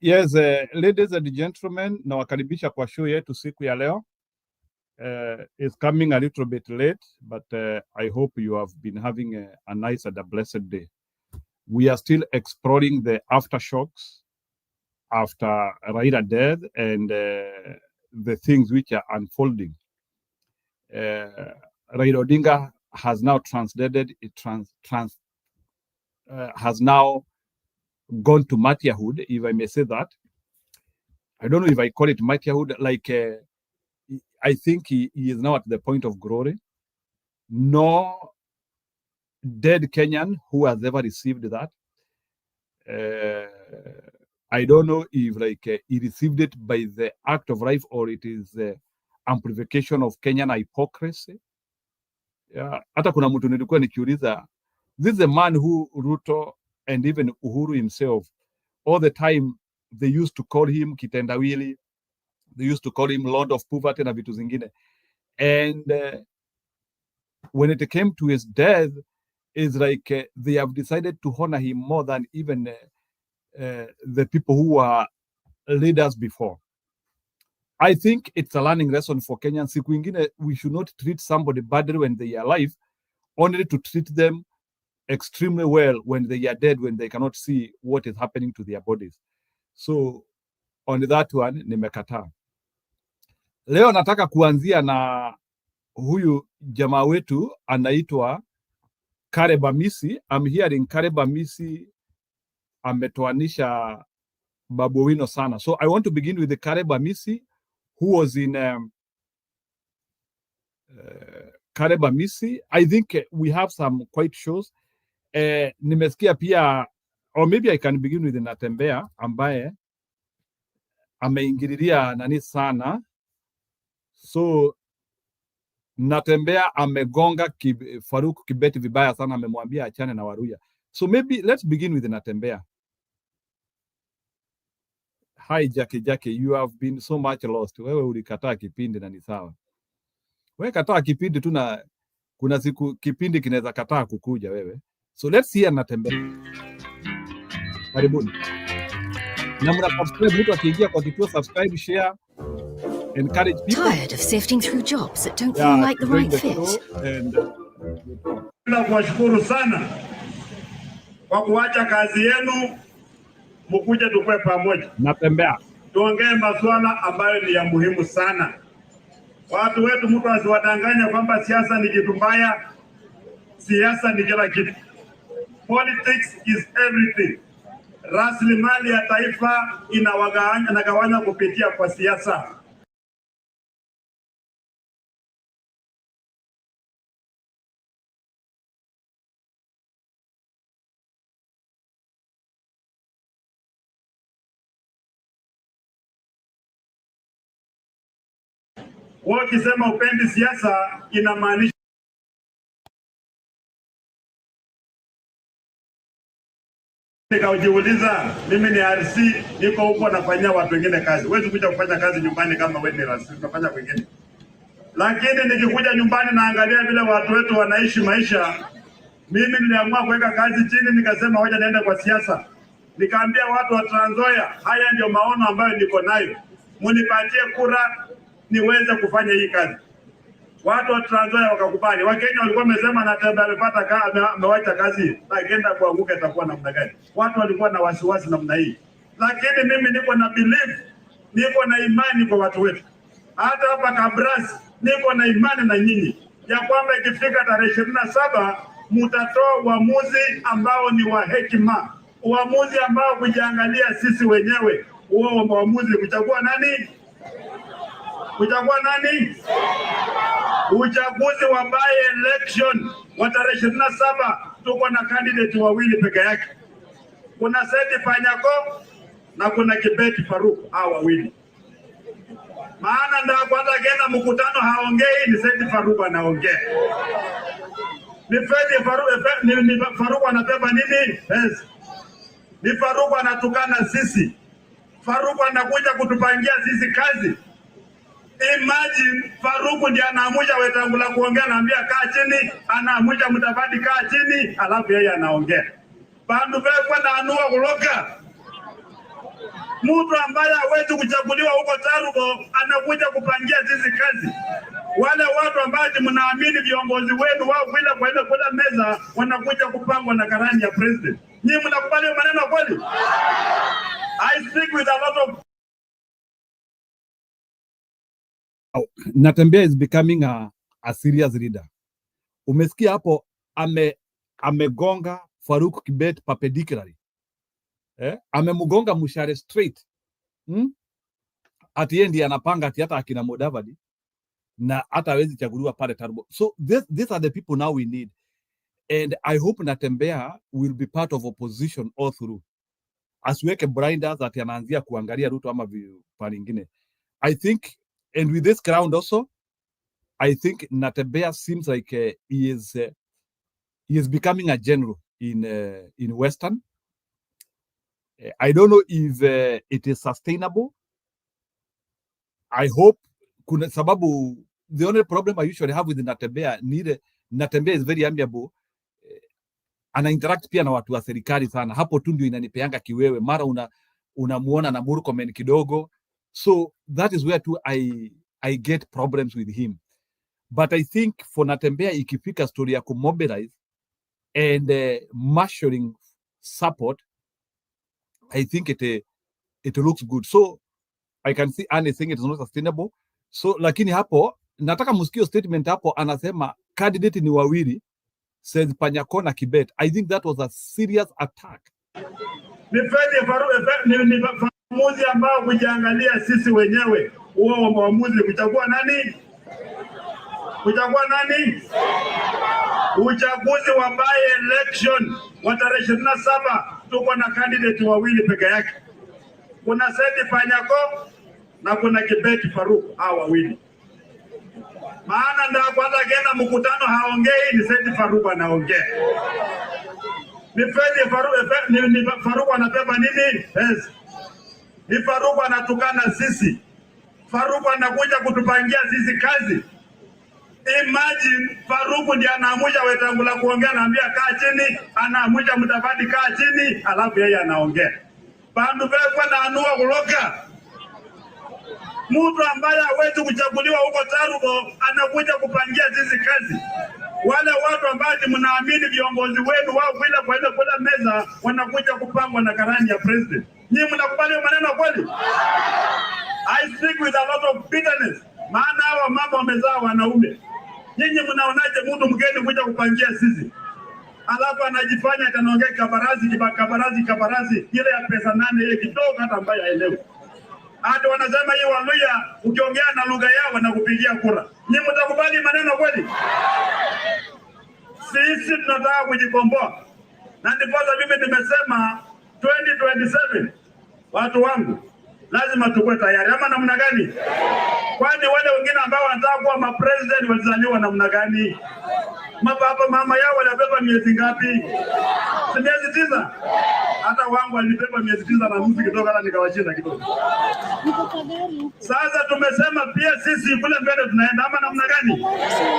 Yes, ladies and gentlemen, nawakaribisha kwa show yetu siku ya leo. It's coming a little bit late, but I hope you have been having a nice and a blessed day. We are still exploring the aftershocks after Raila death and the things which are unfolding. Raila Odinga has now has now gone to martyrhood, if I may say that. I don't know if I call it martyrhood, like I think he is now at the point of glory. No dead Kenyan who has ever received that. I don't know if he received it by the act of life or it is the amplification of Kenyan hypocrisy. Hata kuna mtu nilikuwa nikiuliza, this is a man who Ruto and even Uhuru himself, all the time they used to call him kitendawili, they used to call him Lord of Poverty na vitu zingine. And when it came to his death, it's like they have decided to honor him more than even the people who were leaders before. I think it's a learning lesson for Kenyans. Siku ingine, we should not treat somebody badly when they are alive, only to treat them extremely well when they are dead, when they cannot see what is happening to their bodies. So on that one, nimekataa. Leo nataka kuanzia na huyu jamaa wetu anaitwa Caleb Amisi. I'm hearing Caleb Amisi ametoanisha Babu Owino sana. So I want to begin with the Caleb Amisi who was in Caleb Amisi. I think we have some quite shows. Nimesikia pia, or maybe I can begin with Natembea ambaye ameingililia nani sana. So Natembea amegonga Faruku Kibeti vibaya sana, amemwambia achane na Waluhya. So maybe let's begin with Natembea. Hi Jackie, you have been so much lost. Wewe ulikataa kipindi na ni sawa. Wewe kataa kipindi tu na kuna siku kipindi kinaweza kataa kukuja wewe. So let's hear Natembea. Karibuni. Na mna subscribe, mtu akiingia kwa kituo subscribe, share, encourage people. Tired of sifting through jobs that don't feel like the right fit? Kuwashukuru sana kwa kuacha kazi yenu mkuje tukue pamoja. Natembea. Tuongee masuala ambayo ni ya muhimu sana. Watu wetu mtu asiwadanganya kwamba siasa ni kitu mbaya. Siasa ni kila kitu. Politics is everything. Rasilimali ya taifa inagawanya kupitia kwa siasa. Wakisema upendi siasa inamaanisha nikajiuliza, mimi ni RC, niko huko nafanyia watu wengine kazi. Huwezi kuja kufanya kazi nyumbani kama wewe ni RC, unafanya kwingine. Lakini nikikuja nyumbani naangalia vile watu wetu wanaishi maisha, mimi niliamua kuweka kazi chini, nikasema hoja naenda kwa siasa. Nikaambia watu wa Trans Nzoia, haya ndio maono ambayo niko nayo. Munipatie kura niweze kufanya hii kazi. Watu wa Trans Nzoia wakakubali. Wakenya walikuwa wamesema Natembea amepata amewacha kazi, agenda kuanguka itakuwa namna gani? Watu walikuwa na wasiwasi namna hii. Lakini mimi niko na belief, niko na imani kwa watu wetu. Hata hapa Kabrasi niko na imani na nyinyi ya kwamba ikifika tarehe 27 mtatoa uamuzi ambao ni wa hekima, uamuzi ambao kujiangalia sisi wenyewe. Huo uamuzi kuchagua nani? Kuchagua nani? Uchaguzi wa by election wa tarehe 27 tuko na candidate wawili peke yake. Kuna Seti Panyako na kuna Kibeti Faruku, hao wawili. Maana ndio kwanza gena mkutano haongei, ni Seti Faruku anaongea. Ni Seti Faruku, ni Faruku anabeba nini? Yes. Ni Faruku anatukana sisi. Faruku anakuja kutupangia sisi kazi. Imagine Faruku ndiye anaamuja Wetangula kuongea, anaambia kaa chini, anaamuja Mudavadi kaa chini, alafu yeye anaongea. Bandu bekwa na anua kuloka. Mtu ambaye hawezi kuchaguliwa huko Tarubo anakuja kupangia sisi kazi. Wale watu ambao mnaamini viongozi wenu wao vile kwa ile kula meza wanakuja kupangwa na karani ya president. Nyinyi mnakubali maneno kweli? I speak with a lot of Natembeya is becoming a serious leader. Umesikia hapo amegonga Faruk Kibet perpendicularly. Amemgonga Mushare straight. At the end anapanga ati hata akina Mudavadi na hata hawezi chaguliwa pale Tarbo. So these are the people now we need. And I hope Natembeya will be part of opposition all through. Asiweke blinders ati anaanzia kuangalia Ruto ama vipande vingine. I think, and with this ground also, I think Natembeya seems like he is becoming a general in Western. I don't know if it is sustainable. I hope kuna sababu the only problem I usually have with Natembeya Natembeya is very amiable. Ana interact pia na watu wa serikali sana. Hapo tu ndio inanipeanga kiwewe. Mara unamuona na Murkomen kidogo. So that is where too I get problems with him. But I think for Natembeya ikifika story ya kumobilize and marshalling support, I think it looks good. So I can see anything, it is not sustainable. So lakini hapo nataka musikio statement hapo anasema candidate ni wawili, says Panyako na Kibet. I think that was a serious attack. Ni maamuzi ambao kujiangalia sisi wenyewe. Huo maamuzi kuchagua nani? Kuchagua nani? Uchaguzi wa by election wa tarehe 27 tuko na candidate wawili peke yake. Kuna Seth Panyako na kuna Kibet Faruk, hao wawili. Maana ndio kwanza kenda mkutano haongei, ni Seth Faruk anaongea. Ni Faruk anabeba nini? Yes. Ni Faruk anatukana sisi. Faruk anakuja kutupangia sisi kazi. Imagine Faruk ndiye anaamusha Wetangula kuongea, anaambia kaa chini, anaamusha Mudavadi kaa chini, alafu yeye anaongea. Bandu bekwa na anua kuloka. Mtu ambaye hawezi kuchaguliwa huko Tarubo anakuja kupangia sisi kazi. Wale watu ambao mnaamini viongozi wenu wao vile kwa ile kula meza wanakuja kupangwa na karani ya president. Nyinyi mnakubali maneno kweli? I speak with a lot of bitterness. Maana hawa mama wamezaa wanaume. Nyinyi mnaonaje mtu mgeni kuja kupangia sisi? Alafu anajifanya atanaongea kabarazi ile ya pesa 8 ile kidogo hata ambaye haelewi. Hata wanasema hii Waluya ukiongea na lugha yao wanakupigia kura. Nyinyi mtakubali maneno kweli? Sisi tunataka kujikomboa. Na ndipo mimi nimesema 2027 watu wangu lazima tukue tayari. Ama namna gani? Kwani wale wengine ambao wanataka kuwa mapresident walizaliwa namna gani? Mababa mama yao walibeba miezi ngapi? Si miezi 9? Hata wangu walibeba miezi 9 na nusu kidogo, hata nikawashinda kidogo. Sasa tumesema pia sisi kule mbele tunaenda, ama namna gani?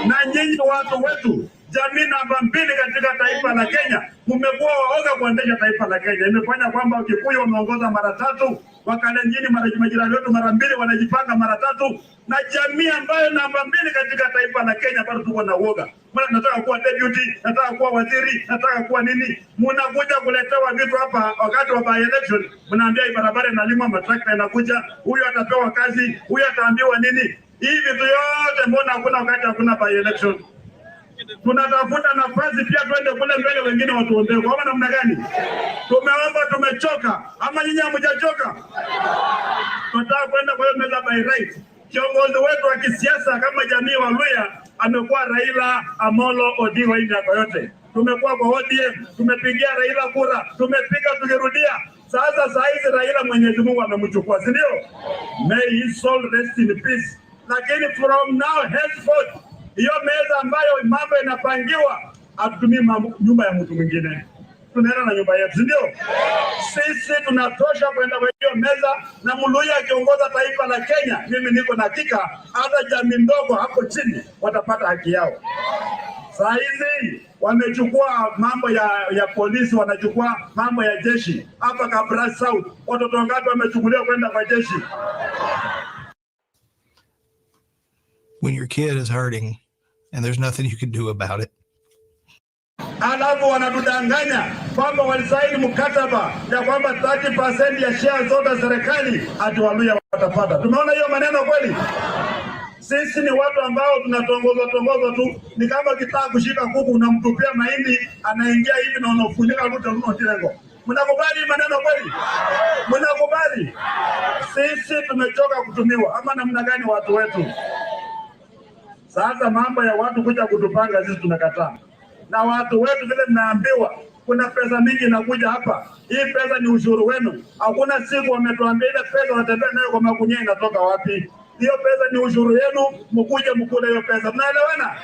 Na nyinyi watu wetu, jamii namba 2 katika taifa la Kenya, mmekuwa waoga kuendesha taifa la Kenya. Imefanya kwamba Kikuyu wameongoza mara 3, Wakalenjini majirani wetu mara 2, wanajipanga mara 3, na jamii ambayo namba 2 katika taifa la Kenya bado tuko na uoga. Mbona nataka kuwa deputy, nataka kuwa waziri, nataka kuwa nini? Mnakuja kuletewa vitu hapa wakati wa by election, mnaambia hii barabara inalimwa, matrakta inakuja, huyu atapewa kazi, huyu ataambiwa nini? Hivi vitu yote mbona hakuna wakati hakuna by election? Tunatafuta nafasi pia twende kule mbele, wengine watuombee. Kwa namna gani? Tumeomba, tumechoka. Ama nyinyi hamjachoka? Tunataka kwenda kwa hiyo meza by right. Kiongozi wetu wa kisiasa kama jamii wa Luya amekuwa Raila Amolo Odinga hii miaka yote. Tumekuwa kwa ODM, tumepigia Raila kura, tumepiga tukirudia. Sasa hizi Raila Mwenyezi Mungu amemchukua, si ndio? May his soul rest in peace. Lakini from now henceforth, hiyo meza ambayo mambo inapangiwa, hatutumii nyumba ya mtu mwingine. Tunaenda na nyumba yetu, ndio? Sisi tunatosha kwenda kwa hiyo meza, na Muluya akiongoza taifa la Kenya, mimi niko na hakika hata jamii ndogo hapo chini watapata haki yao. Saa hizi wamechukua mambo ya polisi, wanachukua mambo ya jeshi. Hapa Kabras South watoto wangapi wamechukuliwa kwenda kwa jeshi? When your kid is hurting and there's nothing you can do about it. Alafu wanatudanganya kwamba walisaini mkataba ya kwamba 30% ya share zote serikali ati Waluhya watapata. Tumeona hiyo maneno kweli? Sisi ni watu ambao tunatongozwa tu, ni kama kitaka kushika kuku unamtupia mahindi anaingia hivi na unafunika ruto. Mnakubali maneno kweli? Mnakubali? Sisi tumechoka kutumiwa ama namna gani watu wetu? Sasa mambo ya watu kuja kutupanga sisi tunakataa. Na watu wetu vile mnaambiwa kuna pesa mingi inakuja hapa. Hii pesa ni ushuru wenu. Hakuna siku wametuambia ile pesa watembea nayo kwa magunia inatoka wapi. Hiyo pesa ni ushuru yenu, mkuje mkule hiyo pesa. Mnaelewana?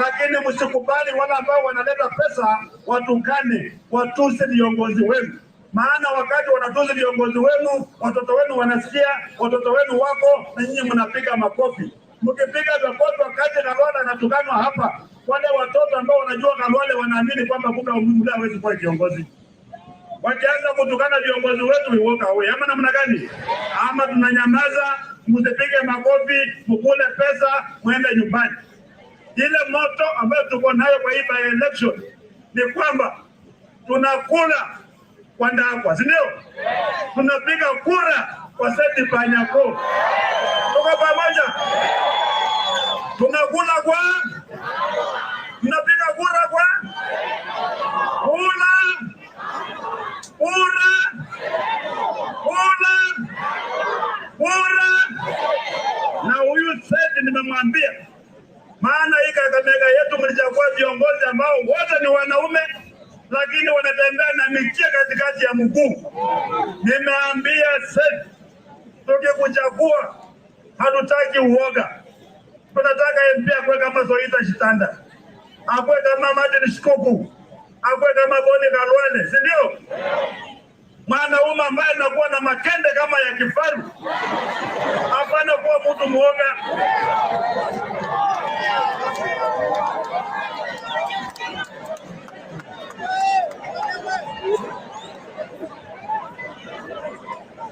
Lakini msikubali wala ambao wanaleta pesa watukane, watuse viongozi wenu. Maana wakati wanatusi viongozi wenu, watoto wenu wanasikia, watoto wenu wako na nyinyi mnapiga makofi. Mkipiga makofi wakati Khalwale anatukanwa hapa, wale watoto ambao wanajua Khalwale wanaamini kwamba kumbe Mluhya hawezi kuwa kiongozi. Wakianza kutukana viongozi wetu we walk away. Ama namna gani? Ama tunanyamaza, msipige makofi, mkule pesa, muende nyumbani. Ile moto ambayo tuko nayo kwa hii by election ni kwamba tunakula kwa ndakwa, si ndio? Tunapiga kura kwa seti panyako. Tuko pamoja? Tunakula kwa? Tunapiga kura kwa? Kura. Na huyu seti nimemwambia, maana hii Kakamega yetu mlichagua viongozi ambao wote ni wanaume, lakini wanatembea na mikia katikati ya mguu. Nimeambia seti, tukikuchagua hatutaki uoga. Tunataka MP akwe kama Zoita Shitanda, akwe kama Martin Shikuku, akwe kama Boni Khalwale, si ndio? Mwanaume ambaye anakuwa na makende kama ya kifaru. Hapana kuwa mtu muoga.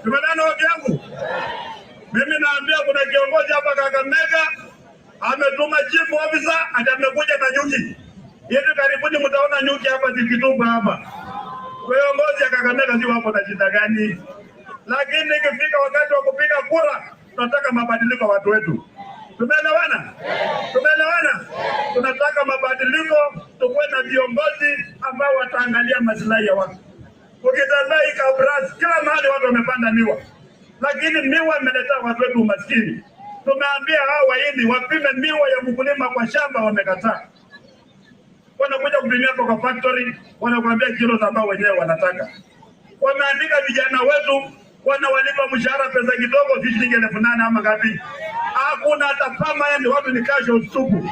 Tumeelewana watu yangu? Mimi naambia kuna kiongozi hapa Kakamega ametuma chief officer atamekuja na nyuki. Hivi karibuni mtaona nyuki hapa zikitupa hapa. Viongozi ya Kakamega si wapo na shida gani? Lakini ikifika wakati wa kupiga kura tunataka mabadiliko watu wetu. Tumeelewana? Tumeelewana? Tunataka mabadiliko, tukuwe na viongozi ambao wataangalia maslahi ya watu. Ukitazama Kabras kila mahali watu wamepanda miwa. Lakini miwa imeleta watu wetu umaskini. Tumeambia hao Wahindi wapime miwa ya mkulima kwa shamba, wamekataa. Wanakuja kupimia kwa factory, wanakuambia kilo ambao wenyewe wanataka. Wameandika vijana wetu, wanawalipa mshahara pesa kidogo, shilingi 8,000 ama ngapi. Hakuna hata pama, yani watu ni kasho ustupu.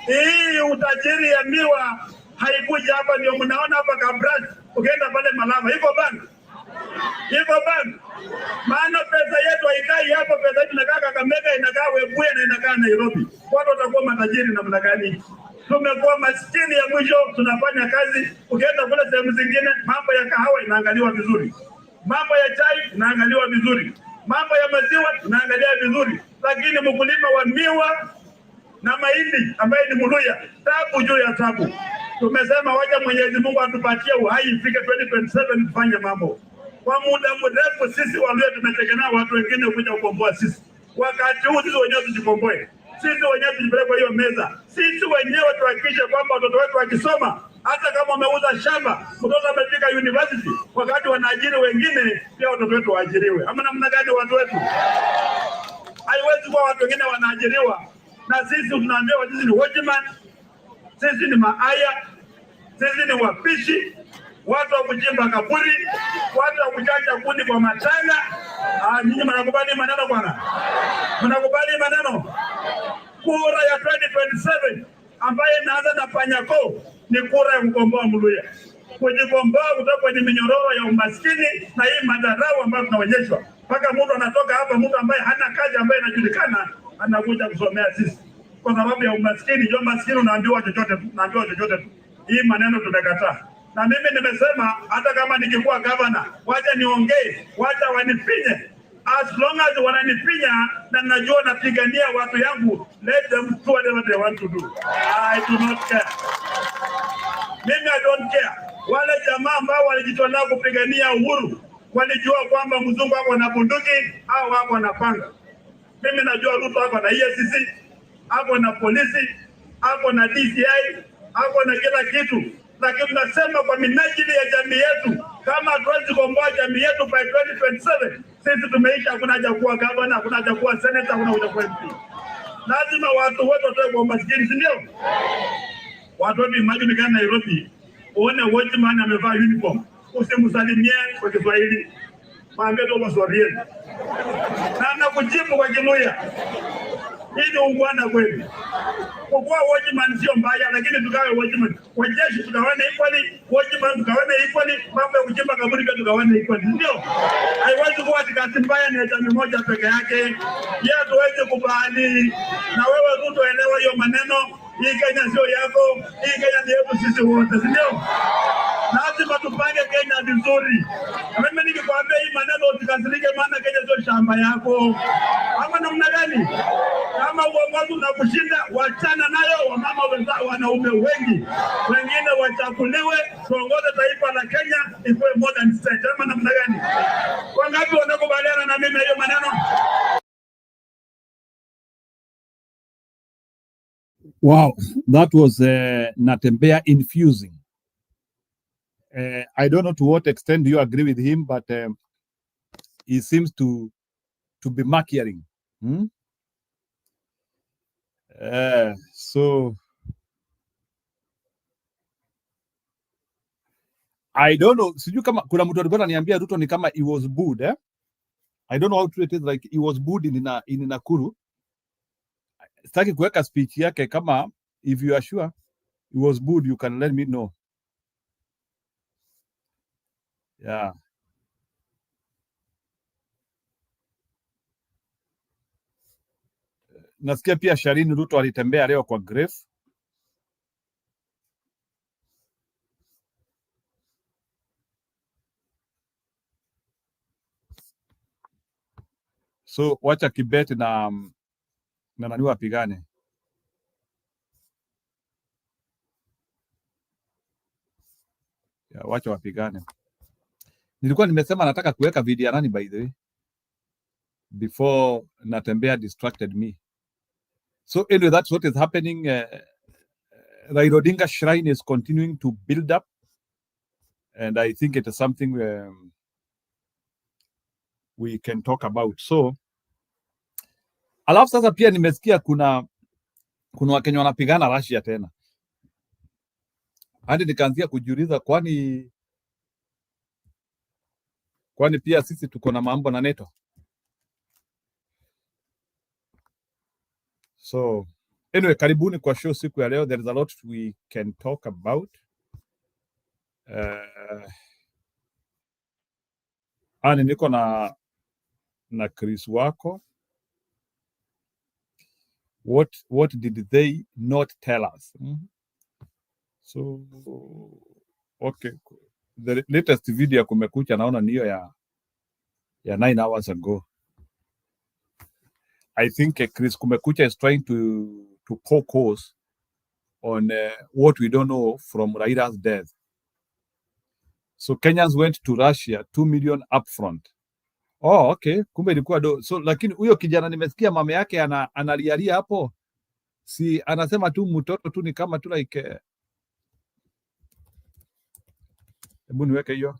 Hii utajiri ya miwa haikuja hapa, ndio mnaona hapa Kabras. Ukienda pale Malava, iko bank. Maana pesa yetu haikai hapo, pesa yetu inakaa Kakamega, inakaa Webuye na inakaa Nairobi. Watu watakuwa matajiri namna gani? Tumekuwa maskini ya mwisho, tunafanya kazi. Ukienda kule sehemu zingine, mambo ya kahawa inaangaliwa vizuri. Mambo ya chai inaangaliwa vizuri. Mambo ya maziwa inaangaliwa vizuri. Lakini mkulima wa miwa na mahindi ambaye ni Mluhya, tabu juu ya tabu. Tumesema wacha Mwenyezi Mungu atupatie uhai ifike 2027 tufanye mambo. Kwa muda mrefu sisi Waluhya tumetegemea watu wengine kuja kukomboa sisi. Wakati huu sisi wenyewe tujikomboe. Sisi wenyewe tujipeleke hiyo meza. Sisi wenyewe tuhakikishe kwamba watoto wetu wakisoma, hata kama wameuza shamba, mtoto amefika university, wakati wanaajiri wengine, pia watoto wetu waajiriwe. Ama namna gani watu wetu? Haiwezi kuwa watu wengine wanaajiriwa na sisi tunaambiwa sisi ni watchman, sisi ni maaya, sisi ni wapishi, watu wa kuchimba kaburi, watu wa kuchanja kuni kwa matanga. Nyinyi mnakubali maneno bwana? Mnakubali maneno? Kura ya 2027 ambaye inaanza na panyako ni kura ya kukomboa Mluhya. Kujikomboa kutoka kwenye minyororo ya umaskini na hii madharau ambayo tunaonyeshwa. Mpaka mtu anatoka hapa, mtu ambaye hana kazi ambaye inajulikana anakuja kusomea sisi. kwa sababu ya umaskini. Jo, maskini unaambiwa chochote tu, Hii maneno tumekataa. Na mimi nimesema hata kama nikikuwa governor, wacha niongee, wacha wanifinye. As long as wananifinya na najua napigania watu yangu, let them do whatever they want to do. I do not care. Mimi I don't care. Wale jamaa ambao walijitolea kupigania uhuru walijua kwamba mzungu wako na bunduki au wako na panga. Mimi najua Ruto wako na EACC, ako na polisi, ako na DCI, ako na kila kitu. Lakini tunasema kwa minajili ya jamii yetu, kama hatuwezi kukomboa jamii yetu by 2027, sisi tumeisha. Hakuna haja kuwa governor, hakuna haja kuwa senator, hakuna haja kuwa MP. Lazima watu wote watoe kwa maskini, si ndio? Watu wote imagine kama Nairobi, uone watchman amevaa uniform, usimsalimie kwa Kiswahili, mwambie tu maswali na nakujibu kwa Kiluya. Hii ni ungwana kweli. Kwa watchman sio mbaya, lakini tukawe watchman. Kwa jeshi tukawane equally, watchman tukawane equally, mambo ya kuchimba kaburi pia tukawane equally. Ndio. Haiwezi kuwa kazi mbaya ni jamii moja peke yake. Yeye tuweze kubali. Na wewe Ruto, elewa hiyo maneno. Hii Kenya sio yako, hii Kenya ni yetu sisi wote, si ndio? Lazima tupange Kenya vizuri. Na mimi nikikwambia hii maneno usikasirike, maana Kenya sio shamba yako. Ama namna gani? Kama uongozi unakushinda, wachana nayo. Wamama wenzao, wanaume wengi, wengine wachaguliwe, tuongoze taifa la Kenya ikuwe modern state. Ama namna gani? Wangapi wanakubaliana na mimi hiyo maneno? Wow, that was Natembeya infusing. I don't know to what extent do you agree with him, but he seems to be marketing. So I don't know. Sijui kama kuna mtu alikuwa ananiambia Ruto ni kama he was booed, eh? I don't know how true it is, like he was booed in Nakuru. Sitaki kuweka speech yake, kama if you are sure he was booed, you can let me know. Yeah. Nasikia pia Sharini Ruto alitembea leo kwa grave. So wacha Kibet na nani wapigane. Yeah, wacha wapigane. Nilikuwa nimesema nataka kuweka video nani, by the way, before Natembeya distracted me. So anyway, that's what is happening. Raila Odinga shrine is continuing to build up, and I think it is something we can talk about. So alafu sasa pia nimesikia kuna Wakenya wanapigana Russia tena, hadi nikaanzia kujiuliza, kwani pia sisi tuko na mambo na NATO? So anyway, karibuni kwa show siku ya leo. There is a lot we can talk about. Ani niko na Chris wako. What did they not tell us? So okay, the latest video ya Kumekucha naona niyo ya 9 hours ago. I think Chris Kumekucha is trying to poke holes on what we don't know from Raila's death. So Kenyans went to Russia 2 million upfront. Oh, okay, kumbe ilikuwa do. So lakini huyo kijana nimesikia mama yake analialia hapo, si anasema tu mtoto tu ni kama tu like hebu niweke hiyo.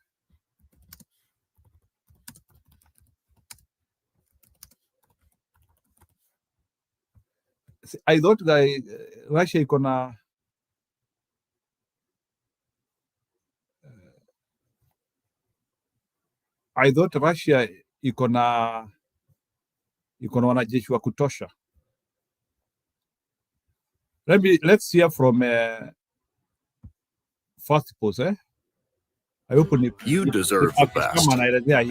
I thought that Russia iko na Russia iko na wanajeshi wa kutosha. Let's hear from first post, eh? I hope you deserve the best.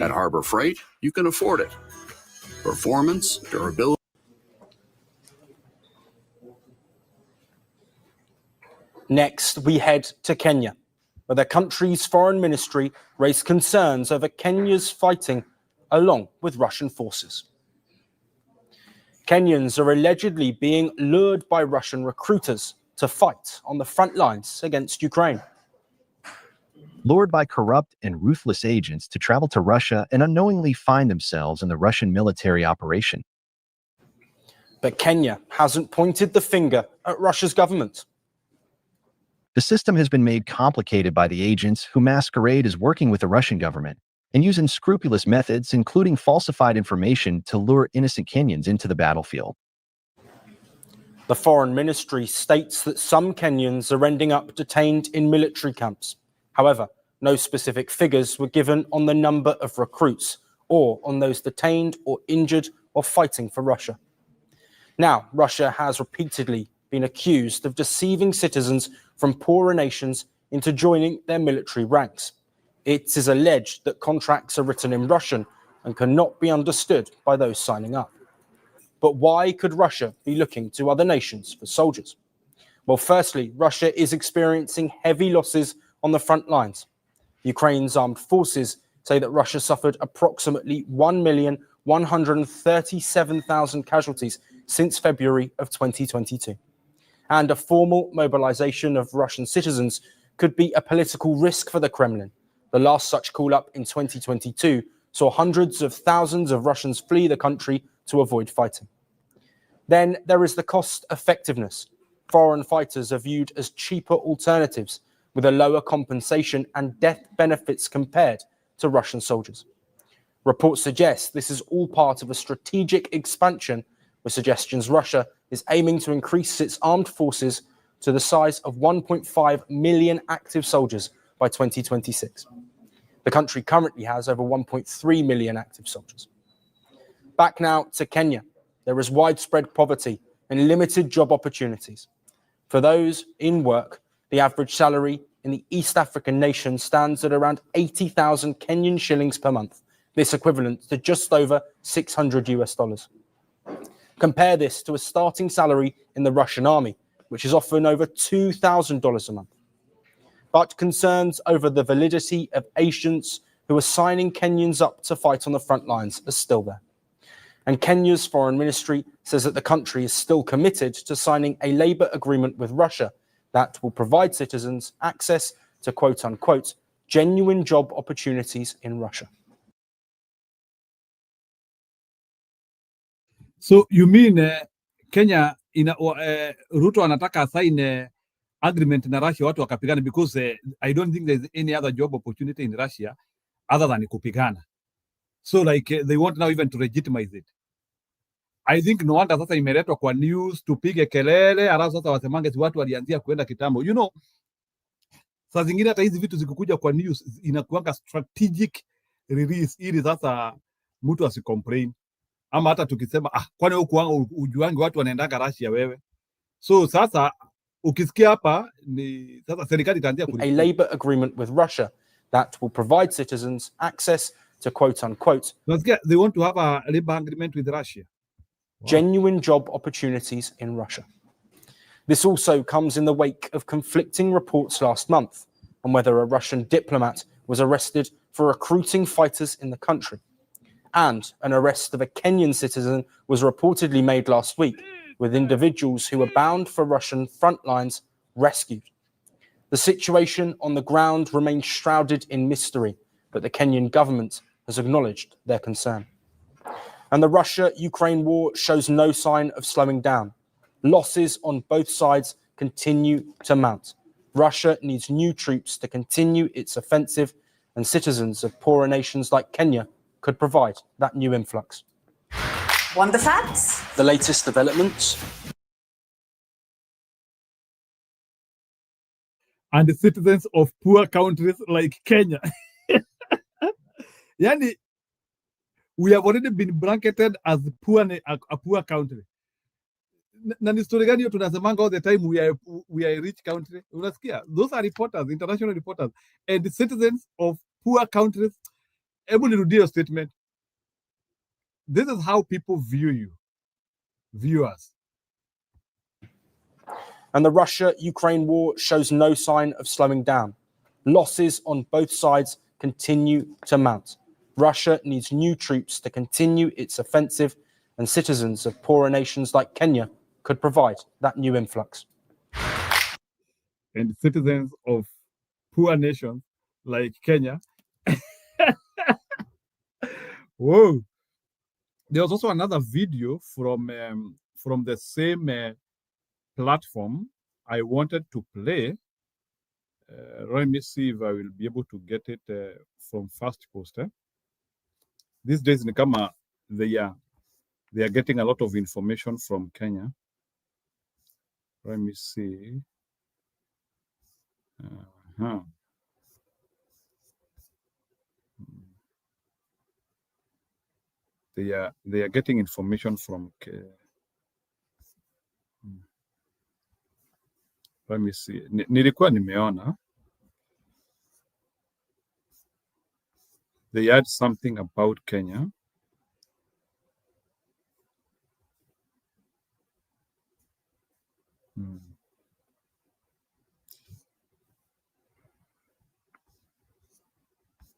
At Harbor Freight, you can afford it. Performance, durability. Next, we head to Kenya, where the country's foreign ministry raised concerns over Kenya's fighting along with Russian forces. Kenyans are allegedly being lured by Russian recruiters to fight on the front lines against Ukraine. Lured by corrupt and ruthless agents to travel to Russia and unknowingly find themselves in the Russian military operation. But Kenya hasn't pointed the finger at Russia's government. The system has been made complicated by the agents who masquerade as working with the Russian government and use unscrupulous methods, including falsified information, to lure innocent Kenyans into the battlefield. The foreign ministry states that some Kenyans are ending up detained in military camps. However, no specific figures were given on the number of recruits or on those detained or injured or fighting for Russia. Now, Russia has repeatedly been accused of deceiving citizens from poorer nations into joining their military ranks. It is alleged that contracts are written in Russian and cannot be understood by those signing up. But why could Russia be looking to other nations for soldiers? Well, firstly, Russia is experiencing heavy losses on the front lines. Ukraine's armed forces say that Russia suffered approximately 1,137,000 casualties since February of 2022. And a formal mobilization of Russian citizens could be a political risk for the Kremlin. The last such call-up in 2022 saw hundreds of thousands of Russians flee the country to avoid fighting. Then there is the cost effectiveness. Foreign fighters are viewed as cheaper alternatives with a lower compensation and death benefits compared to Russian soldiers. Reports suggest this is all part of a strategic expansion with suggestions Russia is aiming to increase its armed forces to the size of 1.5 million active soldiers by 2026. The country currently has over 1.3 million active soldiers. Back now to Kenya. There is widespread poverty and limited job opportunities. For those in work, the average salary in the East African nation stands at around 80,000 Kenyan shillings per month. This equivalent to just over $600. Compare this to a starting salary in the Russian army, which is often over $2,000 a month. But concerns over the validity of agents who are signing Kenyans up to fight on the front lines are still there. And Kenya's foreign ministry says that the country is still committed to signing a labour agreement with Russia that will provide citizens access to quote-unquote genuine job opportunities in Russia. So you mean Kenya Ruto anataka asign agreement na Russia watu wakapigana because I don't think there's any other job opportunity in Russia other than kupigana. So like they want now even to legitimize it. I think no wonder sasa imeletwa kwa news tupige kelele, alafu sasa wasemange si watu walianzia kwenda kitambo. You know, saa zingine hata hizi vitu zikukuja kwa news inakuanga strategic release ili sasa mtu asicomplain. Ama hata tukisema kwani huku ujuangi watu wanaendanga Russia wewe. So sasa ukisikia hapa ni sasa serikali itaanzia a labor agreement with Russia that will provide citizens access to quote-unquote they want to have a labor agreement with Russia. Wow. Genuine job opportunities in Russia. This also comes in the wake of conflicting reports last month on whether a Russian diplomat was arrested for recruiting fighters in the country. And an arrest of a Kenyan citizen was reportedly made last week, with individuals who were bound for Russian front lines rescued. The situation on the ground remains shrouded in mystery, but the Kenyan government has acknowledged their concern. And the Russia-Ukraine war shows no sign of slowing down. Losses on both sides continue to mount. Russia needs new troops to continue its offensive, and citizens of poorer nations like Kenya could provide that new influx. Want the facts? The latest developments. And the citizens of poor countries like Kenya. Yani, we have already been blanketed as a poor country. Na ni story gani hiyo tunasemanga all the time we are a rich country? Unasikia? Those are reporters, international reporters. And the citizens of poor countries, able to do a statement. This is how people view you. Viewers. And the Russia-Ukraine war shows no sign of slowing down. Losses on both sides continue to mount. Russia needs new troops to continue its offensive, and citizens of poorer nations like Kenya could provide that new influx. And citizens of poor nations like Kenya. Whoa. There was also another video from the same platform I wanted to play. Let me see if I will be able to get it from First Post. These days, Nikama, they are getting a lot of information from Kenya. Let me see. They are getting information from. Let me see. Nilikuwa nimeona. They had something about Kenya.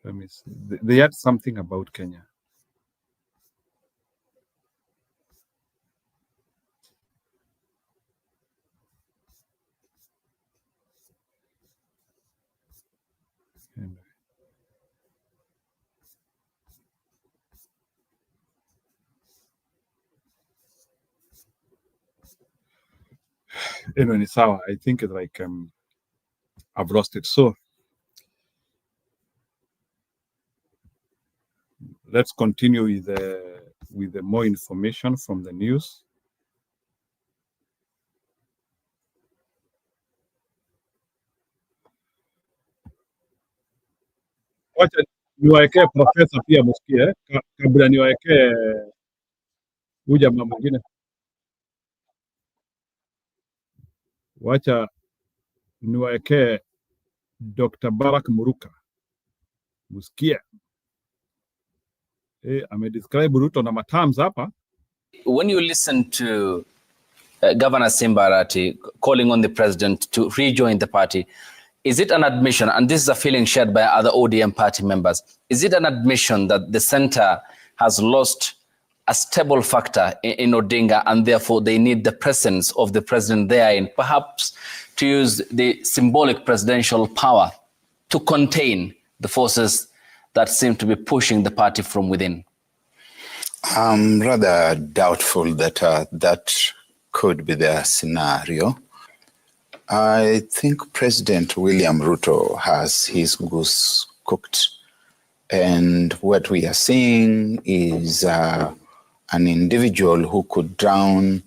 Let me see. They had something about Kenya. Anyway, it's how I think it's like I've lost it. So let's continue with the more information from the news. Wacha niwaekee profesa pia msikie kabla niwaekee huyu jamaa mwingine. Wacha niwaekee Dr. Barack Muruka msikie. Amedescribe Ruto na materms hapa. When you listen to Governor Simba Arati calling on the president to rejoin the party, is it an admission, and this is a feeling shared by other ODM party members, is it an admission that the center has lost a stable factor in Odinga and therefore they need the presence of the president therein, perhaps to use the symbolic presidential power to contain the forces that seem to be pushing the party from within? I'm rather doubtful that that could be the scenario. I think President William Ruto has his goose cooked. And what we are seeing is an individual who could drown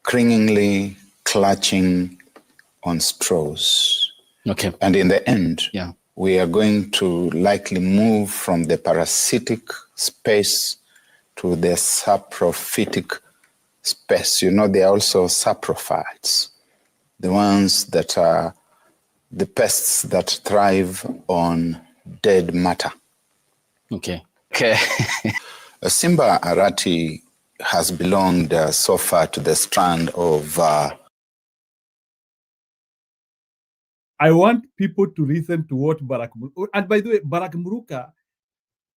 clingingly clutching on straws. Okay. And in the end, yeah, we are going to likely move from the parasitic space to the saprophytic space. You know, they are also saprophytes, the ones that are the pests that thrive on dead matter. Okay. Okay. Simba Arati has belonged so far to the strand of... I want people to listen to what Barack Muruka, and by the way, Barack Muruka,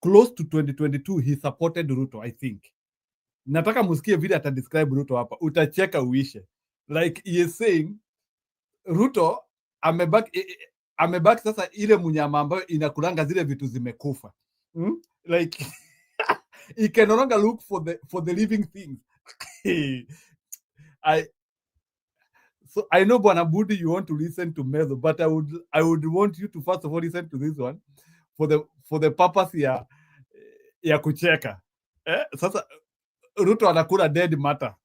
close to 2022, he supported Ruto, I think. Nataka musikie vile ata describe Ruto hapa. Utacheka uishe. Like he is saying, Ruto amebaki sasa ile munyama ambayo inakulanga zile vitu zimekufa. Like he can no longer look for the living things. So I know Bwana Budi, you want to listen to Mezo, but I would want you to first of all listen to this one for the purpose ya kucheka. Sasa Ruto anakula dead matter.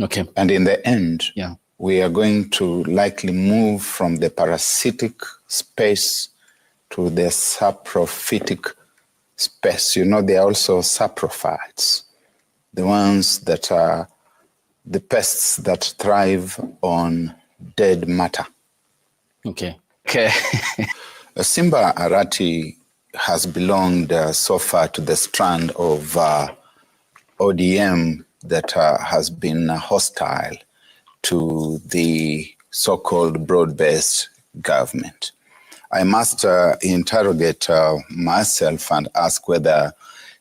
Okay. And in the end, yeah, we are going to likely move from the parasitic space to the saprophytic space. You know, they are also saprophytes, the ones that are the pests that thrive on dead matter. Okay. Okay. Simba Arati has belonged so far to the strand of ODM that has been hostile to the so-called broad-based government. I must interrogate myself and ask whether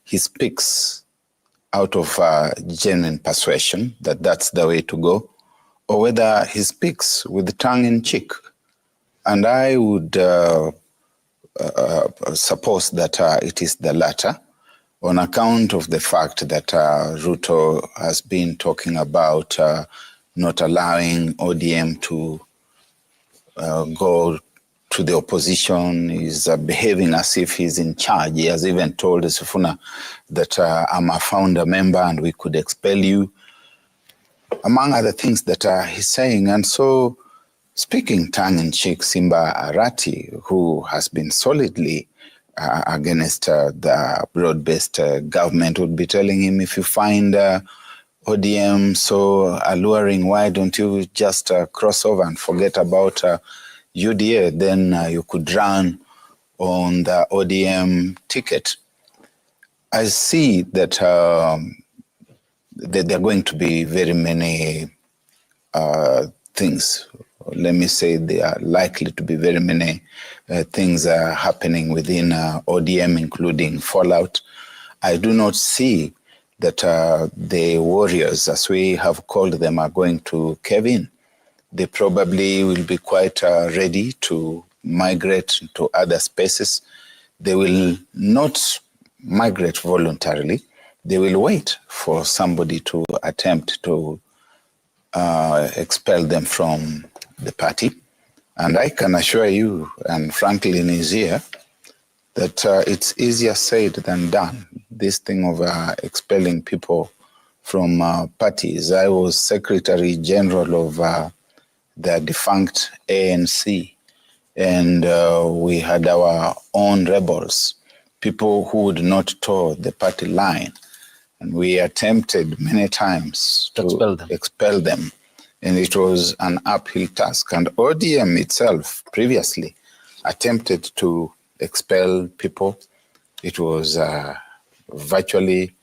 he speaks out of genuine persuasion that that's the way to go, or whether he speaks with tongue in cheek. And I would suppose that it is the latter, on account of the fact that Ruto has been talking about not allowing ODM to go to the opposition. He's behaving as if he's in charge. He has even told Sifuna that I'm a founder member and we could expel you, among other things that he's saying. And so, speaking tongue-in-cheek, Simba Arati, who has been solidly against the broad-based government, would be telling him, if you find ODM so alluring, why don't you just cross over and forget about UDA? Then you could run on the ODM ticket. I see that there are going to be very many things. Let me say there are likely to be very many things happening within ODM, including fallout. I do not see that the warriors, as we have called them, are going to cave in. They probably will be quite ready to migrate to other spaces. They will not migrate voluntarily. They will wait for somebody to attempt to expel them from the party. And I can assure you, and Franklin is here, that it's easier said than done, this thing of expelling people from parties. I was Secretary General of the defunct ANC, and we had our own rebels, people who would not toe the party line. And we attempted many times to expel them. And it was an uphill task. And ODM itself previously attempted to expel people. It was virtually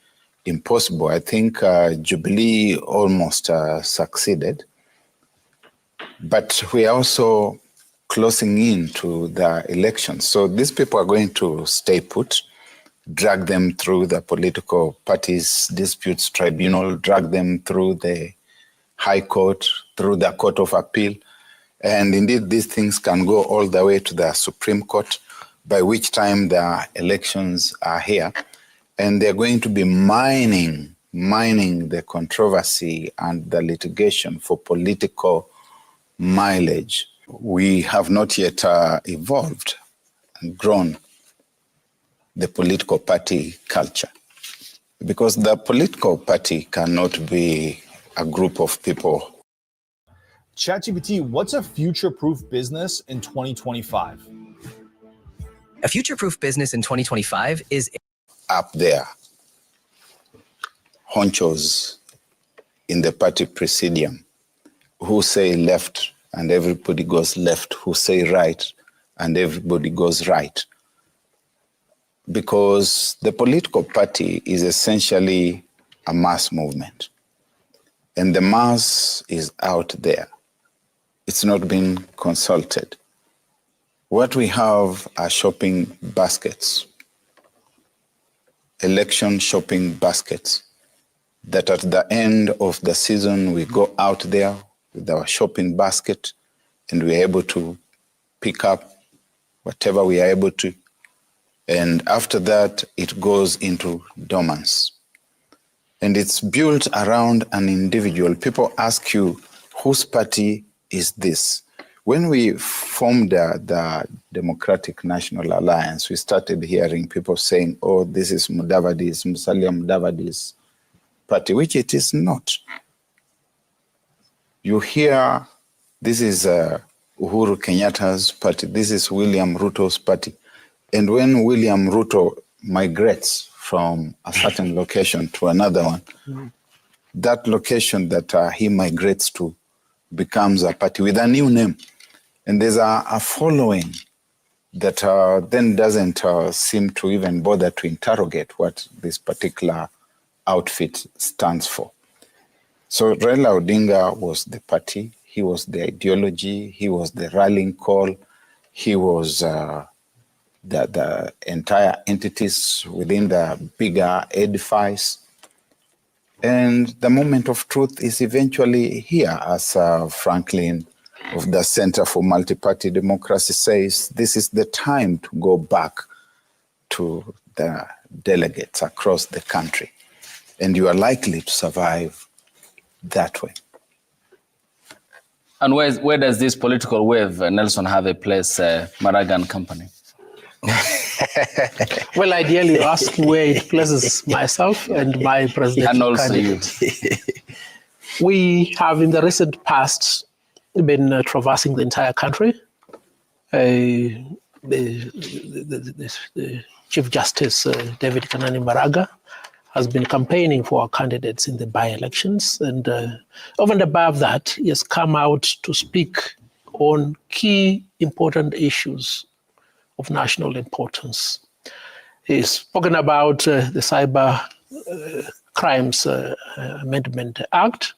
impossible. I think Jubilee almost succeeded. But we are also closing in to the elections. So these people are going to stay put, drag them through the political parties disputes tribunal, drag them through the High Court, through the Court of Appeal. And indeed, these things can go all the way to the Supreme Court, by which time the elections are here. And they're going to be mining the controversy and the litigation for political mileage. We have not yet evolved and grown the political party culture, because the political party cannot be a group of people. ChatGPT, what's a future-proof business in 2025? A future-proof business in 2025 is up there, honchos in the party presidium who say left and everybody goes left, who say right and everybody goes right. Because the political party is essentially a mass movement. And the mass is out there. It's not been consulted. What we have are shopping baskets, election shopping baskets, that at the end of the season, we go out there with our shopping basket and we're able to pick up whatever we are able to. And after that, it goes into dormance. And it's built around an individual. People ask you, whose party is this? When we formed the Democratic National Alliance, we started hearing people saying, oh, this is Mudavadi's, Musalia Mudavadi's party, which it is not. You hear, this is Uhuru Kenyatta's party, this is William Ruto's party. And when William Ruto migrates from a certain location to another one, that location that he migrates to becomes a party with a new name. And there's a following that then doesn't seem to even bother to interrogate what this particular outfit stands for. So Raila Odinga was the party, he was the ideology, he was the rallying call, he was the entire entities within the bigger edifice. And the moment of truth is eventually here, as Franklin of the Center for Multi-Party Democracy says, this is the time to go back to the delegates across the country. And you are likely to survive that way. And where does this political wave, Nelson, have a place, Maraga and company? Well, ideally, you ask where it places myself and my presidential candidate. We have, in the recent past, been traversing the entire country. The Chief Justice, David Kanani Maraga, has been campaigning for our candidates in the by-elections. And over and above that, he has come out to speak on key important issues of national importance. He's spoken about the Cyber Crimes Amendment Act.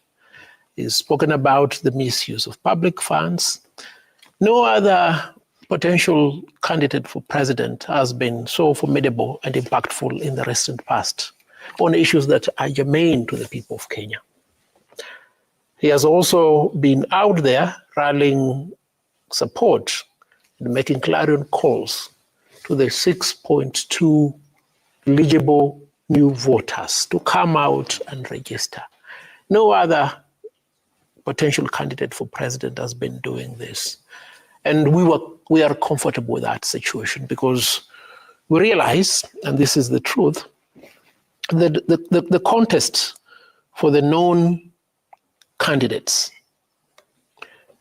He's spoken about the misuse of public funds. No other potential candidate for president has been so formidable and impactful in the recent past on issues that are germane to the people of Kenya. He has also been out there rallying support and making clarion calls to the 6.2 eligible new voters to come out and register. No other potential candidate for president has been doing this. And we are comfortable with that situation because we realize, and this is the truth, that the contest for the known candidates,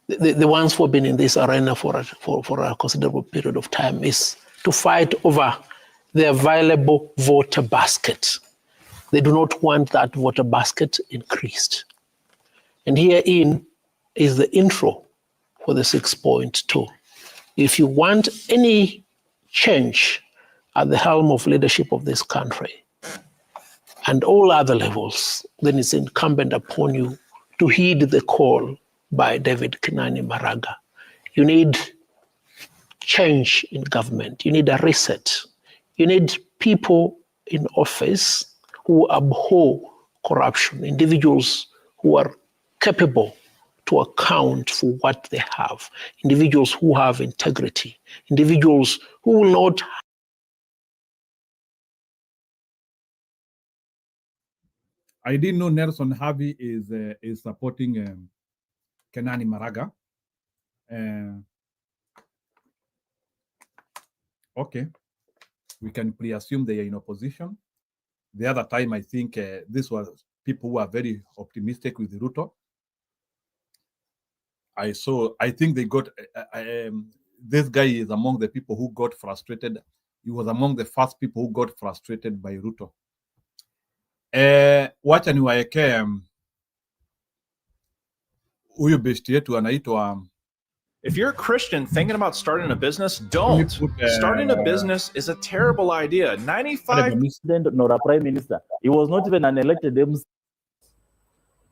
the ones who have been in this arena for a considerable period of time, is to fight over the available voter basket. They do not want that voter basket increased. And herein is the intro for the 6.2. If you want any change at the helm of leadership of this country and all other levels, then it's incumbent upon you to heed the call by David Kinani Maraga. You need change in government. You need a reset. You need people in office who abhor corruption, individuals who are capable to account for what they have, individuals who have integrity, individuals who will not. I didn't know Nelson Harvey is supporting Kenani Maraga. Okay, we can pre-assume they are in opposition. The other time, I think this was people who are very optimistic with Ruto. I think they got, this guy is among the people who got frustrated. He was among the first people who got frustrated by Ruto. Wacha niwaeke huyu besti yetu anaitwa. If you're a Christian thinking about starting a business, don't. Starting a business is a terrible idea. 95 president nor a prime minister. He was not even an elected MC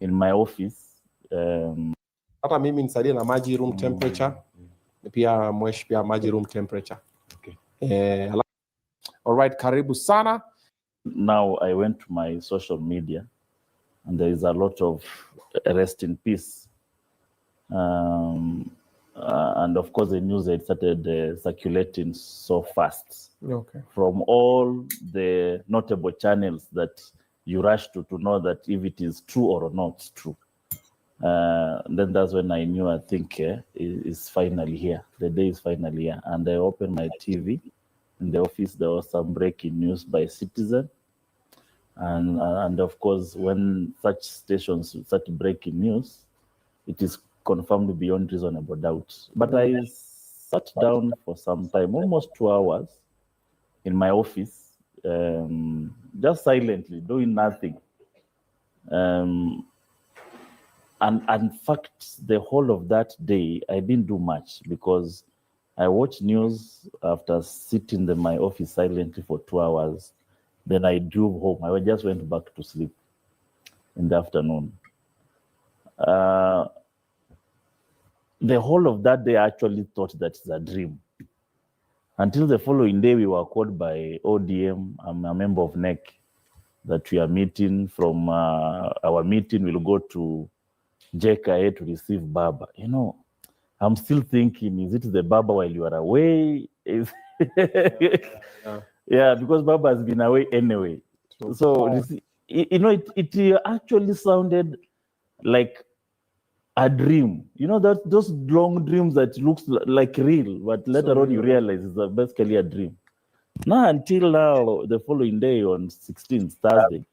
in my office. Hata mimi nisaidie na maji room temperature. Pia mwesh pia maji room temperature. Okay. All right, karibu sana. Now I went to my social media and there is a lot of rest in peace. And of course the news had started circulating so fast. Okay. From all the notable channels that you rush to know that if it is true or not true. Then that's when I knew, I think it's finally here. The day is finally here. And I opened my TV. In the office, there was some breaking news by Citizen. And of course, when such stations start breaking news, it is confirmed beyond reasonable doubt. But I sat down for some time, almost 2 hours, in my office, just silently, doing nothing. And in fact, the whole of that day, I didn't do much because I watched news after sitting in my office silently for 2 hours. Then I drove home. I just went back to sleep in the afternoon. The whole of that day, I actually thought that it's a dream. Until the following day, we were called by ODM. I'm a member of NEC, that we are meeting. From our meeting, we'll go to JKA to receive Baba. You know, I'm still thinking, is it the Baba while you are away? Yeah, because Baba has been away anyway. So, you know, it actually sounded like a dream. You know, that those long dreams that looks like real, but later on you realize it's basically a dream. Now, until now, the following day on 16th, Thursday,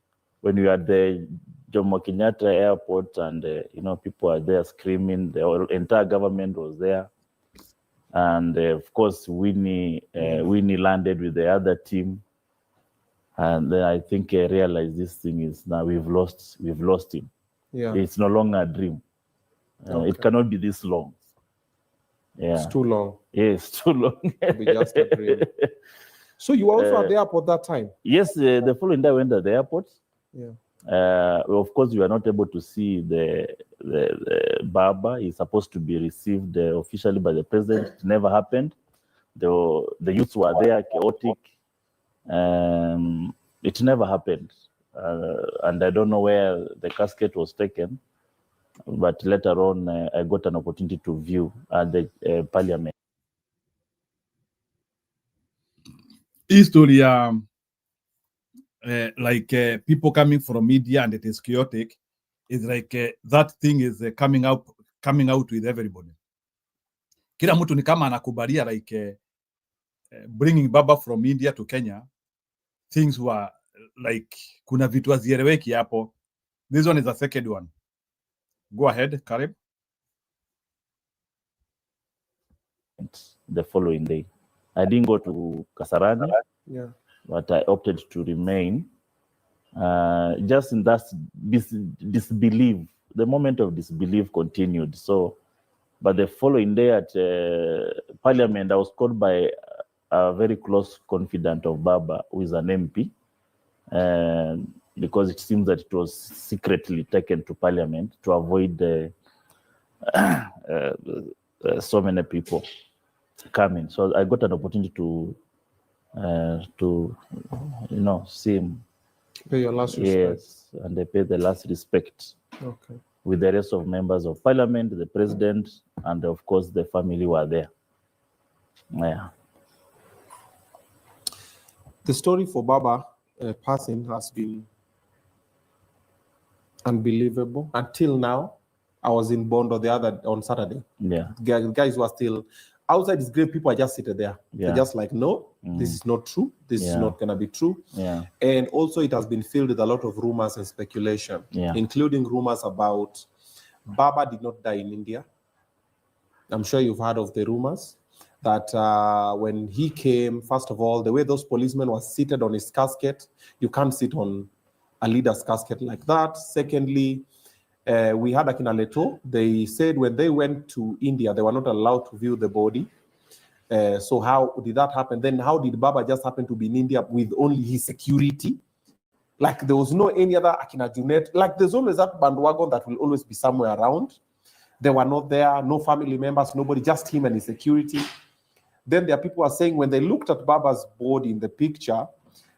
when we were at the Jomo Kenyatta airport and, you know, people are there screaming, the entire government was there. And of course, Winnie landed with the other team. And then I think I realized this thing is now we've lost him. Yeah. It's no longer a dream. It cannot be this long. Yeah. It's too long. Yeah, it's too long. It'll be just a dream. So you were also at the airport that time? Yes, the following day I went to the airport. Yeah. Of course, we were not able to see the Baba. He's supposed to be received officially by the president. It never happened. The youths were there, chaotic. It never happened. And I don't know where the casket was taken. But later on, I got an opportunity to view at the parliament. History, people coming from media and it is chaotic, is like that thing is coming out with everybody. Kila mtu ni kama anakubalia like bringing Baba from India to Kenya, things were like kuna vitu hazieleweki hapo. This one is the second one. Go ahead, Karib. The following day, I didn't go to Kasarani, but I opted to remain just in that disbelief. The moment of disbelief continued. So, but the following day at Parliament, I was called by a very close confidant of Baba, who is an MP, because it seems that it was secretly taken to Parliament to avoid so many people coming. So I got an opportunity to see him. Pay your last respect. Yes, and they pay the last respect. Okay. With the rest of members of Parliament, the president, and of course the family were there. Yeah. The story for Baba passing has been unbelievable until now. I was in Bondo on Saturday. Yeah. Guys were still outside his grave. People are just sitting there. Yeah. They're just like, no, this is not true. This is not gonna be true. Yeah. And also, it has been filled with a lot of rumors and speculation, including rumors about Baba did not die in India. I'm sure you've heard of the rumors that when he came, first of all, the way those policemen were seated on his casket, you can't sit on a leader's casket like that. Secondly, we had Akina Leto. They said when they went to India, they were not allowed to view the body. So how did that happen? Then how did Baba just happen to be in India with only his security? Like there was no any other Akina Junet. Like there's always that bandwagon that will always be somewhere around. They were not there, no family members, nobody, just him and his security. Then there are people who are saying when they looked at Baba's body in the picture,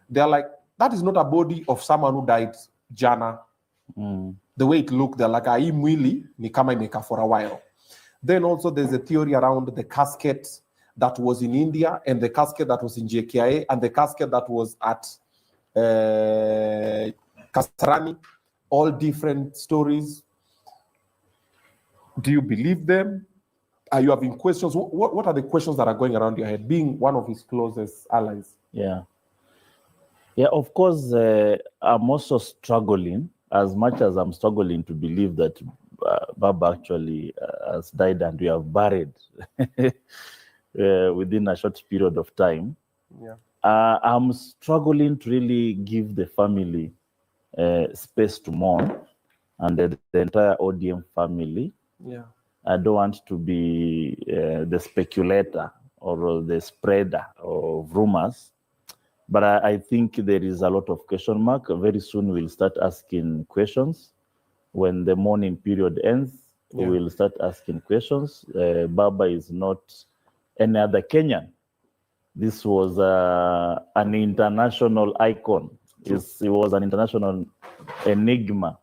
they're like, that is not a body of someone who died jana. The way it looked, they're like, hii mwili ni kama imeka for a while. Then also there's a theory around the casket that was in India and the casket that was in JKIA and the casket that was at Kasarani, all different stories. Do you believe them? Are you having questions? What are the questions that are going around your head, being one of his closest allies? Yeah, of course, I'm also struggling, as much as I'm struggling to believe that Baba actually has died and we have buried within a short period of time. Yeah. I'm struggling to really give the family space to mourn, and the entire ODM family. Yeah. I don't want to be the speculator or the spreader of rumors, But I think there is a lot of question mark. Very soon we'll start asking questions. When the mourning period ends, we will start asking questions. Baba is not any other Kenyan. This was an international icon. He was an international enigma.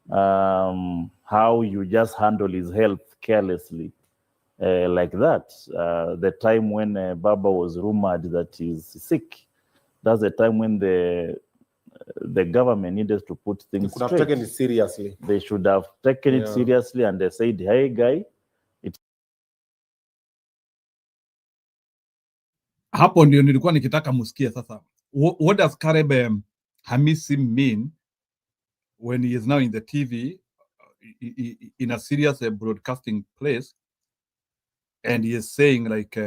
How you just handle his health carelessly like that. The time when Baba was rumored that he's sick, that's the time when the government needed to put things They could straight. have taken it seriously. They should have taken it seriously, and they said, hey, guy, hapo ndio nilikuwa nikitaka musikie sasa. What does Caleb Hamisi mean when he is now in the TV in a serious broadcasting place, and he is saying like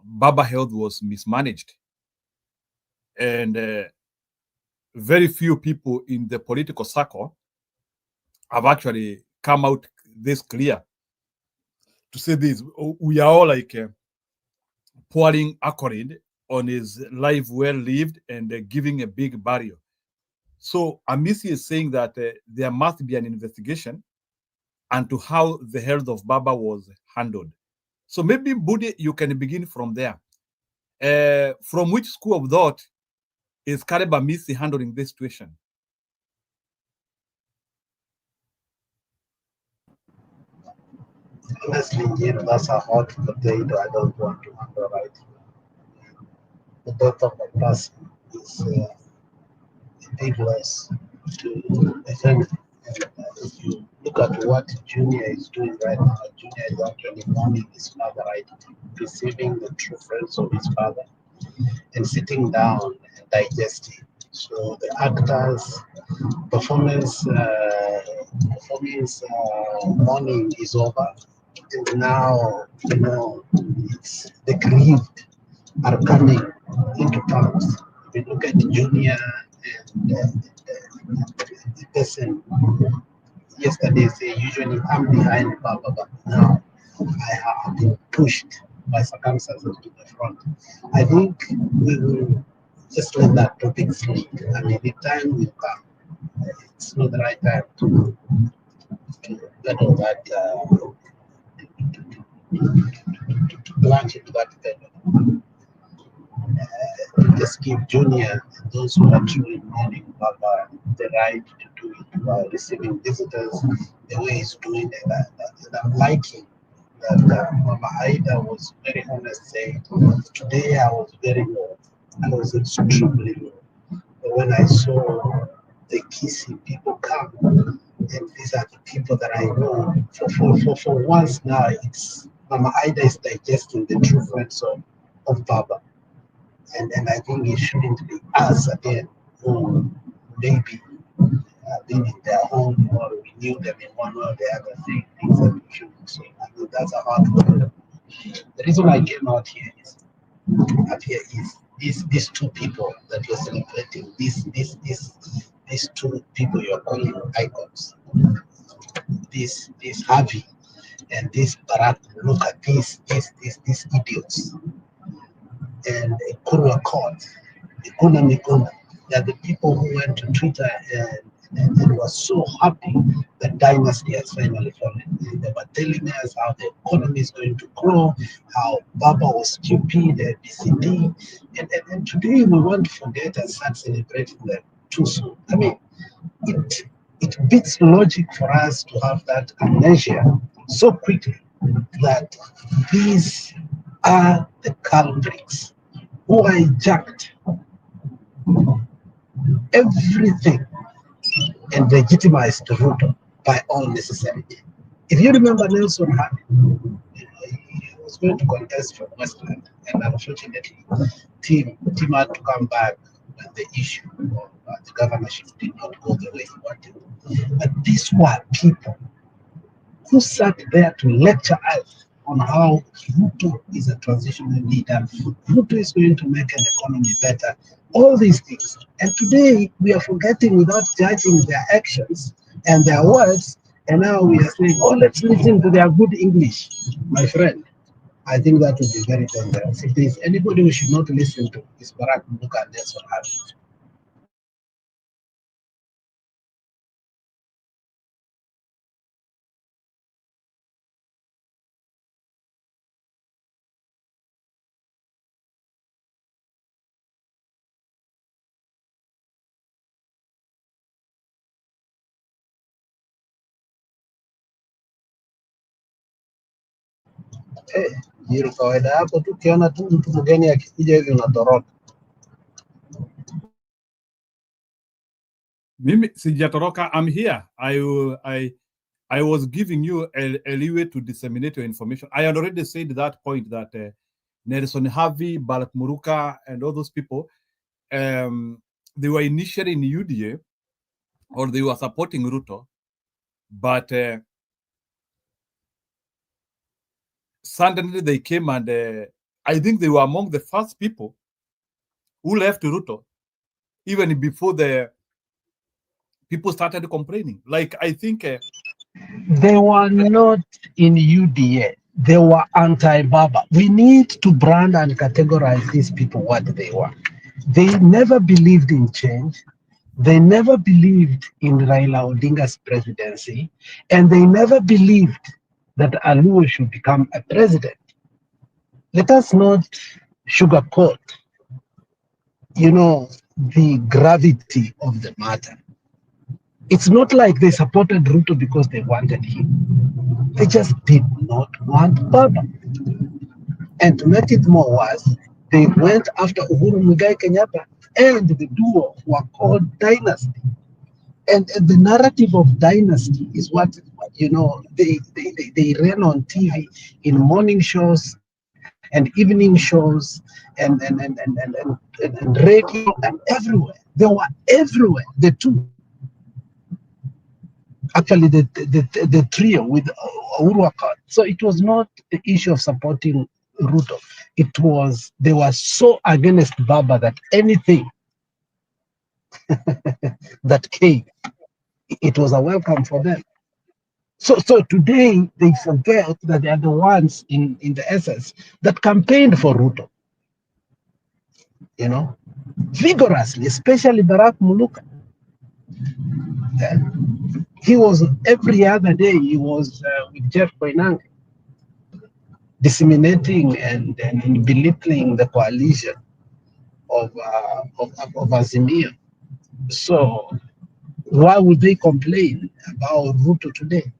Baba health was mismanaged, and very few people in the political circle have actually come out this clear to say this. We are all like pouring accolade on his life well lived and giving a big barrier. So Amisi is saying that there must be an investigation into how the health of Baba was handled. So maybe Budi, you can begin from there. From which school of thought is Caleb Amisi handling this situation? Honestly, that's a hot potato. I don't want to underwrite. The death of a person is a big loss to a family. If you look at what Junior is doing right now, Junior is actually mourning his father, right? Receiving the true friends of his father and sitting down and digesting. So the actors' performance mourning is over. And now, it's the grieved are coming into towns. If you look at Junior and the person yesterday say usually I'm behind Baba, but now I have been pushed by circumstances to the front. I think we will just let that topic sleep. I mean, the time will come. It's not the right time to get all that to plunge into that level. Just give Junior and those who are truly mourning Baba the right to do it by receiving visitors the way he's doing it. And I'm liking that Mama Aida was very honest saying, today I was very low. I was extremely low. But when I saw the kissing people come, and these are the people that I know, for once now, it's Mama Aida is digesting the true friends of Baba. And I think it shouldn't be us again who maybe been in their home or we knew them in one or the other thing, things that we shouldn't. So I think that's a hard one. The reason I came out here is these two people that you're celebrating, these two people you're calling icons. This Harvey and this Barack, look at these idiots. And Kurwa Court, Mikuna, they're the people who went to Twitter and were so happy that dynasty has finally fallen. And they were telling us how the economy is going to grow, how Baba was stupid, BCD, and today we want to forget and start celebrating them too soon. I mean, it beats logic for us to have that amnesia so quickly that these are the culprits who hijacked everything and legitimized Ruto by all necessity. If you remember Nelson Hapi, he was going to contest for Westland, and unfortunately, team had to come back when the issue of the governorship did not go the way he wanted. But these were people who sat there to lecture us on how Ruto is a transitional leader, Ruto is going to make an economy better, all these things. And today we are forgetting without judging their actions and their words, and now we are saying, oh, let's listen to their good English. My friend, I think that would be very dangerous. If there's anybody we should not listen to, it's Barack Muluka, and that's what happens. Hiyo kawaida yako tu, ukiona tu mtu mgeni akikuja hivi unatoroka. Mimi sijatoroka, I'm here. I was giving you a leeway to disseminate your information. I had already said that point that Nelson Harvey, Barack Muruka, and all those people, they were initially in UDA, or they were supporting Ruto, but suddenly they came and I think they were among the first people who left Ruto, even before the people started complaining. Like, I think... They were not in UDA. They were anti-Baba. We need to brand and categorize these people what they were. They never believed in change. They never believed in Raila Odinga's presidency. And they never believed that Aluo should become a president. Let us not sugarcoat, the gravity of the matter. It's not like they supported Ruto because they wanted him. They just did not want Baba. And to make it more worse, they went after Uhuru Muigai Kenyatta and the duo who are called Dynasty. And the narrative of Dynasty is what, they ran on TV in morning shows and evening shows and radio and everywhere. They were everywhere, the two. Actually, the trio with Uhuru Akad. So it was not the issue of supporting Ruto. It was, they were so against Baba that anything that came, it was a welcome for them. So today they forget that they are the ones in the SS that campaigned for Ruto, vigorously, especially Barack Muluka. He was, every other day, he was with Jeff Koinange, disseminating and belittling the coalition of Azimio. So why would they complain about Ruto today?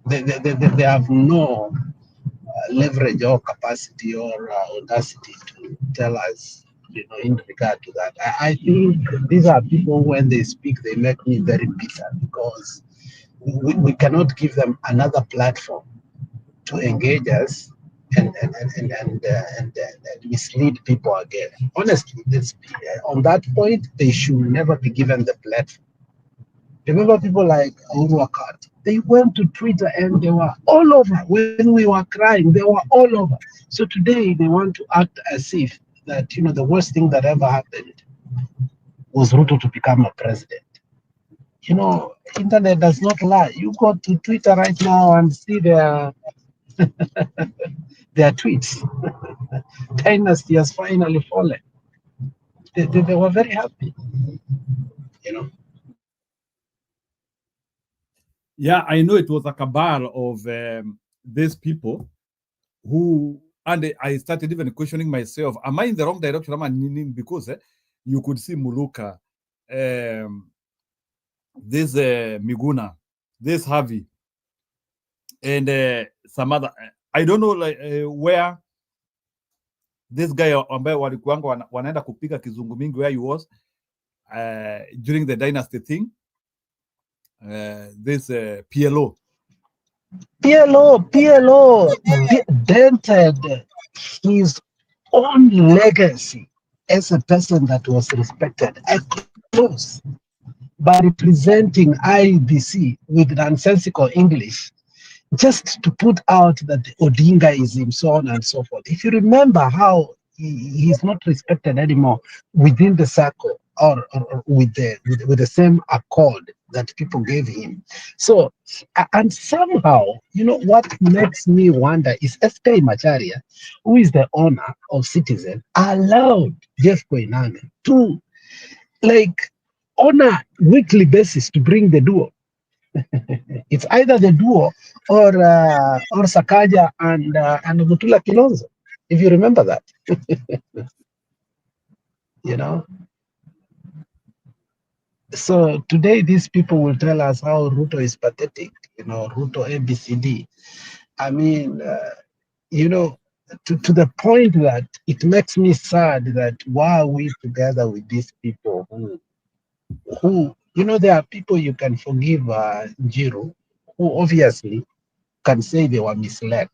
They have no leverage or capacity or audacity to tell us, in regard to that. I think these are people, when they speak, they make me very bitter, because we cannot give them another platform to engage us and mislead people again. Honestly, on that point, they should never be given the platform. Remember people like Uhuru Akad, they went to Twitter and they were all over. When we were crying, they were all over. So today they want to act as if that, the worst thing that ever happened was Ruto to become a president. Internet does not lie. You go to Twitter right now and see their tweets. Dynasty has finally fallen. They were very happy, Yeah, I know it was a cabal of these people who, and I started even questioning myself, am I in the wrong direction? Because you could see Muluka, this Miguna, this Harvey, and some other, I don't know where this guy ambaye walikuanga wanaenda kupiga kizungu mingi, where he was during the dynasty thing, this PLO dented his own legacy as a person that was respected close by representing IBC with nonsensical English, just to put out that Odingaism, so on and so forth. If you remember how he's not respected anymore within the circle or with the same accord that people gave him. So, and somehow, you know, what makes me wonder is SK Macharia, who is the owner of Citizen, allowed Jeff Koinange to, like, on a weekly basis to bring the duo. It's either the duo or Sakaja and Mutula Kilonzo, if you remember that. You know. So today, these people will tell us how Ruto is pathetic. You know, Ruto ABCD. I mean, you know, to the point that it makes me sad that why are we together with these people who you know, there are people you can forgive, Njiru, who obviously can say they were misled.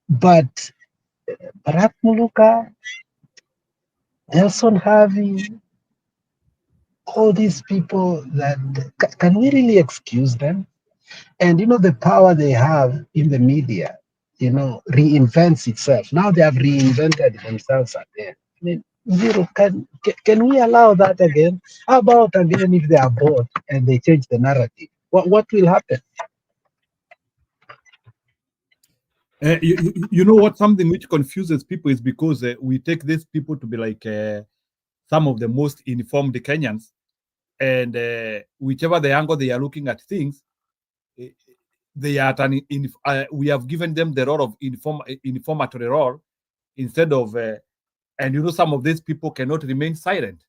But Barack Muluka, Nelson Harvey, all these people, that can we really excuse them? And you know, the power they have in the media, you know, reinvents itself. Now they have reinvented themselves again. I mean, Zero, can we allow that again? How about again if they are bored and they change the narrative? What will happen? You know what? Something which confuses people is because we take these people to be like some of the most informed Kenyans, and whichever the angle they are looking at things, they are we have given them the role of informatory role instead of, and you know, some of these people cannot remain silent,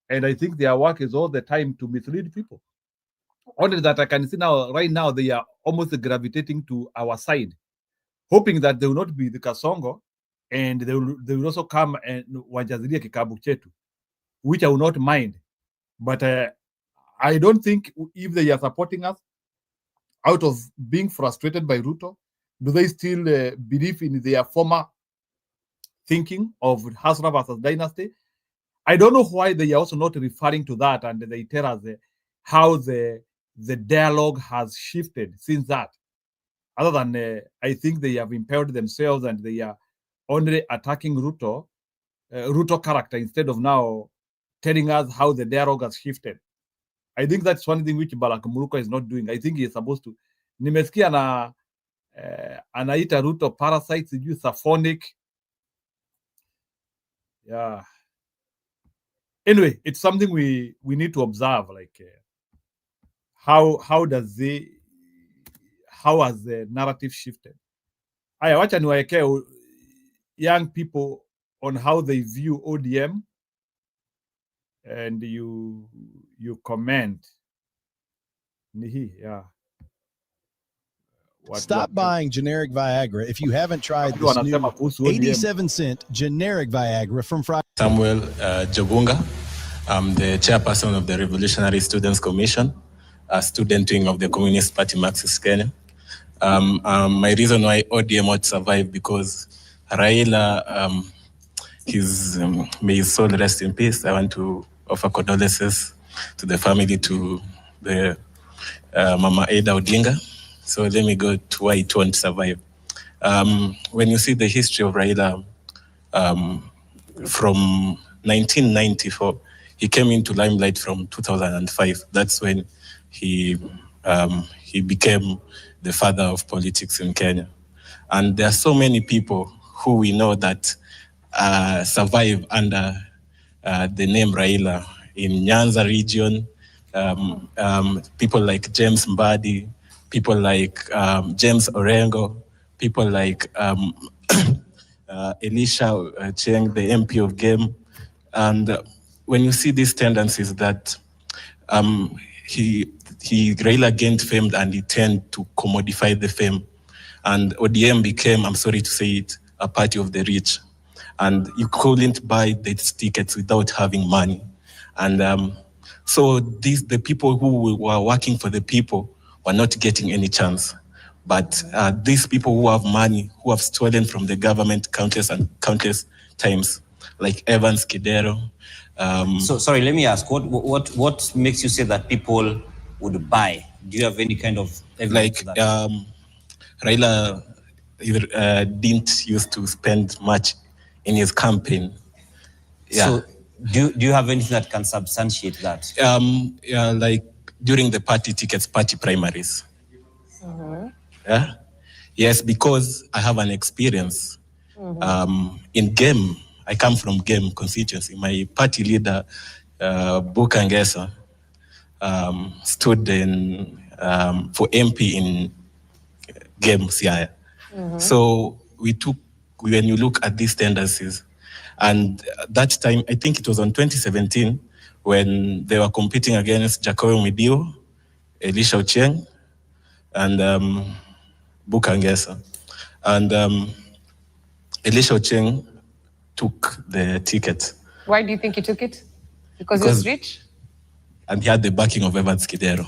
and I think their work is all the time to mislead people. Only that I can see now, right now, they are almost gravitating to our side, hoping that they will not be the Kasongo, and they will also come and wajazilie kikabu chetu, which I will not mind. But I don't think if they are supporting us out of being frustrated by Ruto, do they still believe in their former thinking of Hasra versus Dynasty? I don't know why they are also not referring to that, and they tell us how the dialogue has shifted since that. Other than I think they have impaired themselves and they are only attacking Ruto character instead of now telling us how the dialogue has shifted. I think that's one thing which Barack Muluka is not doing. I think he is supposed to. Nimesikia anaita Ruto parasites, sijui saphonic. Yeah. Anyway, it's something we need to observe, like how has the narrative shifted. Aya, wacha niwaekee young people on how they view ODM, and you comment. Yeah. Stop buying generic Viagra if you haven't tried this new 87-cent generic Viagra from Friday. Samuel Jobunga. I'm the chairperson of the Revolutionary Students Commission, a student wing of the Communist Party Marxist Kenya. My reason why ODM would survive because Raila, may his soul rest in peace. I want to offer condolences to the family, to the Mama Ada Odinga. So let me go to why it won't survive. When you see the history of Raila, from 1994, he came into limelight from 2005. That's when he became the father of politics in Kenya. And there are so many people who we know that survive under the name Raila in Nyanza region. People like James Mbadi, people like James Orengo, people like Elisha Cheng, the MP of Game. And when you see these tendencies that Raila gained fame and he tended to commodify the fame. And ODM became, I'm sorry to say it, a party of the rich. And you couldn't buy these tickets without having money. And so the people who were working for the people were not getting any chance. But these people who have money, who have stolen from the government countless times, like Evans Kidero. So sorry, let me ask, what makes you say that people would buy? Do you have any kind of evidence to that? Raila didn't used to spend much in his campaign. Yeah. So do you have anything that can substantiate that? Like during the party tickets, party primaries. Yeah? Yes, because I have an experience in Game. I come from Game constituency. My party leader, Bukangesa, stood in for MP in Game Siaya. So when you look at these tendencies, and that time, I think it was on 2017, when they were competing against Jacobo Midio, Elisha Ochieng, and Bukangesa. And Elisha Ochieng took the ticket. Why do you think he took it? Because he was rich? And he had the backing of Evans Kidero.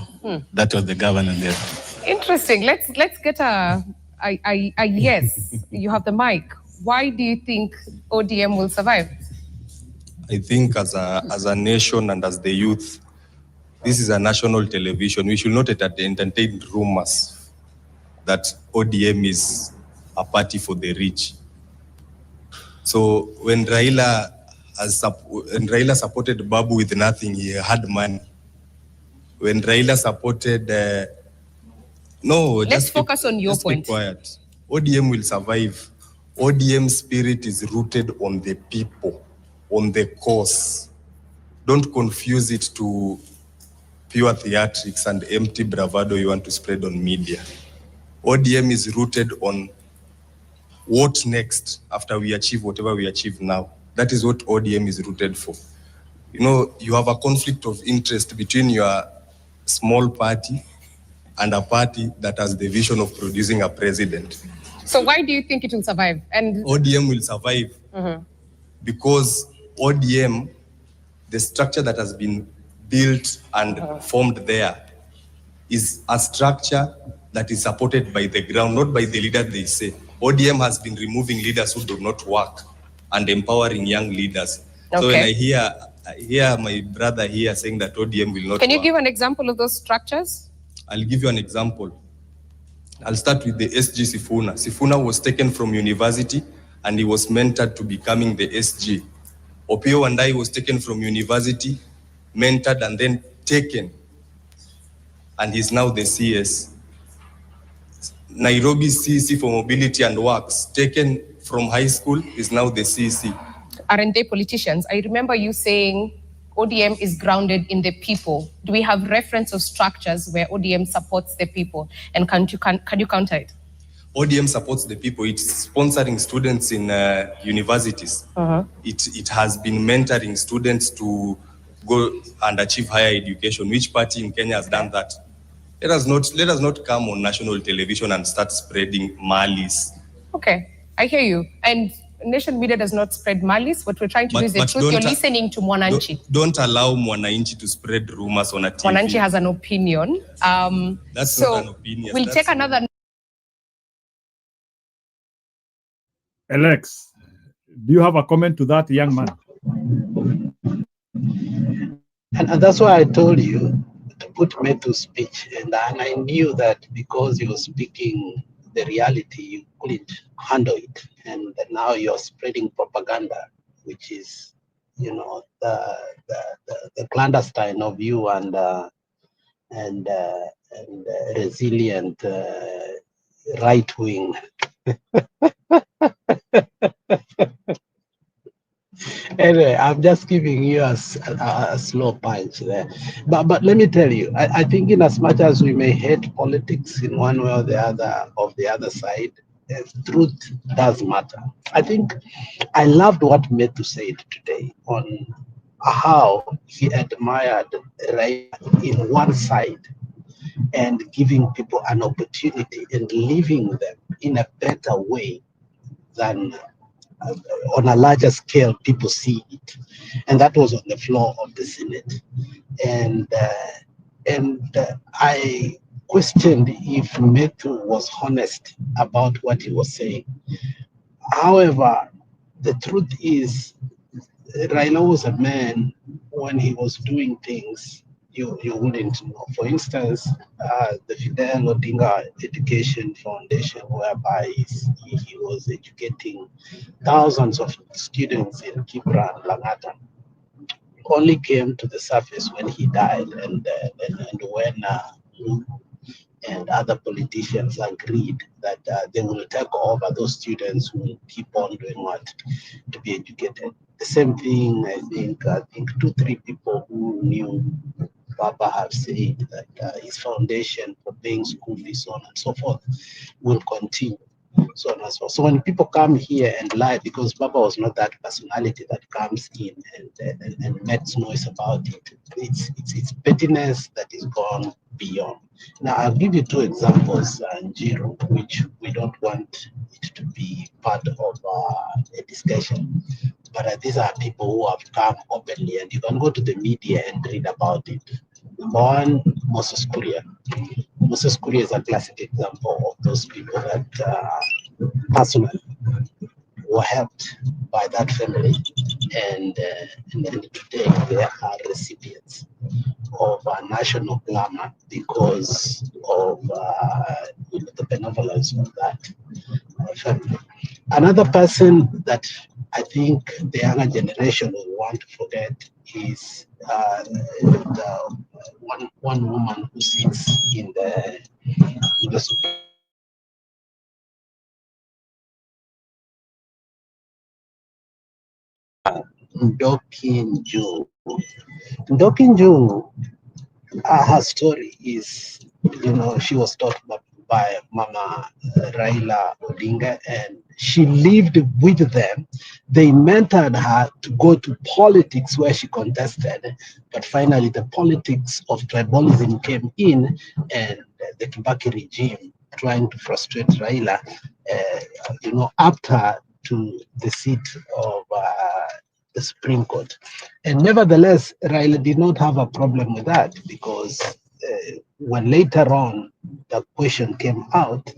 That was the governor there. Interesting. Let's get a yes. You have the mic. Why do you think ODM will survive? I think as a nation and as the youth, this is a national television. We should not entertain rumors that ODM is a party for the rich. So when Raila supported Babu with nothing, he had money. When Raila supported, Let's focus on your point. Be quiet. ODM will survive. ODM spirit is rooted on the people, on the cause. Don't confuse it to pure theatrics and empty bravado you want to spread on media. ODM is rooted on what next after we achieve whatever we achieve now. That is what ODM is rooted for. You know, you have a conflict of interest between your small party and a party that has the vision of producing a president. So why do you think it will survive? And ODM will survive because ODM, the structure that has been built and formed there, is a structure that is supported by the ground, not by the leader they say. ODM has been removing leaders who do not work and empowering young leaders. So when I hear my brother here saying that ODM will not Can you work, give an example of those structures? I'll give you an example. I'll start with the SG Sifuna. Sifuna was taken from university and he was mentored to becoming the SG. Opio Wandai was taken from university, mentored and then taken, and he's now the CS. Nairobi's CEC for Mobility and Works, taken from high school, is now the CEC. Aren't they politicians? I remember you saying ODM is grounded in the people. Do we have reference of structures where ODM supports the people? And can you counter it? ODM supports the people. It's sponsoring students in universities. It has been mentoring students to go and achieve higher education. Which party in Kenya has done that? Let us not come on national television and start spreading malice. Okay, I hear you. And nation media does not spread malice. What we're trying to do is the truth. You're listening to Mwananchi. Don't allow Mwananchi to spread rumors on a TV. Mwananchi has an opinion. That's not an opinion. We'll take another. Alex, do you have a comment to that young man? And that's why I told you to put me to speech. And I knew that because you were speaking the reality, you couldn't handle it. And now you're spreading propaganda, which is, you know, the clandestine of you and resilient right wing. Anyway, I'm just giving you a slow punch there. But let me tell you, I think in as much as we may hate politics in one way or the other of the other side, truth does matter. I think I loved what Metu said today on how he admired Raila in one side and giving people an opportunity and leaving them in a better way than on a larger scale people see it. And that was on the floor of the Senate. And I questioned if Metu was honest about what he was saying. However, the truth is, Raila was a man, when he was doing things, you wouldn't know. For instance, the Fidel Odinga Education Foundation, whereby he was educating thousands of students in Kibra and Langata. only came to the surface when he died, and when and other politicians agreed that they will take over those students who will keep on doing what? To be educated. The same thing, I think 2-3 people who knew Baba have said that his foundation for paying school fees, so on and so forth, will continue. So on and so forth. So when people come here and lie, because Baba was not that personality that comes in and makes noise about it, it's pettiness that is gone beyond. Now I'll give you 2 examples, Njiro, which we don't want it to be part of a discussion. But these are people who have come openly, and you can go to the media and read about it. Number one, Moses Kuria. Moses Kuria is a classic example of those people that personally were helped by that family, and today they are recipients of a national glamour because of the benevolence of that family. Another person that I think the younger generation will want to forget is the one woman who sits in the Supreme. Ndokinju. Ndokinju, her story is, she was taught by Mama Raila Odinga, and she lived with them. They mentored her to go to politics where she contested, but finally the politics of tribalism came in, and the Kibaki regime trying to frustrate Raila, upped her to the seat of the Supreme Court. And nevertheless, Raila did not have a problem with that, because when later on the question came out,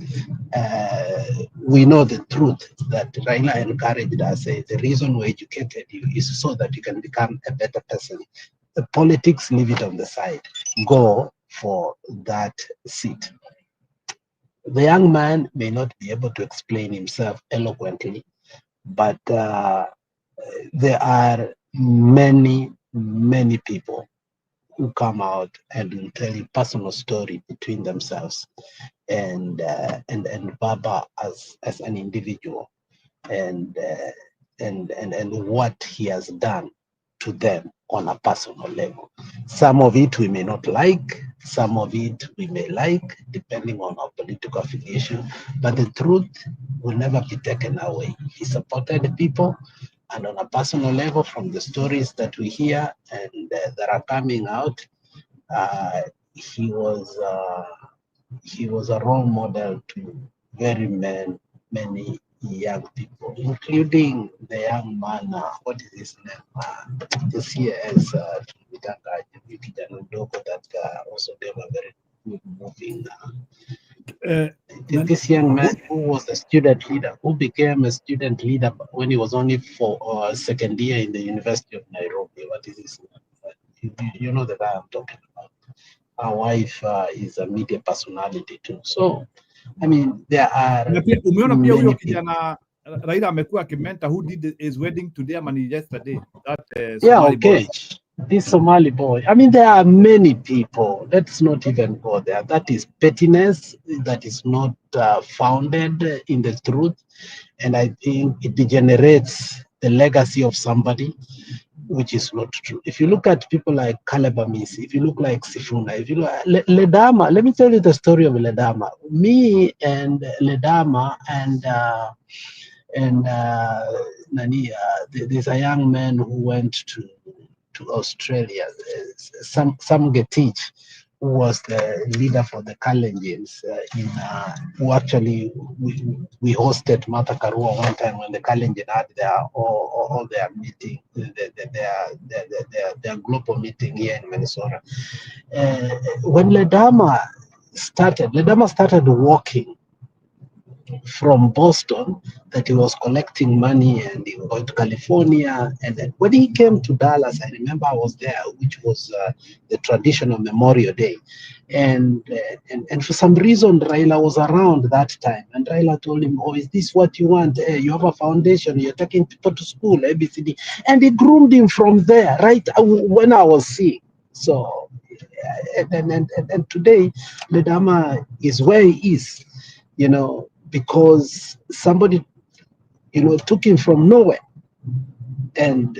we know the truth that Raila encouraged us. The reason we educated you is so that you can become a better person. The politics, leave it on the side. Go for that seat. The young man may not be able to explain himself eloquently, but there are many people who come out and will tell you personal story between themselves and Baba as an individual, and what he has done to them on a personal level. Some of it we may not like, some of it we may like, depending on our political affiliation, but the truth will never be taken away. He supported people, and on a personal level, from the stories that we hear and that are coming out, he was a role model to very many young people, including the young man, what is his name? This year as that also gave a very good moving. This young man who was a student leader, who became a student leader when he was only for second year in the University of Nairobi. What is his name? You know the guy I'm talking about. Our wife is a media personality too. So, I mean, there are Umeona pia huyo many people. kijana Raila amekuwa akimenta who did his wedding to their money yesterday. That Yeah, Somali okay. boy. This Somali boy. I mean, there are many people. Let's not even go there. That is pettiness. That is not founded in the truth. And I think it degenerates the legacy of somebody, which is not true. If you look at people like Caleb Amisi, if you look like Sifuna, if you look at Ledama, let me tell you the story of Ledama. Me and Ledama and there's a young man who went to Australia, Sam Getich, who was the leader for the Kalenjins, who actually we hosted Martha Karua one time when the Kalenjin had all their meeting, their global meeting here in Minnesota. When Ledama started walking from Boston that he was collecting money and he was going to California. And then when he came to Dallas, I remember I was there, which was the traditional Memorial Day. And for some reason, Raila was around that time. And Raila told him, oh, is this what you want? You have a foundation, you're taking people to school, ABCD. And he groomed him from there, right when I was seeing. So, and today, Ledama is where he is, you know, because somebody, you know, took him from nowhere, and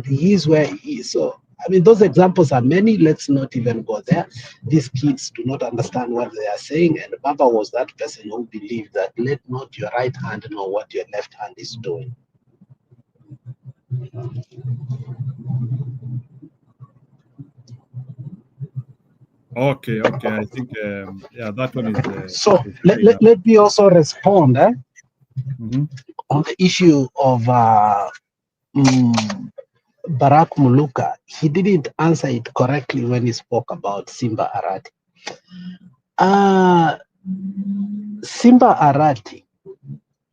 he is where he is. So I mean, those examples are many. Let's not even go there. These kids do not understand what they are saying, and Baba was that person who believed that let not your right hand know what your left hand is doing. Okay, I think yeah, that one is. So let me also respond Mm-hmm. on the issue of Barack Muluka. He didn't answer it correctly when he spoke about Simba Arati. Simba Arati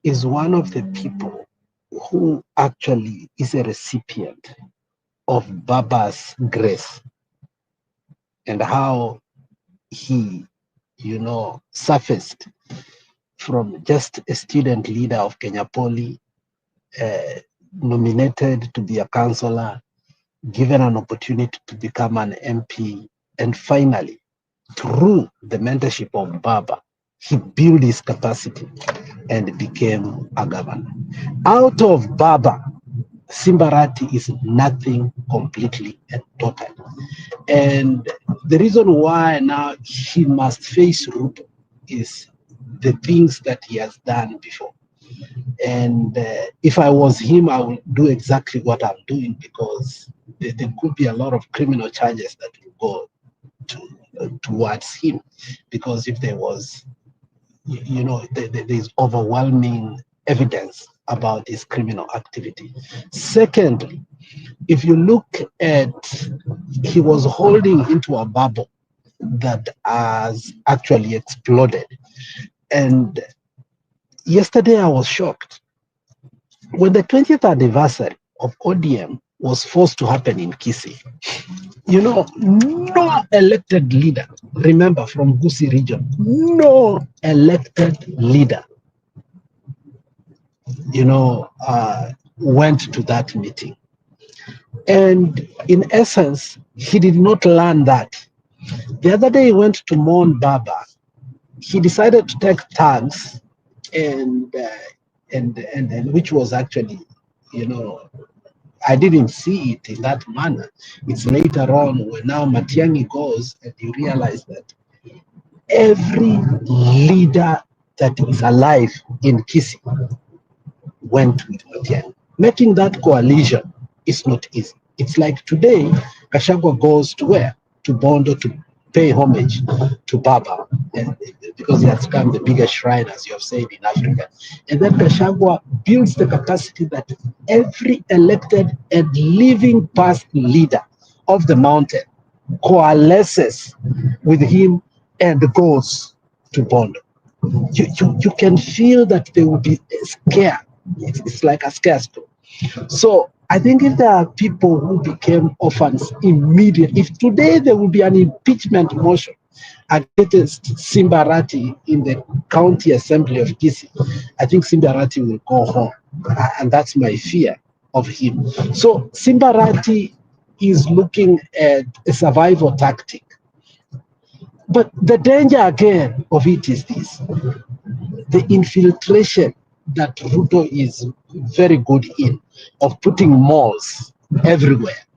is one of the people who actually is a recipient of Baba's grace and how he, you know, surfaced from just a student leader of Kenya Poly, nominated to be a councillor, given an opportunity to become an MP, and finally, through the mentorship of Baba, he built his capacity and became a governor. Out of Baba, Simba Arati is nothing completely and totally. And the reason why now he must face Ruto is the things that he has done before. And if I was him, I would do exactly what I'm doing, because there could be a lot of criminal charges that will go towards him, because if there was, you know, there's overwhelming evidence about his criminal activity. Secondly, if you look at, he was holding into a bubble that has actually exploded. And yesterday I was shocked when the 20th anniversary of ODM was forced to happen in Kisii. You know, no elected leader, remember, from Gusii region, no elected leader, you know, went to that meeting. And in essence, he did not learn that. The other day he went to mourn Baba. He decided to take turns, and which was actually, you know, I didn't see it in that manner. It's later on when now Matiang'i goes and you realize that every leader that is alive in Kisii went with Matiang'i. Making that coalition is not easy. It's like today, Gachagua goes to where? To Bondo to pay homage to Baba, because he has become the biggest shrine, as you have said, in Africa. And then Gachagua builds the capacity that every elected and living past leader of the mountain coalesces with him and goes to Bondo. You can feel that they will be scared. It's like a scarecrow. So I think if there are people who became orphans immediately, if today there will be an impeachment motion against Simba Arati in the county assembly of Kisii, I think Simba Arati will go home. And that's my fear of him. So Simba Arati is looking at a survival tactic. But the danger again of it is this: the infiltration that Ruto is very good in, of putting malls everywhere.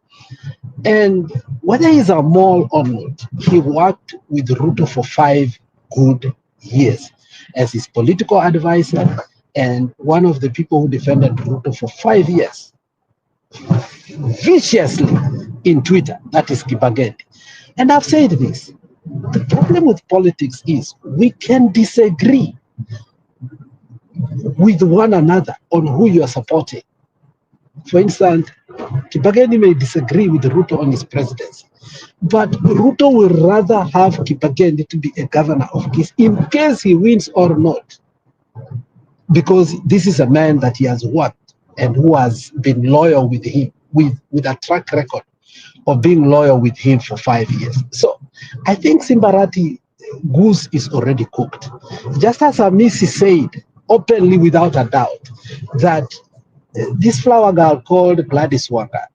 And whether he's a mall or not, he worked with Ruto for 5 good years as his political advisor and one of the people who defended Ruto for 5 years viciously in Twitter. That is Kibageni. And I've said this: the problem with politics is we can disagree with one another on who you are supporting. For instance, Kibageni may disagree with Ruto on his presidency, But Ruto will rather have Kibageni to be a governor of Kisii in case he wins or not, because this is a man that he has worked and who has been loyal with him, with a track record of being loyal with him for 5 years. So I think Simbarati goose is already cooked. Just as Amisi said openly without a doubt that this flower girl called Gladys Wanga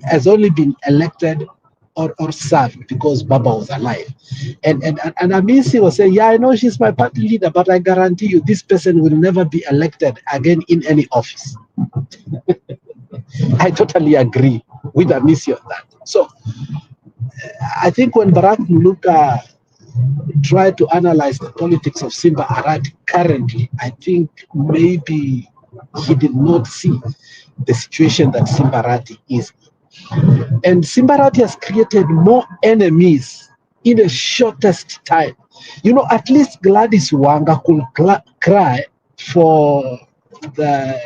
has only been elected or served because Baba was alive. And Amisi was saying, yeah, I know she's my party leader, but I guarantee you this person will never be elected again in any office. I totally agree with Amisi on that. So I think when Barack Muluka tried to analyze the politics of Simba Arati currently, I think maybe he did not see the situation that Simba Arati is. And Simba Arati has created more enemies in the shortest time. You know, at least Gladys Wanga could cry for the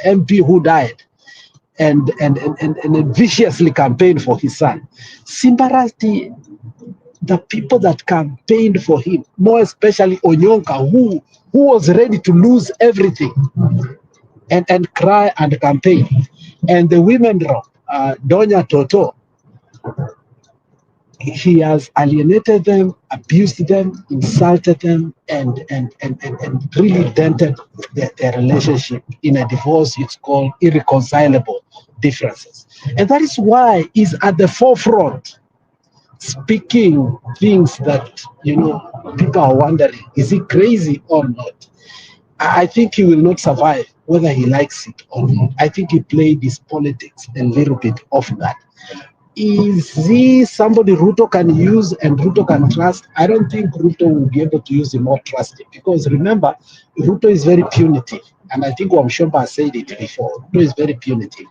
MP who died and viciously campaigned for his son. Simba Arati, the people that campaigned for him, more especially Onyonka, who was ready to lose everything and cry and campaign. And the women rock, Doña Toto, he has alienated them, abused them, insulted them, and really dented their relationship. In a divorce, it's called irreconcilable differences. And that is why he's at the forefront, speaking things that, you know, people are wondering, is he crazy or not? I think he will not survive, whether he likes it or not. I think he played his politics a little bit off that. Is he somebody Ruto can use and Ruto can trust? I don't think Ruto will be able to use him or trust him, because remember, Ruto is very punitive. And I think Wamshomba said it before. Ruto is very punitive.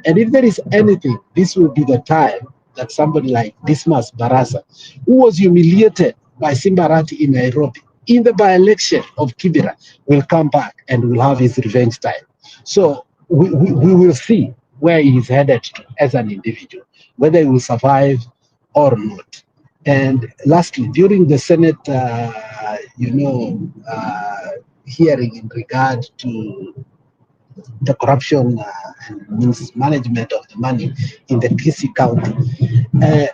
And if there is anything, this will be the time that somebody like Dismas Barasa, who was humiliated by Simba Arati in Nairobi, in the by-election of Kibera, will come back and will have his revenge time. So we will see where he is headed to as an individual, whether he will survive or not. And lastly, during the Senate, hearing in regard to the corruption and mismanagement of the money in the Kisii County,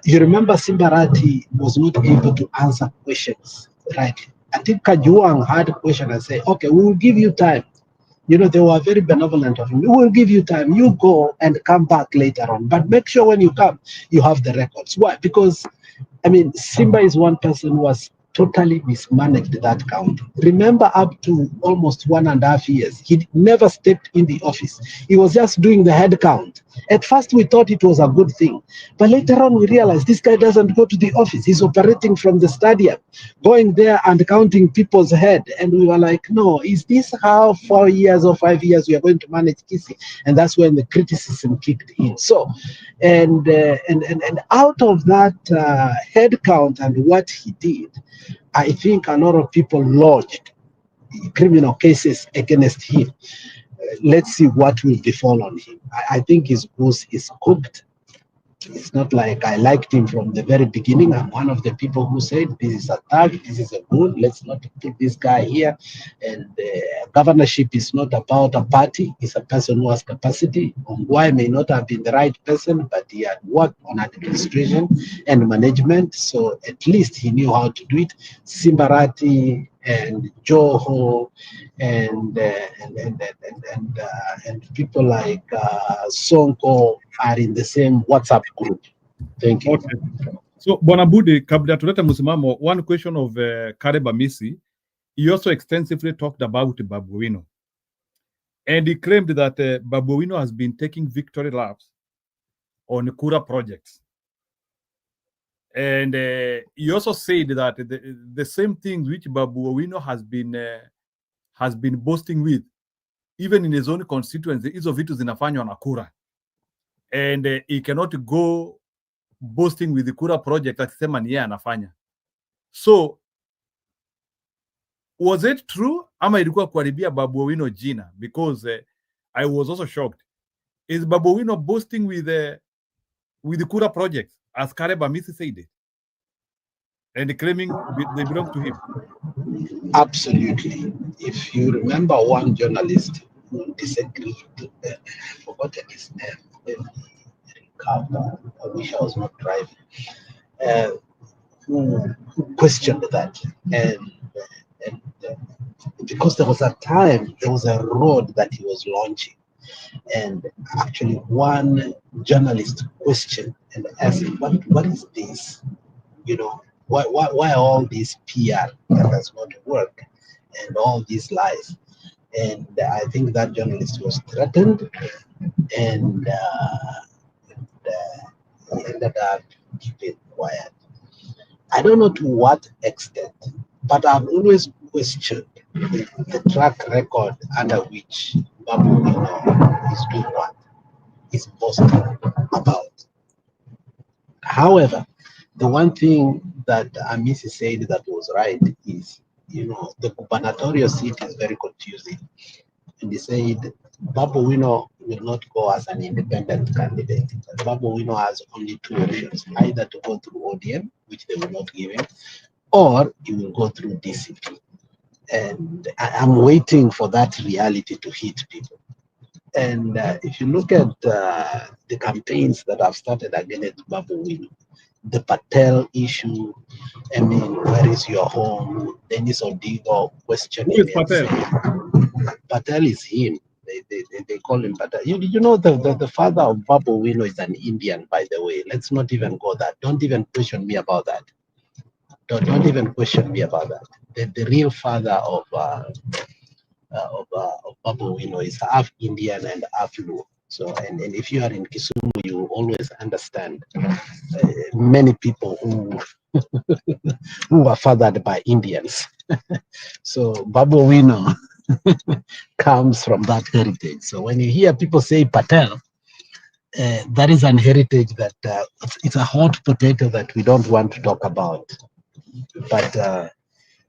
you remember Simba Arati was not able to answer questions rightly. I think Kajuang had a question and said, okay, we will give you time. You know, they were very benevolent of him. We will give you time. You go and come back later on. But make sure when you come, you have the records. Why? Because, I mean, Simba is one person who was totally mismanaged that county. Remember, up to almost 1.5 years, he never stepped in the office. He was just doing the head count. At first, we thought it was a good thing. But later on, we realized this guy doesn't go to the office. He's operating from the stadium, going there and counting people's head. And we were like, no, is this how 4 years or 5 years we are going to manage Kisii? And that's when the criticism kicked in. So, and out of that head count and what he did, I think a lot of people lodged criminal cases against him. Let's see what will befall on him. I think his goose is cooked. It's not like I liked him from the very beginning. I'm one of the people who said this is a thug, this is a goon, let's not put this guy here. And governorship is not about a party, it's a person who has capacity. Ongwae may not have been the right person, but he had worked on administration and management, so at least he knew how to do it. Simba Arati and Joho and people like Sonko are in the same WhatsApp group. Thank you. Okay. So Bonabudi, kabla tuleta msimamo, one question of Caleb Amisi, he also extensively talked about Babu Owino. And he claimed that Babu Owino has been taking victory laps on Kura projects. And he also said that the same thing which Babu Owino has been boasting with, even in his own constituency, hizo vitu zinafanywa na Kura. And he cannot go boasting with the Kura project akisema ni yeye anafanya. So, was it true ama ilikuwa kuharibia Babu Owino jina? Because I was also shocked. Is Babu Owino boasting with the Kura project? as Kareba Misi said it, and claiming they belong to him. Absolutely. If you remember one journalist who disagreed, I forgotten his name, I wish I was not driving, who questioned that. And because there was a time, there was a road that he was launching. And actually one journalist questioned and asked, what is this? You know, why all this PR that does not work and all these lies? And I think that journalist was threatened, and he ended up keeping quiet. I don't know to what extent, but I've always questioned the track record under which Babu Wino is doing what is boasting about. However, the one thing that Amisi said that was right is, you know, the gubernatorial seat is very confusing. And he said Babu Wino will not go as an independent candidate. Babu Wino has only two options, either to go through ODM, which they will not give him, or he will go through DCP. And I'm waiting for that reality to hit people. And if you look at the campaigns that have started against Babu Wino, the Patel issue, I mean, where is your home? Dennis Odigo questioning. Who is Patel? Patel is him. They call him Patel. You know the father of Babu Wino is an Indian, by the way. Let's not even go that. Don't even question me about that. Don't even question me about that. The real father of Babu Wino is half Indian and half Luo. So, and if you are in Kisumu, you always understand many people who who were fathered by Indians. So Babu Wino comes from that heritage. So when you hear people say Patel, that is an heritage that it's a hot potato that we don't want to talk about. But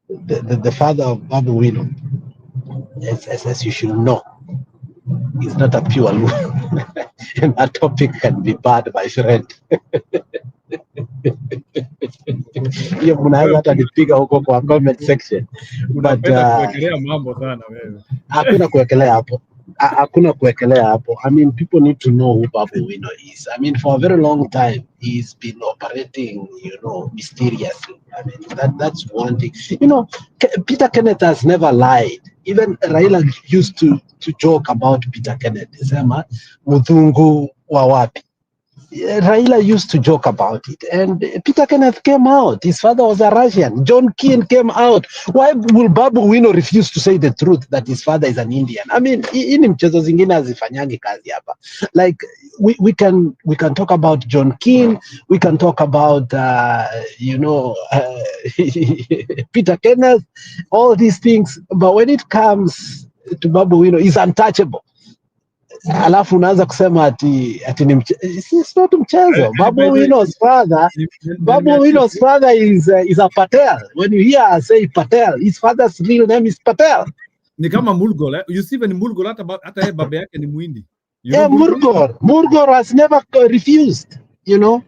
the father of Babu Wino, as you should know, is not a pure Luo. And that topic can be bad, my friend. Hiyo mnaweza hata nipiga huko kwa comment section. But hakuna kuwekelea hapo. Hakuna kuwekelea hapo. I mean, people need to know who Babu Wino is. I mean, for a very long time, he's been operating, you know, mysteriously. I mean, that's one thing. You know, Peter Kenneth has never lied. Even Raila used to joke about Peter Kenneth. Sema, Mudhungu wa wapi? Raila used to joke about it, and Peter Kenneth came out. His father was a Russian. John Keane came out. Why will Babu Wino refuse to say the truth that his father is an Indian? I mean, ini mchezo zingine hazifanyangi kazi hapa. Like we can talk about John Keane, we can talk about you know, Peter Kenneth, all these things, but when it comes to Babu Wino, he's untouchable. Alafu unaanza kusema ati ni it's not mchezo. Babu Wino's father is a Patel. When you hear say Patel, his father's real name is Patel. Ni kama Mulgol, you see when Mulgol hata baba yake ni Muhindi. Yeah, Murgor has never refused, you know.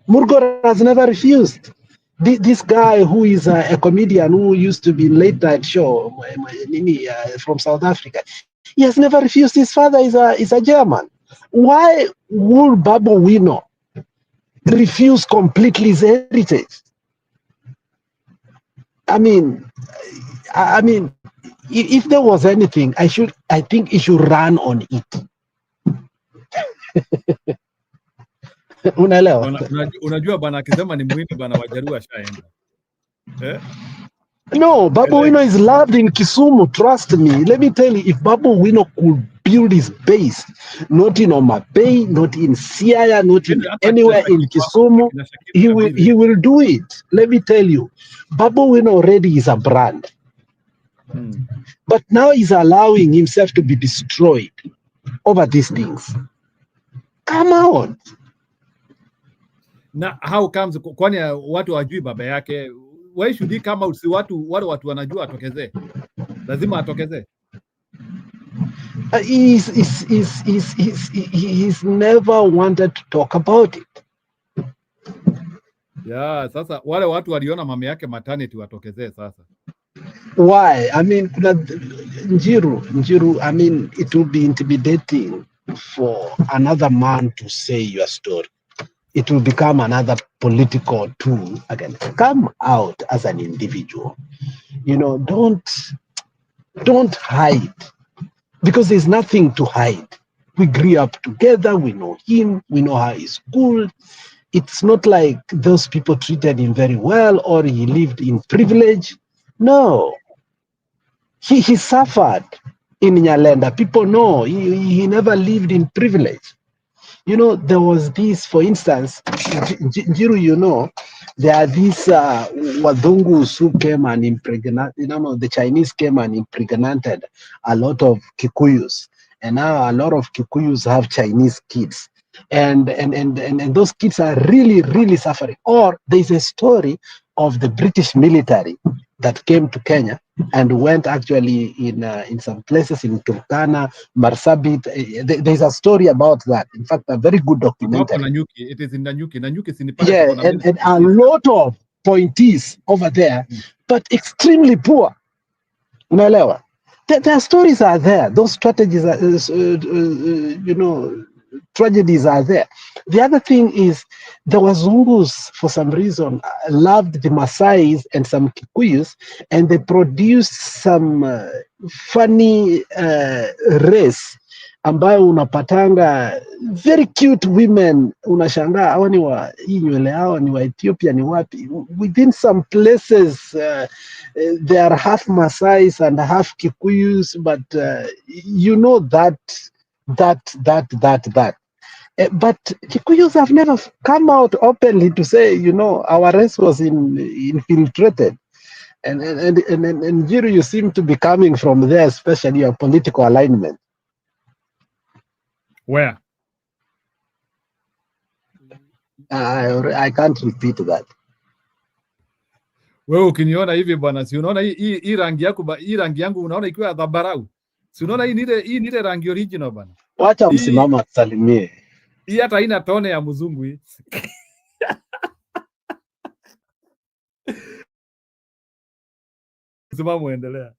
Murgor has never refused. This guy who is a comedian who used to be late night show from South Africa, he has never refused. His father is a German. Why would Babu Wino refuse completely his heritage? I mean, if there was anything, I think he should run on it. Unaelewa? Unajua bana akisema ni Muhindi bana Wajaruo ashaenda. No, Babu Wino is loved in Kisumu. Trust me. Let me tell you, if Babu Wino could build his base, not in Homa Bay, not in Siaya, not in anywhere in Kisumu, he will do it. Let me tell you, Babu Wino already is a brand. But now he's allowing himself to be destroyed over these things. Come on. Na how comes, kwani watu wajui baba yake? Why should he come out? Si watu wanajua atokezee. Lazima atokezee. He's never wanted to talk about it. Yeah, sasa wale watu waliona mama yake maternity watokezee sasa. Why? I mean, Njiru, I mean, it will be intimidating for another man to say your story. It will become another political tool again. Come out as an individual. You know, don't hide, because there's nothing to hide. We grew up together, we know him, we know how he's schooled. It's not like those people treated him very well or he lived in privilege. No, he suffered in Nyalenda. People know he never lived in privilege. You know, there was this, for instance, Njiru, you know, there are these Wadhungus who came and impregnated, you know, the Chinese came and impregnated a lot of Kikuyus. And now a lot of Kikuyus have Chinese kids. And those kids are really, really suffering. Or there's a story of the British military that came to Kenya and went actually in some places in Turkana, Marsabit. There's a story about that. In fact, a very good documentary. It is in Nanyuki. Nanyuki is in Yeah, and a lot of pointees over there, but extremely poor. Unaelewa? Their stories are there. Those strategies are, you know, tragedies are there. The other thing is the Wazungus, for some reason, loved the Maasais and some Kikuyus, and they produced some funny race ambayo unapatanga very cute women, unashangaa hawa ni wa hii nywele, hawa ni wa Ethiopia, ni wapi? Within some places they are half Maasais and half Kikuyus, but you know that. But Kikuyus have never come out openly to say, you know, our race was infiltrated. And Njiru, you seem to be coming from there, especially your political alignment. Where? I can't repeat that. Wewe ukiniona hivi bwana, si unaona hii rangi yako, hii rangi yangu unaona ikiwa dhabarau. Si unaona hii ni ile rangi original bwana. Wacha msimama tusalimie. Hii hata haina tone ya mzungu hii. Msimamo endelea.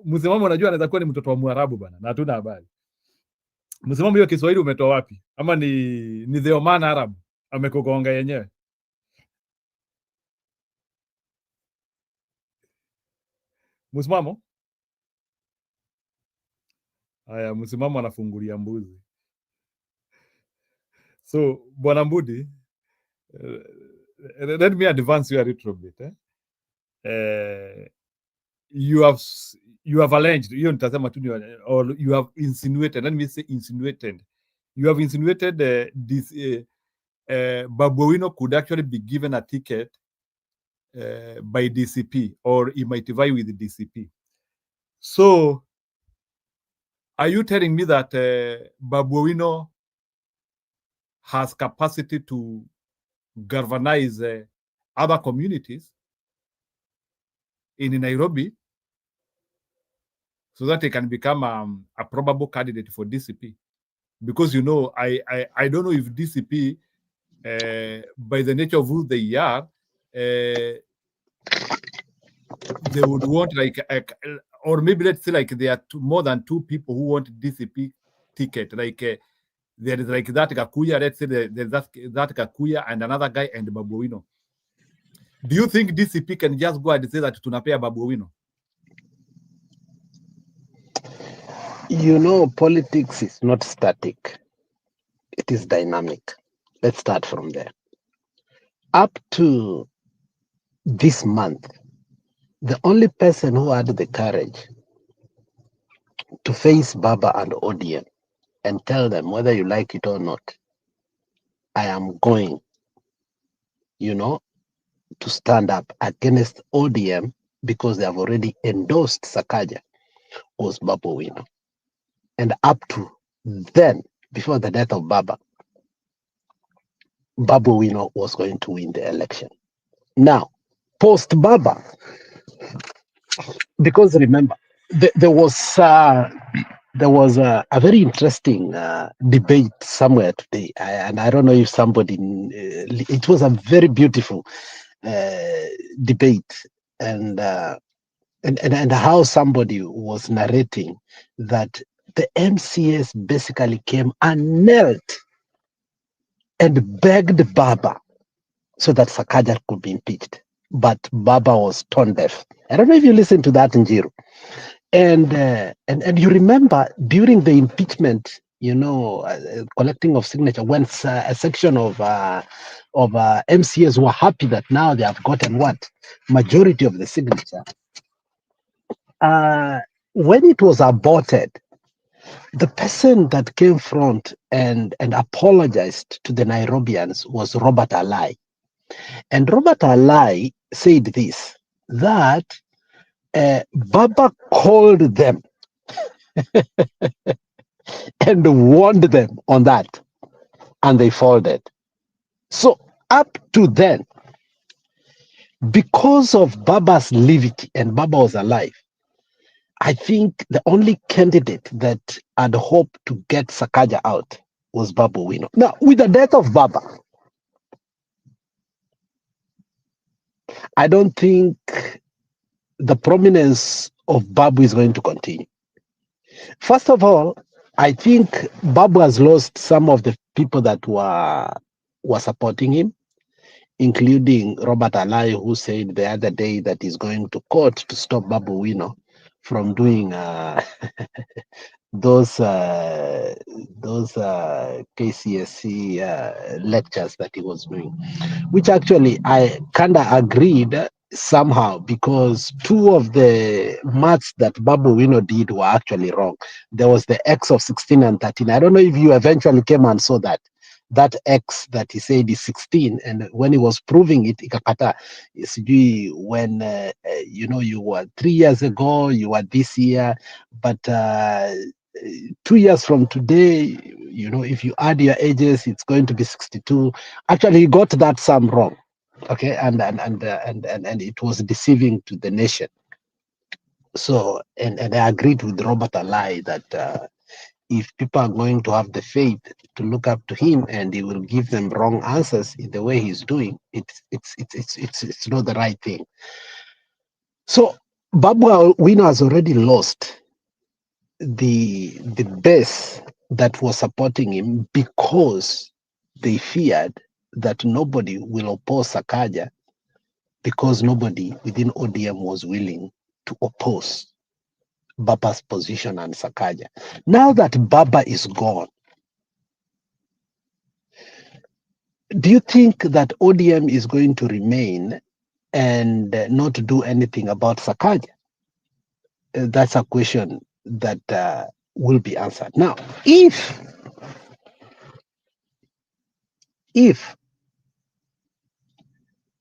Msimamo unajua anaweza kuwa ni mtoto wa Mwarabu bwana, na hatuna habari. Msimamo hiyo Kiswahili umetoa wapi? Ama ni the Oman Arab amekogonga yenyewe? Msimamo? Haya, msimamo anafungulia mbuzi. So, Bwana Mbudi, let me advance you a little bit. You have alleged, hiyo nitasema tu, or you have insinuated, let me say insinuated. You have insinuated this Babu Owino could actually be given a ticket by DCP, or he might vie with the DCP. So, are you telling me that Babu Owino has capacity to galvanize other communities in Nairobi so that they can become a probable candidate for DCP? Because, you know, I don't know if DCP, by the nature of who they are, they would want or maybe let's say like there are more than two people who want DCP ticket. Like there is like that Kakuya, let's say there's that Kakuya and another guy and Babu Owino. Do you think DCP can just go and say that tunapea Babu Owino? You know, politics is not static. It is dynamic. Let's start from there. Up to this month, the only person who had the courage to face Baba and ODM and tell them, whether you like it or not, I am going, you know, to stand up against ODM because they have already endorsed Sakaja, was Babu Owino. And up to then, before the death of Baba, Babu Owino was going to win the election. Now, post Baba, because remember, there was there was a very interesting debate somewhere today, and I don't know if somebody. It was a very beautiful debate, and how somebody was narrating that the MCS basically came and knelt and begged Baba so that Sakaja could be impeached, but Baba was tone deaf. I don't know if you listened to that, Njiru. And you remember during the impeachment, collecting of signature, when a section of MCAs were happy that now they have gotten what majority of the signature. When it was aborted, the person that came front and apologized to the Nairobians was Robert Alai, and Robert Alai said this, that Baba called them and warned them on that, and they folded. So up to then, because of Baba's levity, and Baba was alive, I think the only candidate that had hoped to get Sakaja out was Babu Wino. Now, with the death of Baba, I don't think the prominence of Babu is going to continue. First of all, I think Babu has lost some of the people that were supporting him, including Robert Alai, who said the other day that he's going to court to stop Babu Wino from doing those KCSE lectures that he was doing, which actually I kind of agreed somehow, because two of the maths that Babu Wino did were actually wrong. There was the X of 16 and 13. I don't know if you eventually came and saw that X that he said is 16, and when he was proving it, ikapata sijui when you were 3 years ago, you were this year, but 2 years from today, if you add your ages, it's going to be 62. Actually, he got that sum wrong. Okay, and it was deceiving to the nation. So, and I agreed with Robert Alai that if people are going to have the faith to look up to him and he will give them wrong answers in the way he's doing, it's not the right thing. So Babu Wino has already lost the base that was supporting him, because they feared that nobody will oppose Sakaja, because nobody within ODM was willing to oppose Baba's position and Sakaja. Now that Baba is gone, do you think that ODM is going to remain and not do anything about Sakaja? That's a question that will be answered. Now, if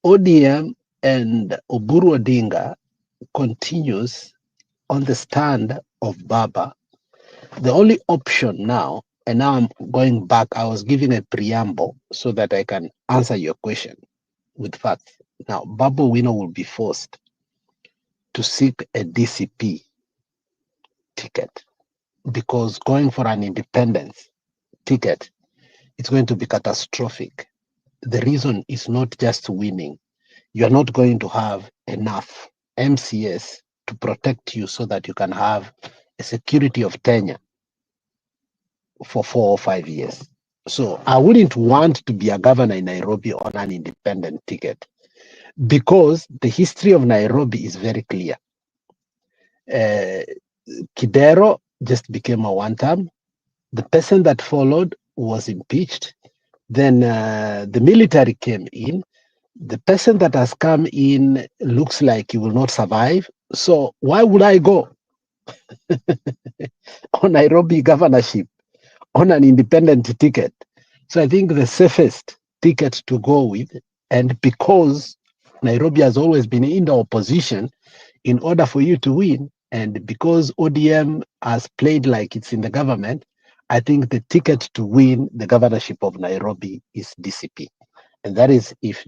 ODM and Oburu Odinga continues on the stand of Baba, the only option now, and now I'm going back, I was giving a preamble so that I can answer your question with facts. Now, Babu Wino will be forced to seek a DCP ticket, because going for an independence ticket, it's going to be catastrophic. The reason is not just winning. You are not going to have enough MCS to protect you so that you can have a security of tenure for 4 or 5 years. So I wouldn't want to be a governor in Nairobi on an independent ticket, because the history of Nairobi is very clear. Kidero just became a one-term. The person that followed was impeached. Then the military came in. The person that has come in looks like he will not survive. So why would I go on Nairobi governorship on an independent ticket? So I think the safest ticket to go with, and because Nairobi has always been in the opposition, in order for you to win, and because ODM has played like it's in the government, I think the ticket to win the governorship of Nairobi is DCP. And that is if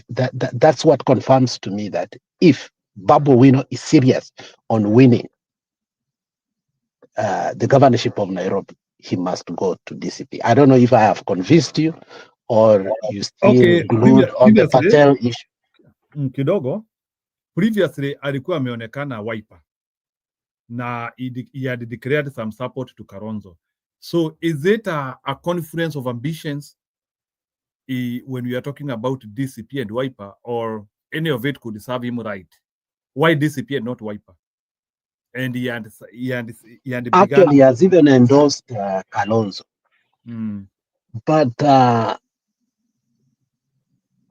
that's what confirms to me that if Babu Wino is serious on winning the governorship of Nairobi, he must go to DCP. I don't know if I have convinced you or you still glued on the Patel issue. Kidogo, previously alikuwa ameonekana Wiper na he had declared some support to Kalonzo. So is it a confluence of ambitions when we are talking about DCP and Wiper, or any of it could serve him right? Why DCP and not Wiper? And he had Actually, he has even endorsed Kalonzo. But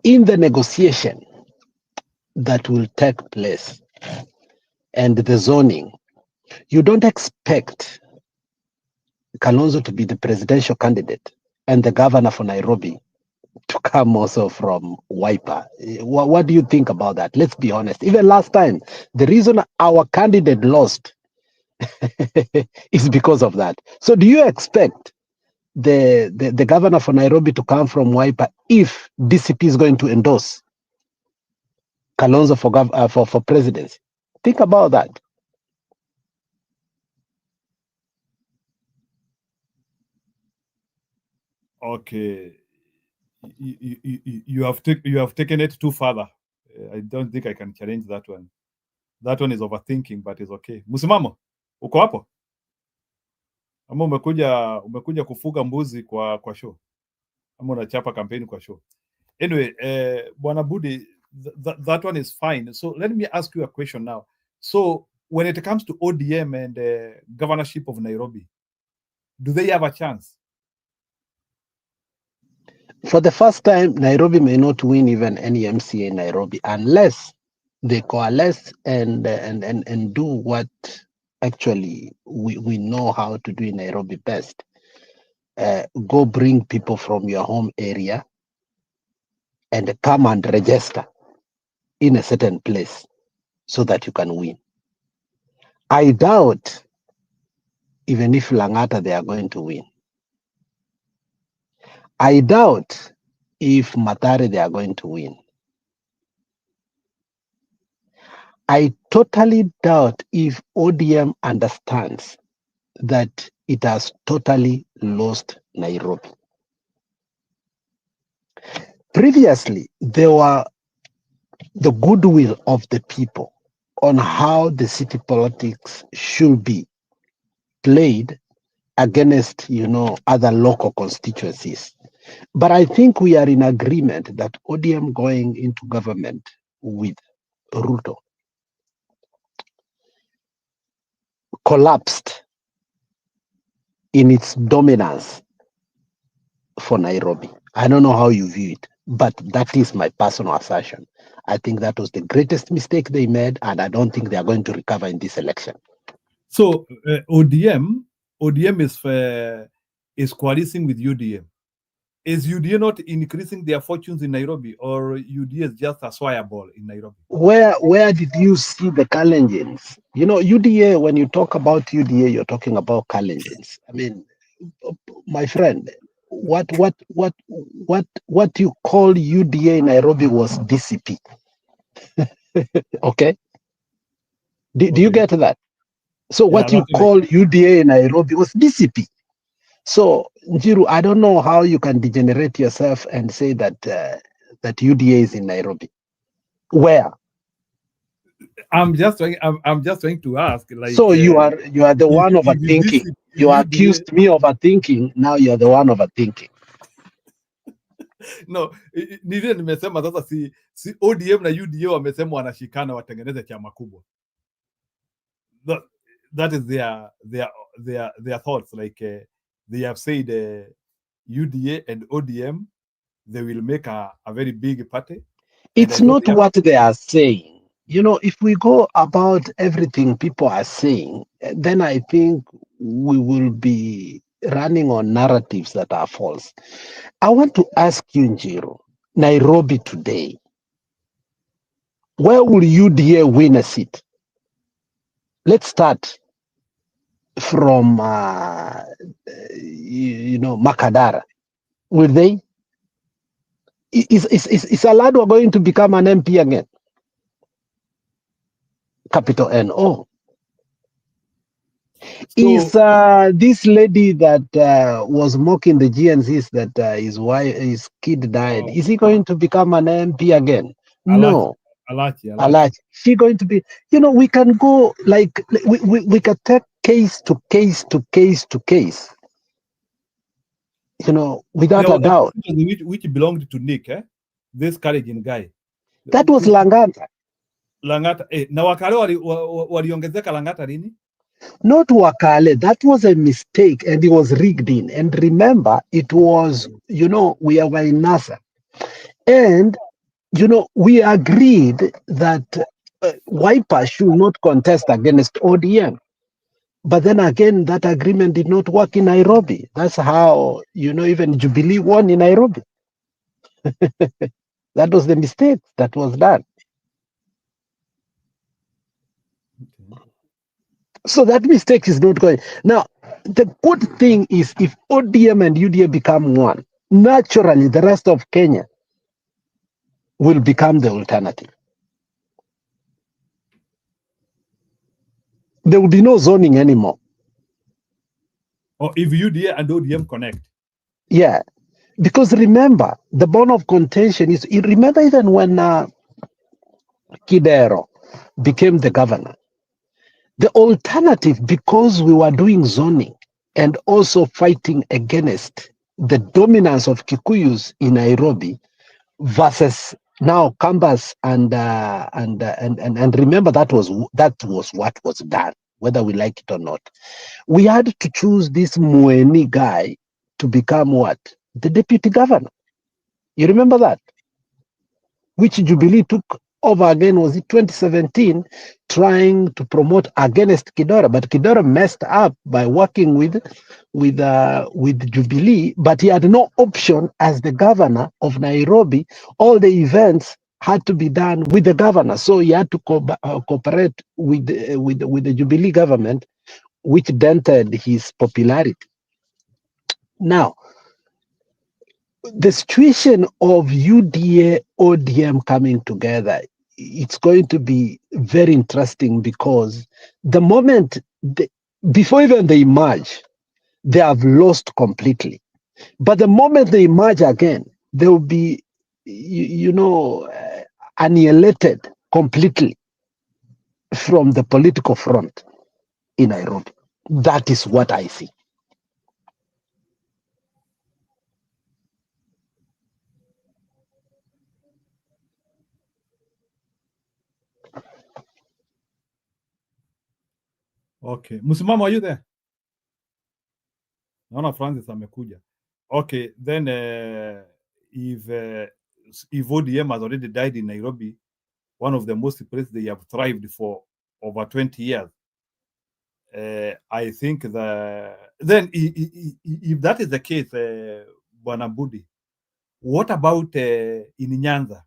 in the negotiation that will take place and the zoning, you don't expect Kalonzo to be the presidential candidate and the governor for Nairobi to come also from Wiper. What do you think about that? Let's be honest. Even last time, the reason our candidate lost is because of that. So do you expect the governor for Nairobi to come from Wiper if DCP is going to endorse Kalonzo for presidency? Think about that. Okay, you have taken it too further. I don't think I can challenge that one. That one is overthinking, but it's okay. Msimamo, uko hapo? Ama umekuja kufuga mbuzi kwa show? Ama unachapa kampeni kwa show? Anyway, Bwana Budi, that one is fine. So let me ask you a question now. So when it comes to ODM and governorship of Nairobi, do they have a chance? For the first time, Nairobi may not win even any MCA in Nairobi unless they coalesce and do what actually we know how to do in Nairobi best. Go bring people from your home area and come and register in a certain place so that you can win. I doubt even if Langata they are going to win. I doubt if Matare they are going to win. I totally doubt if ODM understands that it has totally lost Nairobi. Previously, there were the goodwill of the people on how the city politics should be played against, other local constituencies. But I think we are in agreement that ODM going into government with Ruto collapsed in its dominance for Nairobi. I don't know how you view it, but that is my personal assertion. I think that was the greatest mistake they made, and I don't think they are going to recover in this election. So ODM is coalescing with UDM. Is UDA not increasing their fortunes in Nairobi, or UDA is just a swire ball in Nairobi? Where did you see the Kalenjins? UDA, when you talk about UDA, you're talking about Kalenjins. I mean, my friend, what you call UDA in Nairobi was DCP. Okay? Do you get that? So what you call UDA in Nairobi was DCP. So, Njiru, I don't know how you can degenerate yourself and say that that UDA is in Nairobi. Where? I'm just trying to ask. Like, so you are the one overthinking. You accused me of overthinking. Now you are the one overthinking. No, nile nimesema sasa si ODM na UDA wamesema wanashikana watengeneze chama kubwa. That is their thoughts. Like they have said UDA and ODM, they will make a very big party. It's not what they are saying. If we go about everything people are saying, then I think we will be running on narratives that are false. I want to ask you, Njiru, Nairobi today, where will UDA win a seat? Let's start from, Makadara. Will they? Is Aladwa going to become an MP again? Capital N-O. Is this lady that was mocking the GNCs that his kid died, is he going to become an MP again? No. Alachi. She going to be, we can go like, we can take case to case to case to case, without a doubt. Which belonged to Nick, this Kalenjin guy. That was Langata. Langata. Na Wakale waliongezeka Langata lini? Not Wakale. That was a mistake and it was rigged in. And remember, it was, we were in NASA. And, we agreed that Wiper should not contest against ODM. But then again, that agreement did not work in Nairobi. That's how, even Jubilee won in Nairobi. That was the mistake that was done. Okay. So that mistake is not going. Now, the good thing is if ODM and UDA become one, naturally the rest of Kenya will become the alternative. There will be no zoning anymore. Or if UDA and ODM connect. Yeah. Because remember, the bone of contention is, remember even when Kidero became the governor, the alternative, because we were doing zoning and also fighting against the dominance of Kikuyus in Nairobi versus now Kambas and remember that was what was done, whether we like it or not. We had to choose this Mueni guy to become what? The deputy governor. You remember that? Which Jubilee took over again, was it 2017, trying to promote against Kidora, but Kidora messed up by working with Jubilee, but he had no option as the governor of Nairobi. All the events had to be done with the governor, so he had to cooperate with the Jubilee government, which dented his popularity. Now, the situation of UDA ODM coming together, it's going to be very interesting because the moment before even they merge, they have lost completely. But the moment they merge again, they will be, annihilated completely from the political front in Nairobi. That is what I see. Okay. Musimamo, are you there? Naona Francis amekuja. Okay, then if ODM has already died in Nairobi, one of the most places they have thrived for over 20 years, I think then if that is the case, Bwana Mbudi, what about in Nyanza?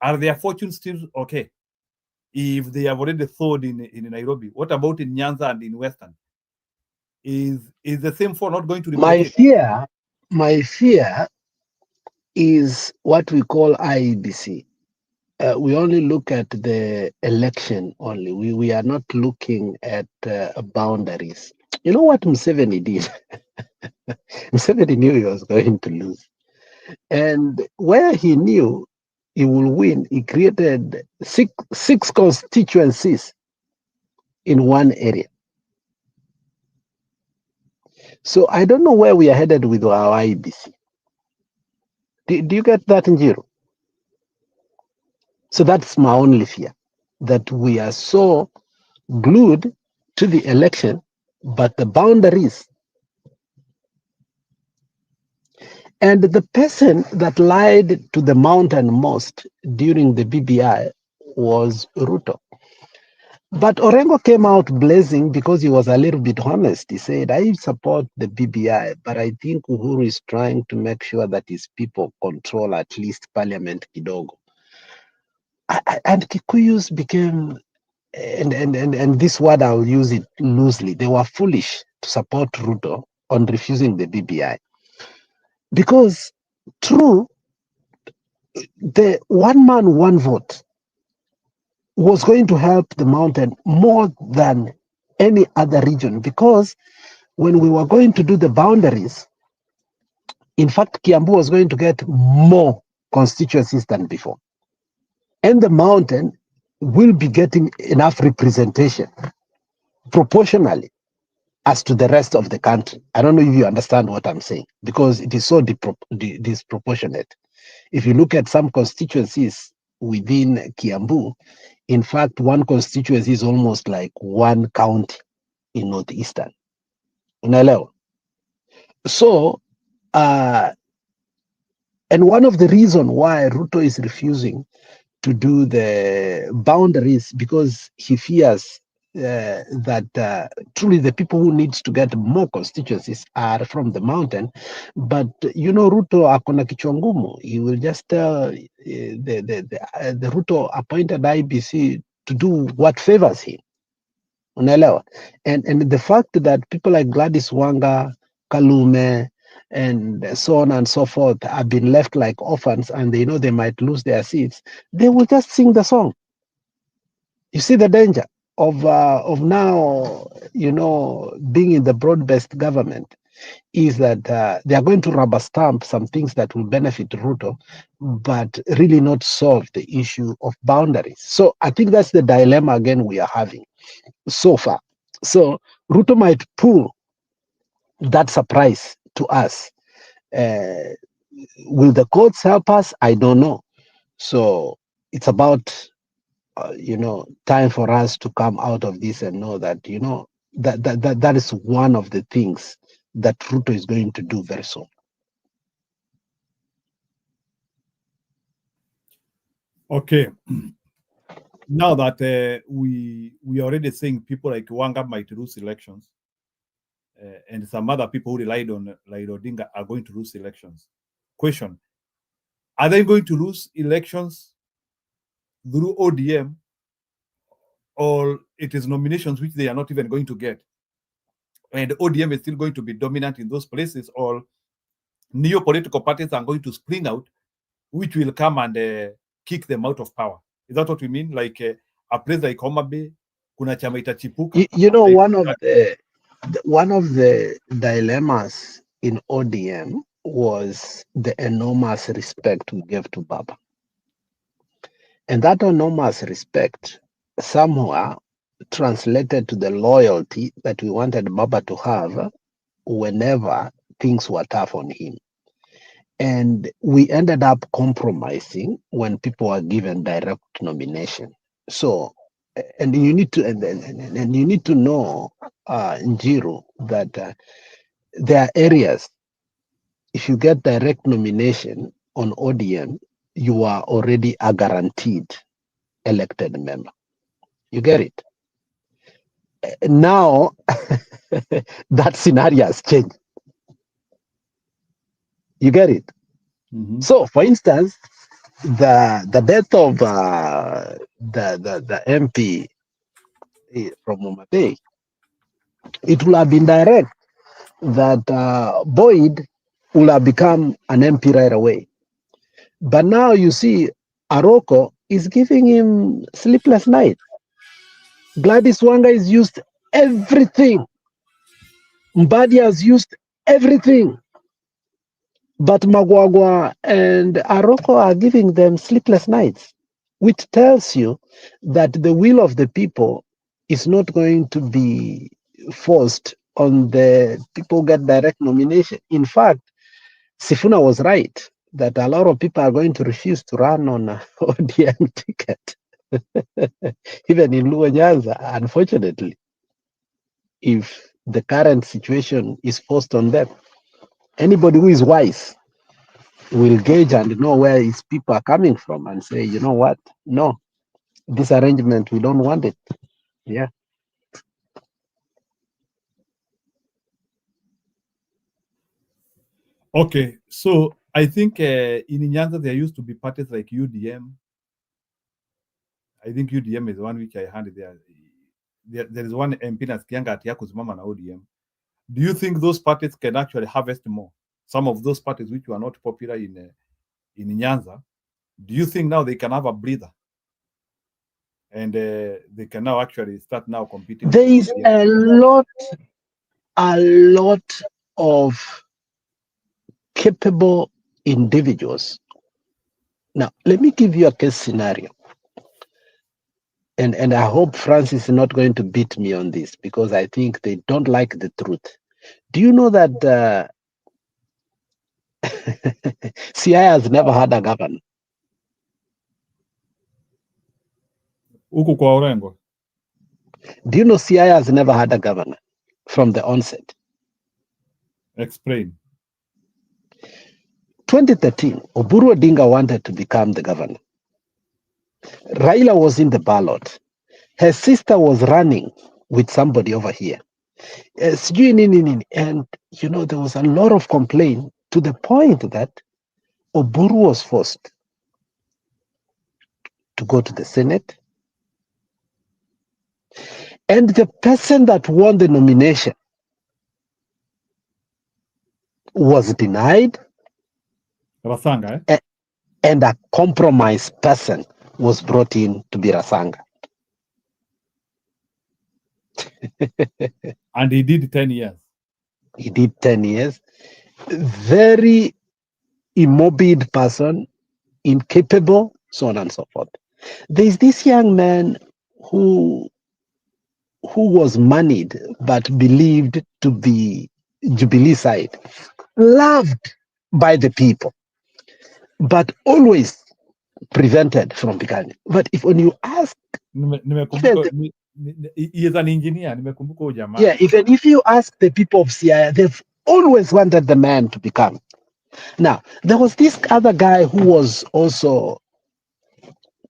Are their fortunes still okay? If they have already thawed in Nairobi, what about in Nyanza and in Western? Is the same for not going to replicate? My fear is what we call IEBC. We only look at the election only. We are not looking at boundaries. You know what Museveni did? Museveni knew he was going to lose. And where he knew he will win, he created six constituencies in one area. So I don't know where we are headed with our IEBC. Do you get that, Njiro? So that's my only fear, that we are so glued to the election, but the boundaries. And the person that lied to the mountain most during the BBI was Ruto. But Orengo came out blazing because he was a little bit honest. He said, I support the BBI, but I think Uhuru is trying to make sure that his people control at least Parliament kidogo. And Kikuyus became, and this word I'll use it loosely, they were foolish to support Ruto on refusing the BBI. Because true, the one man, one vote was going to help the mountain more than any other region, because when we were going to do the boundaries, in fact, Kiambu was going to get more constituencies than before. And the mountain will be getting enough representation proportionally as to the rest of the country. I don't know if you understand what I'm saying, because it is so disproportionate. If you look at some constituencies within Kiambu, in fact, one constituency is almost like one county in Northeastern. Unaelewa? So, and one of the reasons why Ruto is refusing to do the boundaries, because he fears that truly the people who needs to get more constituencies are from the mountain. But Ruto akona kichwa ngumu. He will just tell the Ruto appointed IBC to do what favors him. Unaelewa? And the fact that people like Gladys Wanga, Kalume, and so on and so forth have been left like orphans, and they know they might lose their seats, they will just sing the song. You see the danger of now, being in the broad-based government is that they are going to rubber stamp some things that will benefit Ruto, but really not solve the issue of boundaries. So I think that's the dilemma again we are having so far. So Ruto might pull that surprise to us. Will the courts help us? I don't know. So it's about time for us to come out of this and know that that is one of the things that Ruto is going to do very soon. Okay. Now that we already seeing people like Wanga might lose elections, and some other people who relied on like Odinga are going to lose elections. Question: are they going to lose elections through ODM, or it is nominations which they are not even going to get, and ODM is still going to be dominant in those places, or new political parties are going to spring out, which will come and kick them out of power? Is that what we mean? Like a place like Homa Bay, kuna chama itachipuka. One of the dilemmas in ODM was the enormous respect we gave to Baba. And that enormous respect somehow translated to the loyalty that we wanted Baba to have whenever things were tough on him. And we ended up compromising when people were given direct nomination. So, and you need to and you need to know, Njiru, that there are areas, if you get direct nomination on ODM, you are already a guaranteed elected member. You get it? Now, that scenario has changed. You get it? Mm-hmm. So, for instance, the death of the MP from Homa Bay, it will have been direct that Boyd will have become an MP right away. But now you see Aroko is giving him sleepless nights. Gladys Wanga is used everything. Mbadi has used everything. But Magwagwa and Aroko are giving them sleepless nights, which tells you that the will of the people is not going to be forced on the people who get direct nomination. In fact, Sifuna was right that a lot of people are going to refuse to run on an ODM ticket, even in Luo Nyanza, unfortunately, if the current situation is forced on them. Anybody who is wise will gauge and know where his people are coming from and say, you know what? No, this arrangement, we don't want it. Yeah. Okay, so I think in Nyanza there used to be parties like UDM. I think UDM is one which I handed there. There is one MP nasikianga ati ya kusimama na ODM. Do you think those parties can actually harvest more? Some of those parties which were not popular in Nyanza, do you think now they can have a breather and they can now actually start now competing. There is a lot of capable individuals. Now, let me give you a case scenario. And I hope Francis is not going to beat me on this because I think they don't like the truth. Do you know that Siaya has never had a governor? Huku kwa Orengo. Do you know Siaya has never had a governor from the onset? Explain. 2013, Oburu Odinga wanted to become the governor. Raila was in the ballot. Her sister was running with somebody over here. And, you know, there was a lot of complaint to the point that Oburu was forced to go to the Senate. And the person that won the nomination was denied. Rasanga, eh? And a compromised person was brought in to be Rasanga. And he did 10 years. He did 10 years. Very immobile person, incapable, so on and so forth. There's this young man who was moneyed but believed to be Jubilee side, loved by the people, but always prevented from becoming. But if when you ask, he is an engineer. Yeah, even if you ask the people of Siaya, they've always wanted the man to become. Now, there was this other guy who was also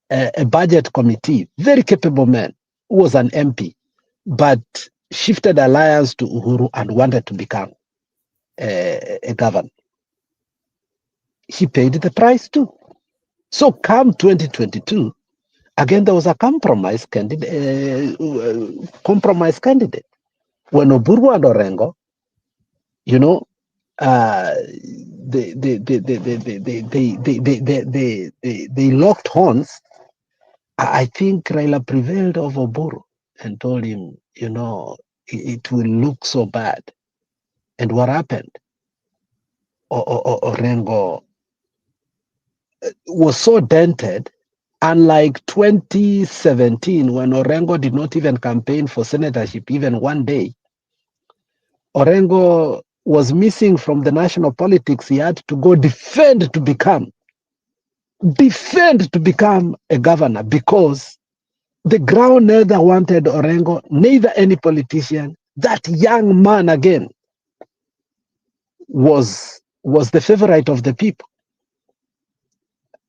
a budget committee, very capable man, who was an MP, but shifted alliance to Uhuru and wanted to become a governor. He paid the price too. So come 2022, again, there was a compromise candidate. When Oburu and Orengo, you know, they locked horns. I think Raila prevailed over Oburu and told him, you know, it will look so bad. And what happened? Orengo was so dented, unlike 2017, when Orengo did not even campaign for senatorship even one day. Orengo was missing from the national politics. He had to go defend to become a governor because the ground neither wanted Orengo, neither any politician. That young man again was the favorite of the people.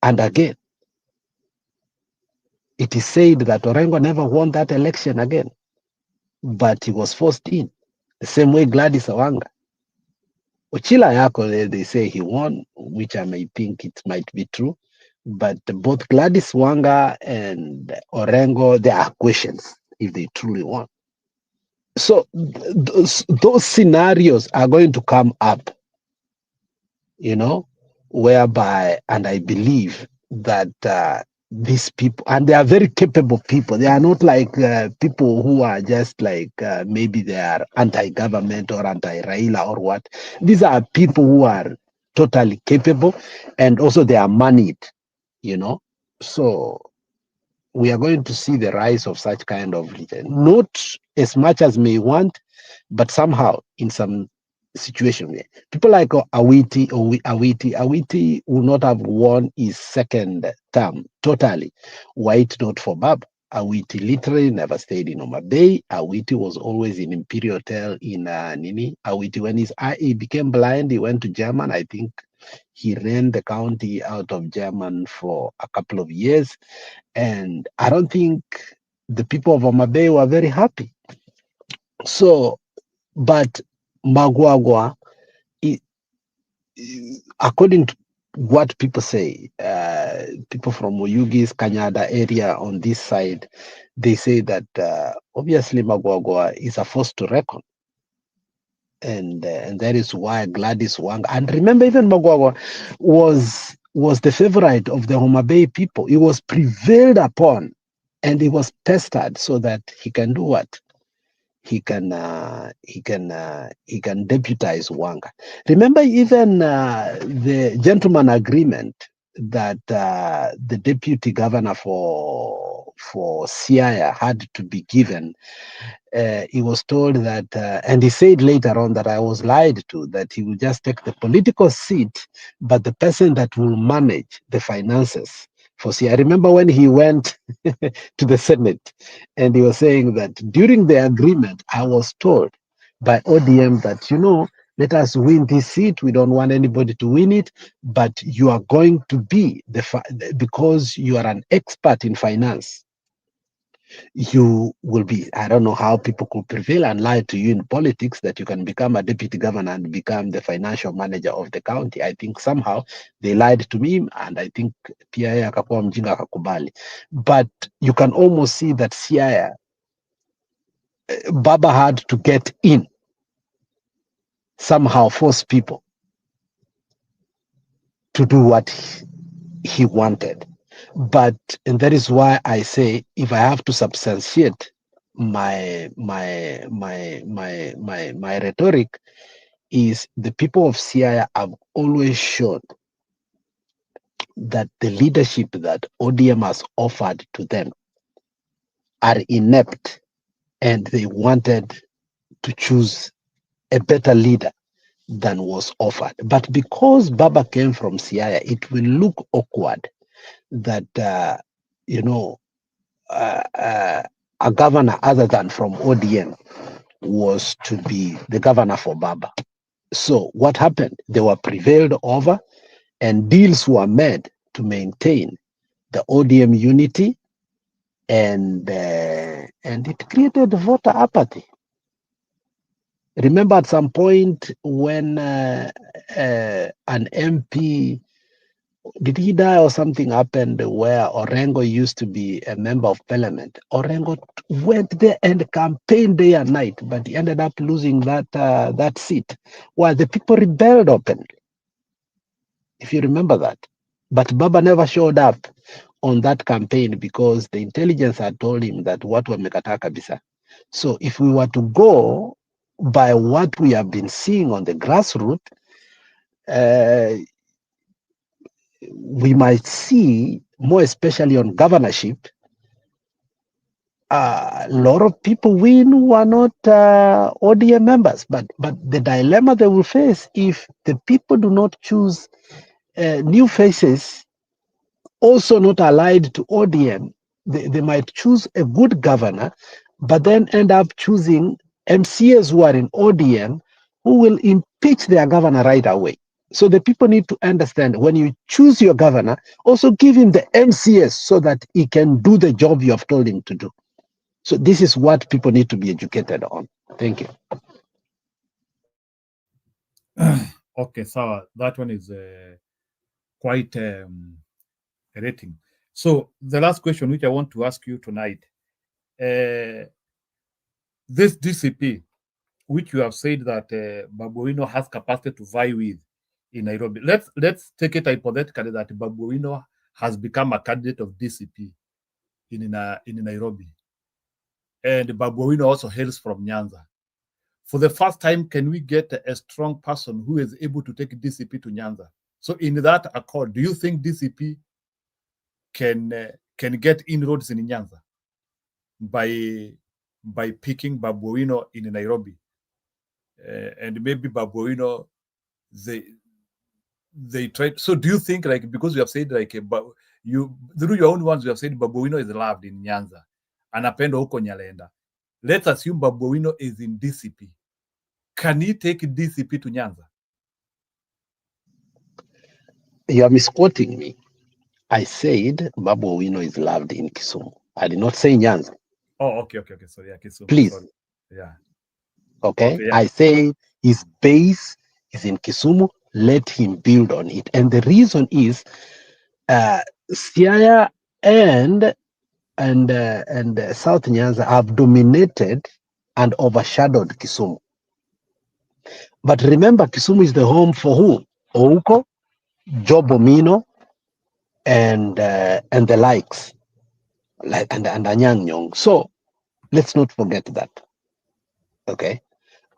And again, it is said that Orengo never won that election again, but he was forced in. The same way Gladys Awanga. Ochila Yako, they say he won, which I may think it might be true. But both Gladys Wanga and Orengo, there are questions if they truly won. So those scenarios are going to come up, you know, whereby, and I believe that these people, and they are very capable people. They are not like people who are just like maybe they are anti-government or anti-Raila or what. These are people who are totally capable, and also they are moneyed, you know. So we are going to see the rise of such kind of leader. Not as much as may want, but somehow in some situation, people like Awiti will not have won his second term totally. White not for Bab. Awiti literally never stayed in Homa Bay. Awiti was always in Imperial Hotel in Nini. Awiti, when he became blind, he went to German. I think he ran the county out of German for a couple of years. And I don't think the people of Homa Bay were very happy. So, but Magwagwa, according to what people say, people from Oyugis, Kanyada area on this side, they say that obviously Magwagwa is a force to reckon. And that is why Gladys Wanga, and remember even Magwagwa was the favorite of the Homa Bay people. He was prevailed upon and he was pestered so that he can do what? He can deputize Wanga. Remember, even the gentleman agreement that the deputy governor for Siaya had to be given. He was told that, and he said later on that I was lied to, that he will just take the political seat, but the person that will manage the finances for Siaya. I remember when he went to the Senate and he was saying that during the agreement, I was told by ODM that, let us win this seat. We don't want anybody to win it, but you are going to be because you are an expert in finance. You will be, I don't know how people could prevail and lie to you in politics that you can become a deputy governor and become the financial manager of the county. I think somehow they lied to me, and I think pia akakuwa mjinga akakubali. But you can almost see that Siaya, Baba had to get in, somehow force people to do what he wanted. And that is why I say, if I have to substantiate my rhetoric, is the people of Siaya have always shown that the leadership that ODM has offered to them are inept, and they wanted to choose a better leader than was offered. But because Baba came from Siaya, it will look awkward that a governor other than from ODM was to be the governor for Baba. So what happened? They were prevailed over, and deals were made to maintain the ODM unity, and it created voter apathy. Remember, at some point when an MP, did he die or something happened where Orengo used to be a member of parliament? Orengo went there and campaigned day and night, but he ended up losing that seat while the people rebelled openly, if you remember that. But Baba never showed up on that campaign because the intelligence had told him that what wamekataa kabisa. So if we were to go by what we have been seeing on the grassroots, we might see, more especially on governorship, a lot of people win who are not ODM members. But the dilemma they will face if the people do not choose new faces, also not allied to ODM, they might choose a good governor, but then end up choosing MCAs who are in ODM who will impeach their governor right away. So the people need to understand, when you choose your governor, also give him the MCAs so that he can do the job you have told him to do. So this is what people need to be educated on. Thank you. Okay, so that one is quite rating. So the last question which I want to ask you tonight, this DCP, which you have said that Babuino has capacity to vie with in Nairobi. Let's take it hypothetically that Babuino has become a candidate of DCP in Nairobi, and Babuino also hails from Nyanza. For the first time, can we get a strong person who is able to take DCP to Nyanza? So in that accord, do you think DCP can get inroads in Nyanza by picking Babuino in Nairobi? And maybe Babuino, they tried. So do you think, like, because you have said like you through your own ones, you have said Babuino is loved in Nyanza, anapenda huko Nyalenda. Let's assume Babuino is in DCP. Can he take DCP to Nyanza? You are misquoting me. I said Babuino is loved in Kisumu. I did not say Nyanza. Oh, okay. Sorry, yeah, Kisumu. Please. Sorry. Yeah. Okay. Yeah. I say his base is in Kisumu. Let him build on it. And the reason is Siaya and South Nyanza have dominated and overshadowed Kisumu. But remember, Kisumu is the home for who? Ouko, Job Omino, and the likes. like and Anyang Nyong. So let's not forget that. Okay.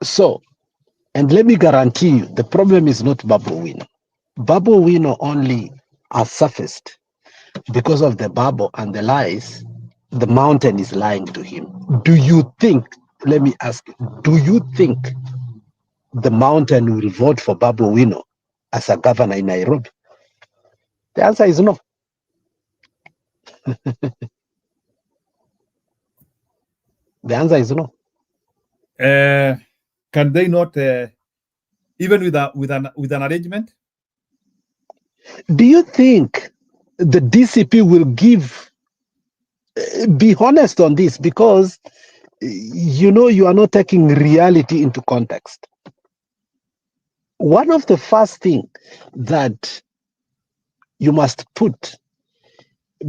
So, and let me guarantee you, the problem is not Babu Wino. Babu Wino only has surfaced because of the Babu and the lies. The mountain is lying to him. Do you think, let me ask you, do you think the mountain will vote for Babu Wino as a governor in Nairobi? The answer is no. The answer is no. Can they not, even with an arrangement? Do you think the DCP will give? Be honest on this, because you are not taking reality into context. One of the first things that you must put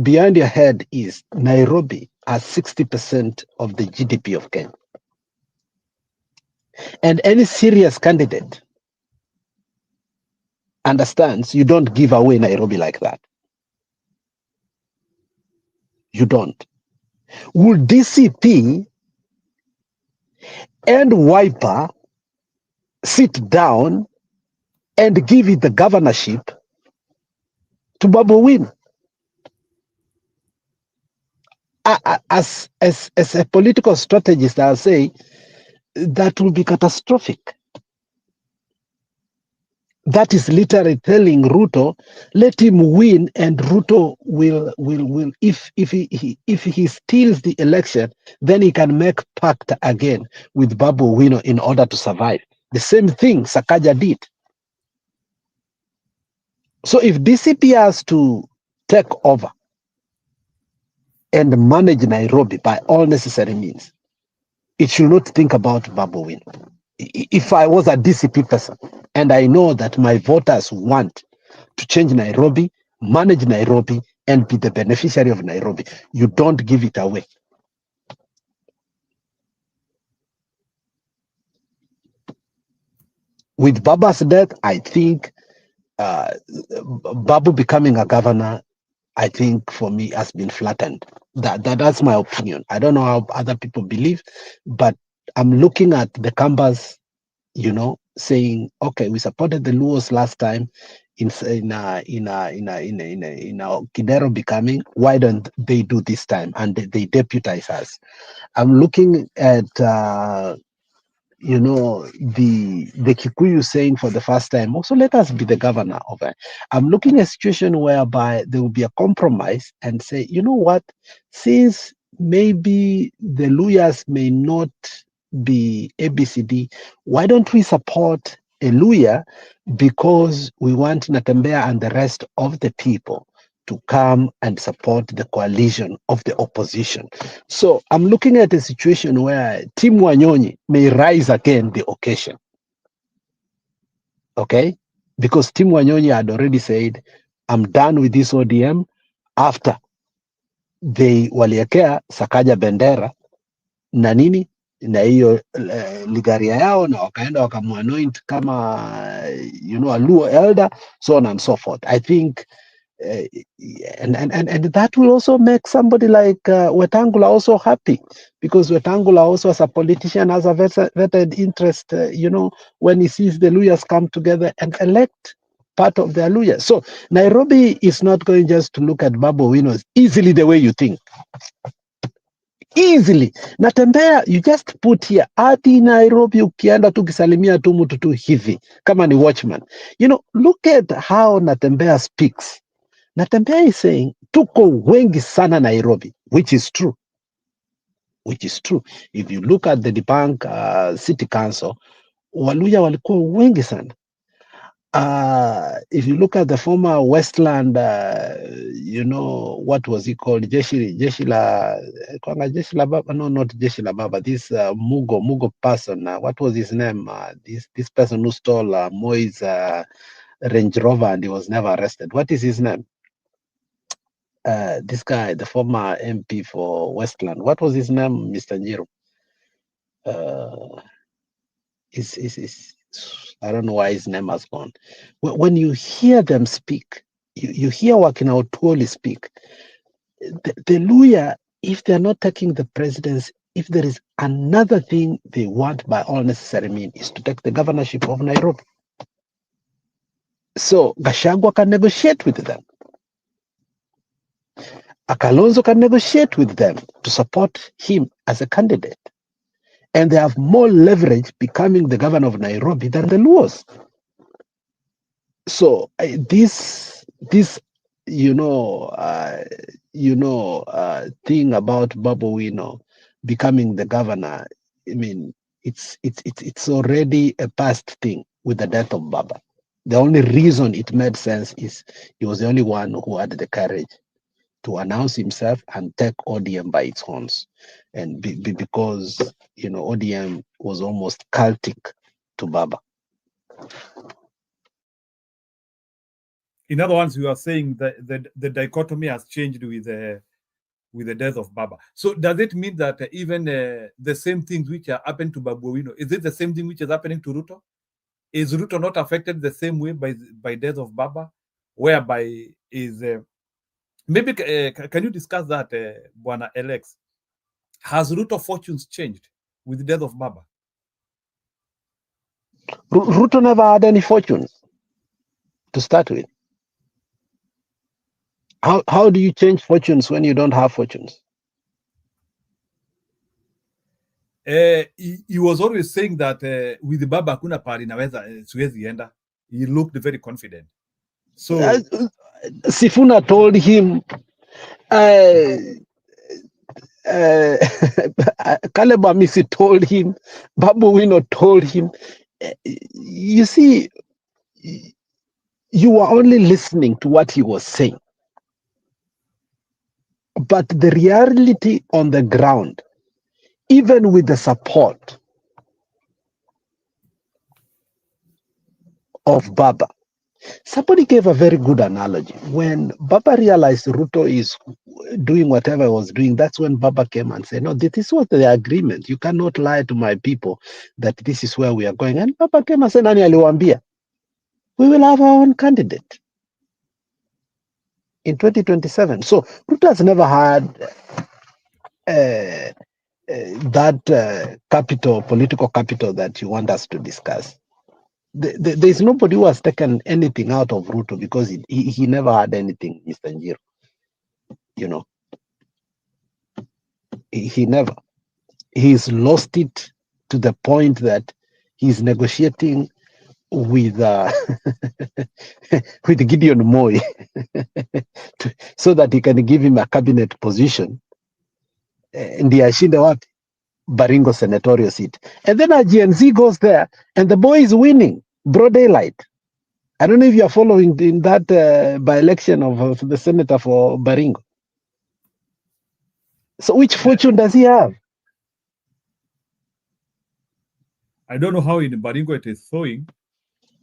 behind your head is Nairobi has 60% of the GDP of Kenya. And any serious candidate understands you don't give away Nairobi like that. You don't. Will DCP and Wiper sit down and give it the governorship to Babu Wino? As a political strategist, I'll say that will be catastrophic. That is literally telling Ruto, let him win, and Ruto will if he steals the election, then he can make pact again with Babu Wino in order to survive. The same thing Sakaja did. So if DCP has to take over and manage Nairobi by all necessary means, it should not think about Babu Wino. If I was a DCP person and I know that my voters want to change Nairobi, manage Nairobi, and be the beneficiary of Nairobi, you don't give it away. With Baba's death, I think Babu becoming a governor, I think for me has been flattened. That's my opinion. I don't know how other people believe, but I'm looking at the Kambas, saying, okay, we supported the Luos last time in Kidero becoming. Why don't they do this time? And they deputize us. I'm looking at the Kikuyu saying for the first time, also let us be the governor of it. I'm looking at a situation whereby there will be a compromise and say, you know what, since maybe the Luyas may not be ABCD, why don't we support a Luya, because we want Natembea and the rest of the people to come and support the coalition of the opposition. So I'm looking at a situation where Tim Wanyonyi may rise again the occasion. Okay? Because Tim Wanyonyi had already said, I'm done with this ODM after they waliekea Sakaja bendera na nini na hiyo ligaria yao, na wakaenda wakamuanoint kama a Luo elder, so on and so forth. I think and that will also make somebody like Wetangula also happy, because Wetangula also as a politician has a vested interest, when he sees the Luyas come together and elect part of their Luyas. So Nairobi is not going just to look at Babu Wino easily the way you think. Easily. Natembea, you just put here, hadi Nairobi ukienda tu kisalimia tu mtu tu hivi, kama ni watchman. Look at how Natembea speaks. Natembea is saying, tuko wengi sana Nairobi, which is true. Which is true. If you look at the Debank City Council, Waluya walikuwa wengi sana. If you look at the former Westland, what was he called? Jeshi la Baba, no, not Jeshi la Baba. This Mugo person. What was his name? This person who stole Moi's Range Rover and he was never arrested. What is his name? This guy, the former MP for Westland. What was his name, Mr. Njiru? I don't know why his name has gone. When you hear them speak, you hear Wakina Otuoli speak, the Luya, if they're not taking the presidency, if there is another thing they want by all necessary means, is to take the governorship of Nairobi. So Gachagua can negotiate with them. Kalonzo can negotiate with them to support him as a candidate. And they have more leverage becoming the governor of Nairobi than the Luos. So this thing about Babu Wino becoming the governor, I mean, it's already a past thing with the death of Baba. The only reason it made sense is he was the only one who had the courage to announce himself and take ODM by its horns, and because ODM was almost cultic to Baba. In other words, you are saying that the dichotomy has changed with the death of Baba. So does it mean that even the same things which are happened to Babu Wino, is it the same thing which is happening to Ruto? Is Ruto not affected the same way by death of Baba, whereby is maybe can you discuss that, Bwana Alex? Has Ruto fortunes changed with the death of Baba? Ruto never had any fortunes to start with. How do you change fortunes when you don't have fortunes? He was always saying that with Baba kuna pari naweza siwezi enda. He looked very confident. So Sifuna told him, Caleb Amisi told him, Babu Wino told him, you see, you were only listening to what he was saying. But the reality on the ground, even with the support of Baba, somebody gave a very good analogy. When Baba realized Ruto is doing whatever he was doing, that's when Baba came and said, no, this was the agreement. You cannot lie to my people that this is where we are going. And Baba came and said, Nani aliwaambia? We will have our own candidate in 2027. So Ruto has never had that political capital that you want us to discuss. There's nobody who has taken anything out of Ruto because he never had anything, Mr. Njiro. He never. He's lost it to the point that he's negotiating with with Gideon Moi so that he can give him a cabinet position. Ndiye ashinde wapi? Baringo senatorial seat. And then a GNZ goes there and the boy is winning, broad daylight. I don't know if you are following in that by-election of the senator for Baringo. So which fortune does he have? I don't know how in Baringo it is throwing,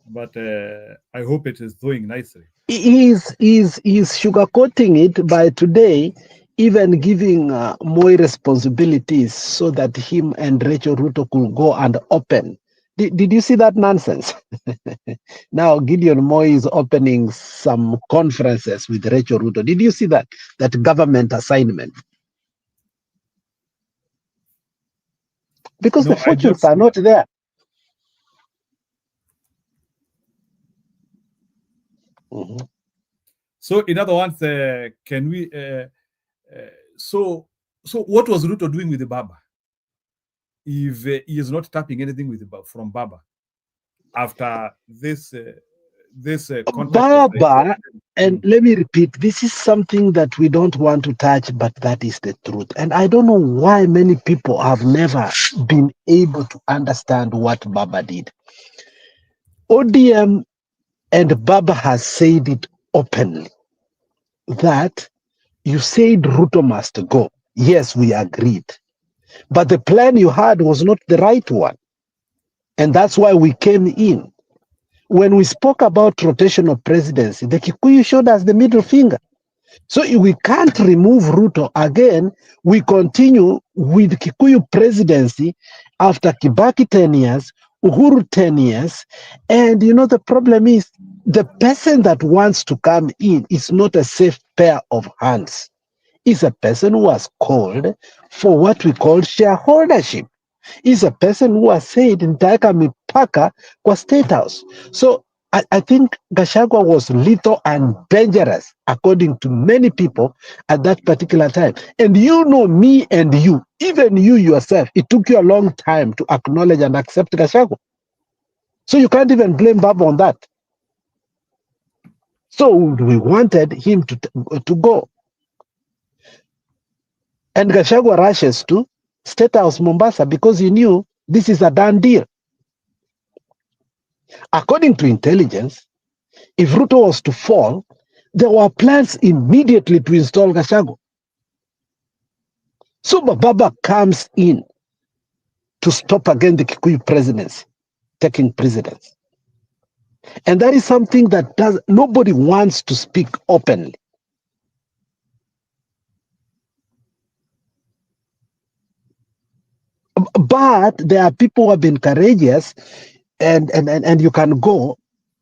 but I hope it is doing nicely. He's sugarcoating it by today, even giving Moi responsibilities so that him and Rachel Ruto could go and open. Did you see that nonsense? Now Gideon Moi is opening some conferences with Rachel Ruto. Did you see that government assignment? Because the fortunes are not there. Mm-hmm. So, in other words, can we? So what was Ruto doing with the Baba? If he is not tapping anything from Baba after this Baba, and let me repeat, this is something that we don't want to touch, but that is the truth. And I don't know why many people have never been able to understand what Baba did. ODM and Baba has said it openly that you said Ruto must go. Yes, we agreed. But the plan you had was not the right one. And that's why we came in. When we spoke about rotational presidency, the Kikuyu showed us the middle finger. So if we can't remove Ruto again, we continue with Kikuyu presidency after Kibaki 10 years, Uhuru 10 years. And the problem is the person that wants to come in is not a safe pair of hands. is a person who was called for what we call shareholdership. Is a person who has said nitaweka mipaka kwa State House. So I think Gachagua was lethal and dangerous, according to many people at that particular time. And you know, me and you, even you yourself, it took you a long time to acknowledge and accept Gachagua. So you can't even blame Baba on that. So we wanted him to go. And Gachagua rushes to State House Mombasa because he knew this is a done deal. According to intelligence, if Ruto was to fall, there were plans immediately to install Gachagua. So Baba comes in to stop again the Kikuyu presidency, taking precedence. And that is something that nobody wants to speak openly. But there are people who have been courageous and you can go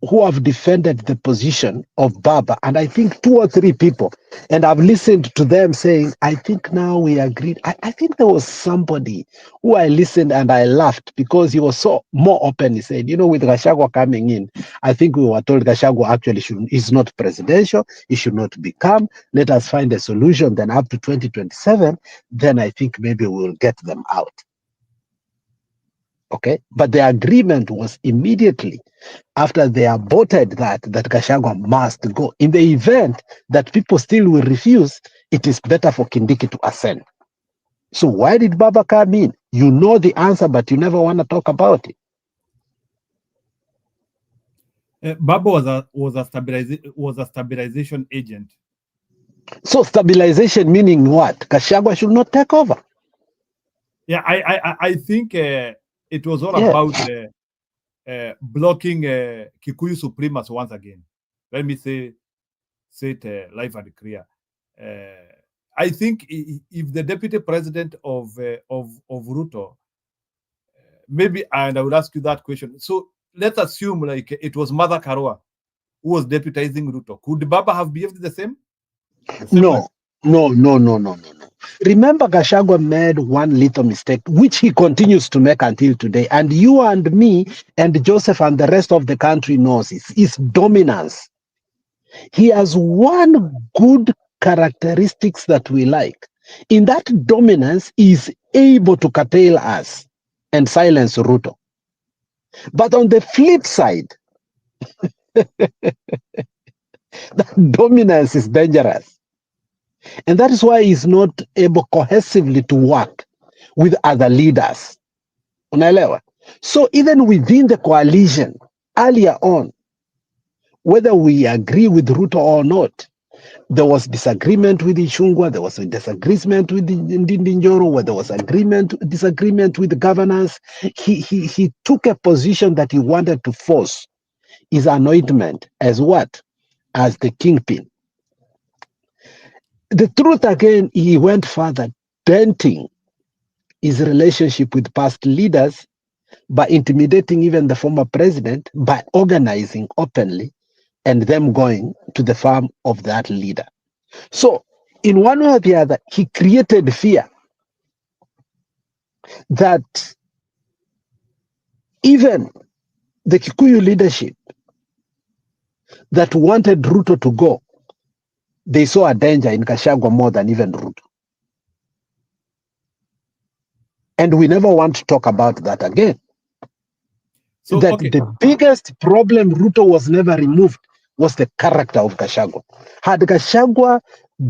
who have defended the position of Baba. And I think 2 or 3 people, and I've listened to them saying, I think now we agreed. I think there was somebody who I listened and I laughed because he was so more open. He said, you know, with Gachagua coming in, I think we were told Gachagua actually is not presidential. He should not become. Let us find a solution. Then up to 2027, then I think maybe we'll get them out. Okay, but the agreement was immediately after they aborted that Gachagua must go. In the event that people still will refuse, it is better for Kindiki to ascend. So why did Baba come in? You know the answer, but you never want to talk about it. Baba was a stabilization agent. So stabilization meaning what? Gachagua should not take over. Yeah, I think it was all about blocking Kikuyu supremacy once again. Let me say it live and clear. I think if the deputy president of Ruto, maybe, and I would ask you that question. So let's assume like it was Mother Karua who was deputizing Ruto. Could Baba have behaved the same? No. Remember, Gachagua made one little mistake, which he continues to make until today. And you and me and Joseph and the rest of the country knows his dominance. He has one good characteristics that we like. In that dominance, he is able to curtail us and silence Ruto. But on the flip side, that dominance is dangerous. And that is why he's not able cohesively to work with other leaders. Unaelewa? So even within the coalition, earlier on, whether we agree with Ruto or not, there was disagreement with Ichung'wah, there was a disagreement with Ndindi Njoro, where there was disagreement with the governors. He took a position that he wanted to force his anointment as what? As the kingpin. The truth again, he went further, denting his relationship with past leaders by intimidating even the former president, by organizing openly and them going to the farm of that leader. So in one way or the other, he created fear that even the Kikuyu leadership that wanted Ruto to go, they saw a danger in Gachagua more than even Ruto. And we never want to talk about that again. So that the biggest problem Ruto was never removed was the character of Gachagua. Had Gachagua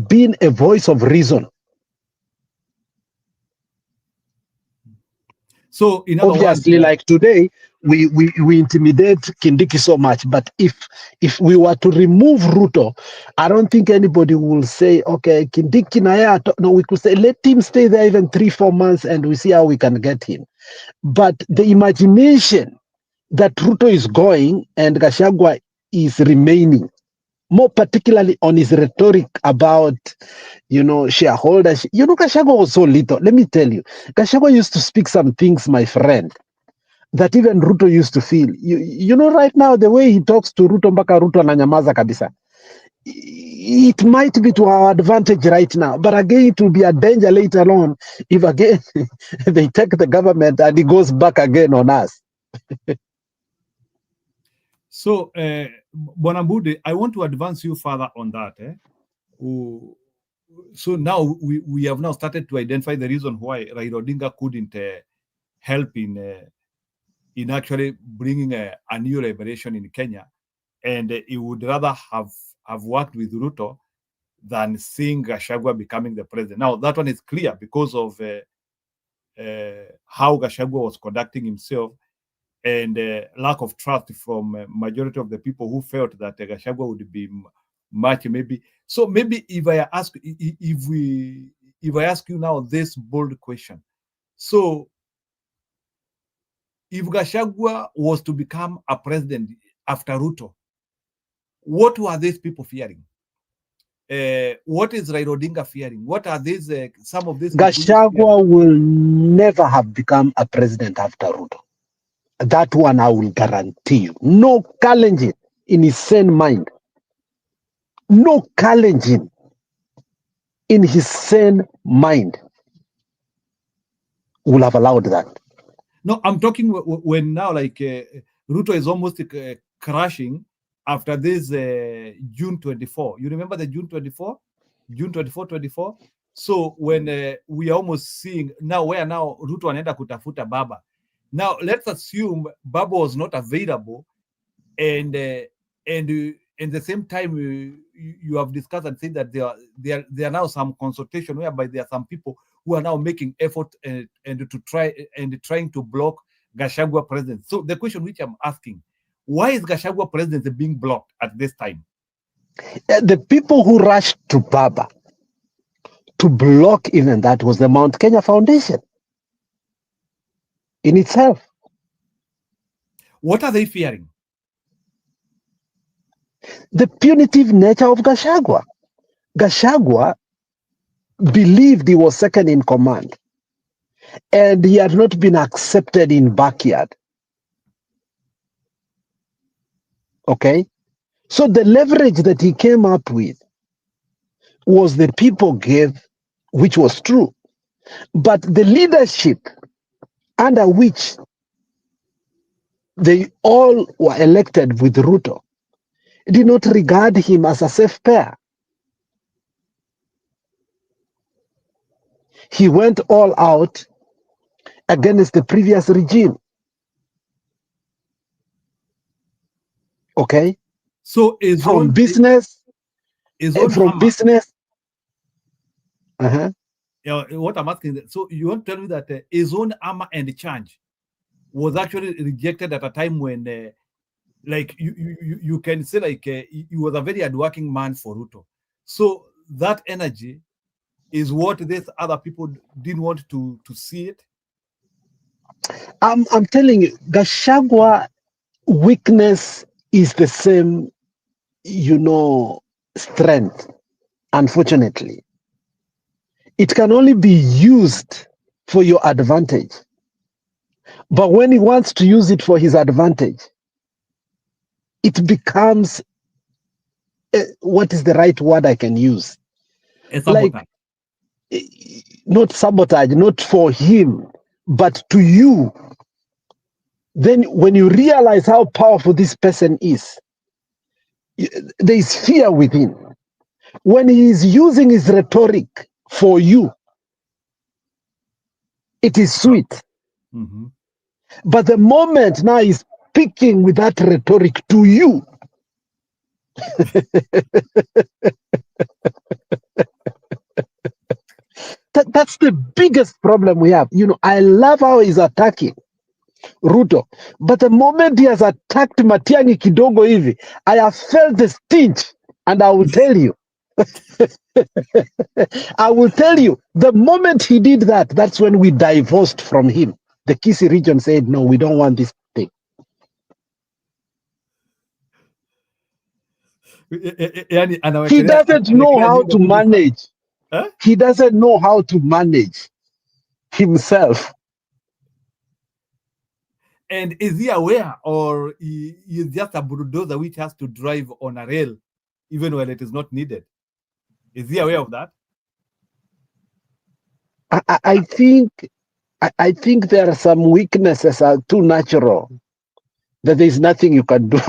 been a voice of reason, so in obviously, like today, we intimidate Kindiki so much. But if we were to remove Ruto, I don't think anybody will say, okay, Kindiki no, we could say let him stay there even 3-4 months and we see how we can get him. But the imagination that Ruto is going and Gachagua is remaining, more particularly on his rhetoric about, shareholders. Gachagua was so little. Let me tell you, Gachagua used to speak some things, my friend, that even Ruto used to feel. Right now, the way he talks to Ruto, mpaka Ruto ananyamaza kabisa. it might be to our advantage right now, but again, it will be a danger later on if again they take the government and it goes back again on us. So, Bonambude, I want to advance you further on that. So now we have now started to identify the reason why Raila Odinga couldn't help in actually bringing a new liberation in Kenya, and he would rather have worked with Ruto than seeing Gachagua becoming the president. Now that one is clear because of how Gachagua was conducting himself and lack of trust from majority of the people who felt that Gachagua would be much maybe. So maybe if I ask you now this bold question, so if Gachagua was to become a president after Ruto, what were these people fearing? What is Raila Odinga fearing? What are these some of these? Gachagua will never have become a president after Ruto. That one I will guarantee you. No challenging in his sane mind. No challenging in his sane mind will have allowed that. No, I'm talking when now like Ruto is almost crashing after this June 24. You remember the June 24? June 24, 24? So when we are almost seeing now where now Ruto anaenda kutafuta Baba. Now let's assume Baba was not available, and at the same time you have discussed and said that there are now some consultation whereby there are some people who are now making effort and trying to block Gachagua president. So the question which I'm asking, why is Gachagua presidency being blocked at this time? The people who rushed to Baba to block even that was the Mount Kenya Foundation in itself. What are they fearing? The punitive nature of Gachagua. Gachagua believed he was second in command and he had not been accepted in backyard. Okay? So the leverage that he came up with was the people gave, which was true. But the leadership under which they all were elected with Ruto did not regard him as a safe pair. He went all out against the previous regime. Okay? So from business. Uh-huh. What I'm asking, so you want to tell me that his own armor and charge was actually rejected at a time when like you can say like he was a very hardworking man for Ruto. So that energy is what these other people didn't want to see it. I'm telling you, Gachagua weakness is the same, strength. Unfortunately, it can only be used for your advantage. But when he wants to use it for his advantage, it becomes what is the right word I can use? Like, not sabotage, not for him, but to you. Then when you realize how powerful this person is, there is fear within. When he is using his rhetoric for you, it is sweet. Mm-hmm. But the moment now he's speaking with that rhetoric to you, that's the biggest problem we have. I love how he's attacking Ruto, but the moment he has attacked Matiang'i kidogo hivi, I have felt the stench, and I will tell you. I will tell you, the moment he did that, that's when we divorced from him. The Kisii region said, no, we don't want this thing. He doesn't know how to manage. Huh? He doesn't know how to manage himself. And is he aware, or he is just a bulldozer which has to drive on a rail even when it is not needed? Is he aware of that? I think there are some weaknesses are too natural that there is nothing you can do.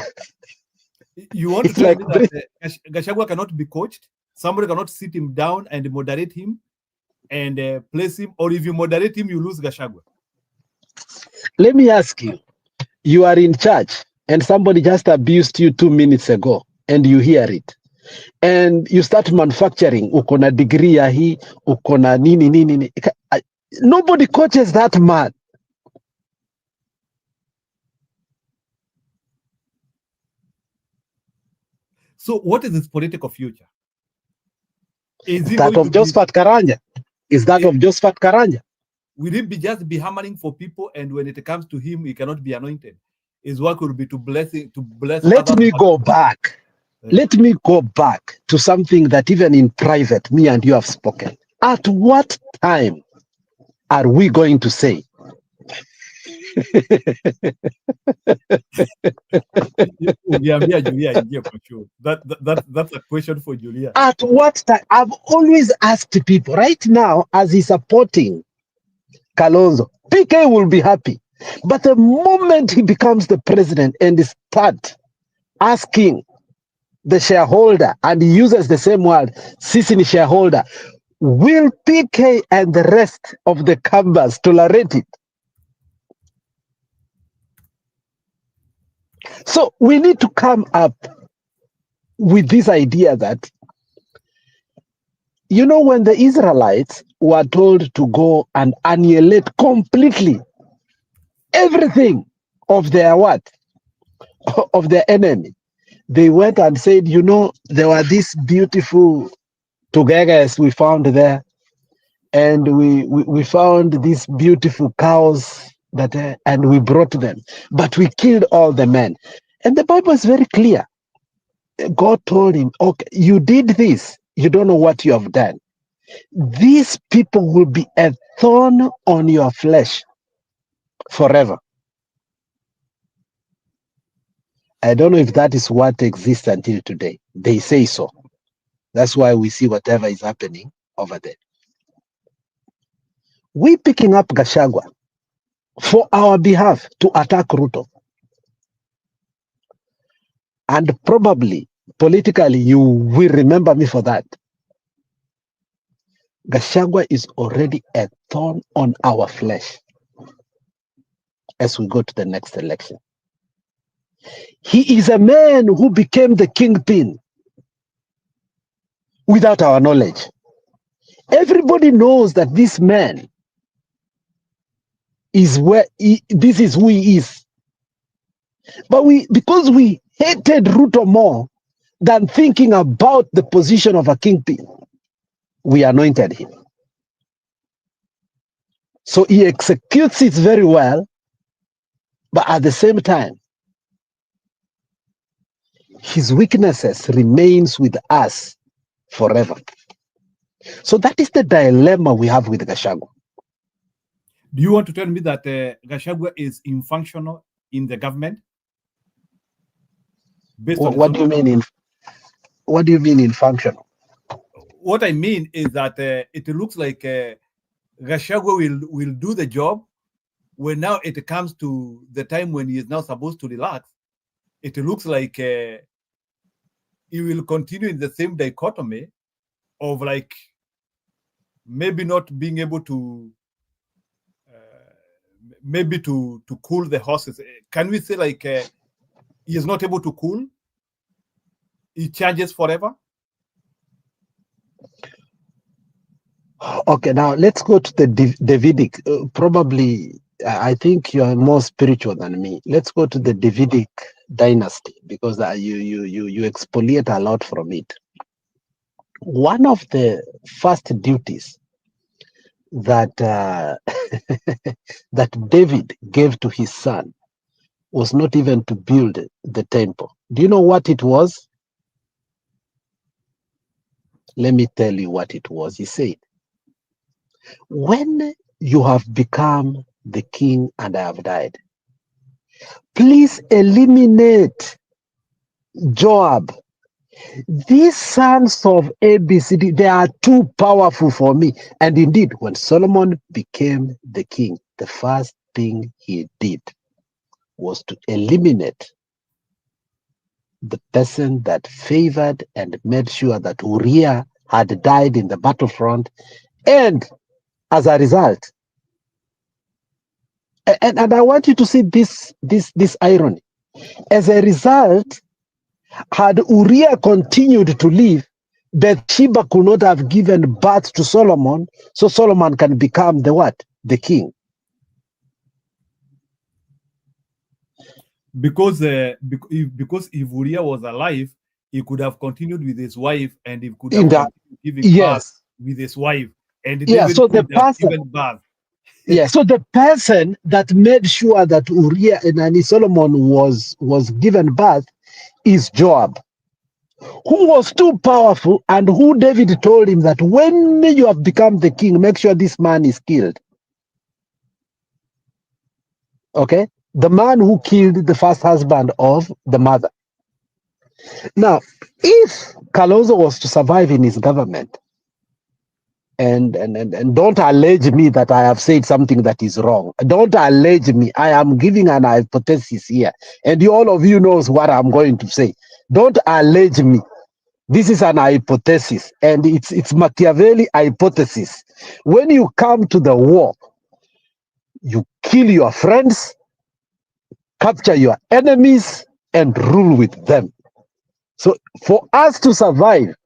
You want It's to tell like me that Gachagua cannot be coached? Somebody cannot sit him down and moderate him and place him, or if you moderate him, you lose Gachagua. Let me ask you, you are in church and somebody just abused you 2 minutes ago and you hear it. And you start manufacturing, uko na degree ya hii, uko na nini nini. Nobody coaches that man. So what is his political future? Is he that of Josephat Karanja? Is that of Josephat Karanja? Will he just be hammering for people, and when it comes to him, he cannot be anointed? His work will be to bless Let others. me go back. Let me go back to something that even in private, me and you have spoken. At what time are we going to say? That's a question for Julia. At what time? I've always asked people right now, as he's supporting Kalonzo, PK will be happy. But the moment he becomes the president and start asking the shareholder, and he uses the same word, sissy shareholder, will PK and the rest of the Kambas tolerate it? So we need to come up with this idea that, you know, when the Israelites were told to go and annihilate completely everything of their what? Of their enemy, they went and said, you know, there were these beautiful togegas we found there, and we found these beautiful cows that and we brought them, but we killed all the men. And the Bible is very clear. God told him, okay, you did this, you don't know what you have done. These people will be a thorn on your flesh forever. I don't know if that is what exists until today. They say so. That's why we see whatever is happening over there. We picking up Gachagua for our behalf to attack Ruto. And probably politically you will remember me for that. Gachagua is already a thorn on our flesh as we go to the next election. He is a man who became the kingpin without our knowledge. Everybody knows that this man is this is who he is. But because we hated Ruto more than thinking about the position of a kingpin, we anointed him. So he executes it very well, but at the same time, his weaknesses remains with us forever. So that is the dilemma we have with Gachagua. Do you want to tell me that Gachagua is infunctional in the government? What do you mean in functional? What I mean is that it looks like Gachagua will do the job. When now it comes to the time when he is now supposed to relax, it looks like he will continue in the same dichotomy of like maybe not being able to maybe to cool the horses. Can we say like he is not able to cool? He charges forever? Okay, now let's go to the Davidic. Probably, I think you are more spiritual than me. Let's go to the Davidic dynasty because you exfoliate a lot from it. One of the first duties that that David gave to his son was not even to build the temple. Do you know what it was? Let me tell you what it was. He said, when you have become the king and I have died, please eliminate Joab These sons of ABCD, they are too powerful for me. And indeed, when Solomon became the king, the first thing he did was to eliminate the person that favored and made sure that Uriah had died in the battlefront. And as a result, and I want you to see this irony. As a result, had Uriah continued to live, Bathsheba could not have given birth to Solomon, so Solomon can become the what? The king. Because if Uriah was alive, he could have continued with his wife, and he could have continued giving birth with his wife, and David so could the have person, given birth. so the person that made sure that Uriah and Solomon was given birth is Joab, who was too powerful, and who David told him that when you have become the king, make sure this man is killed. Okay? The man who killed the first husband of the mother. Now, if Kalonzo was to survive in his government, and don't allege me that I have said something that is wrong. Don't allege me. I am giving an hypothesis here. And all of you knows what I'm going to say. Don't allege me. This is an hypothesis, and it's Machiavelli hypothesis. When you come to the war, you kill your friends, capture your enemies, and rule with them. So for us to survive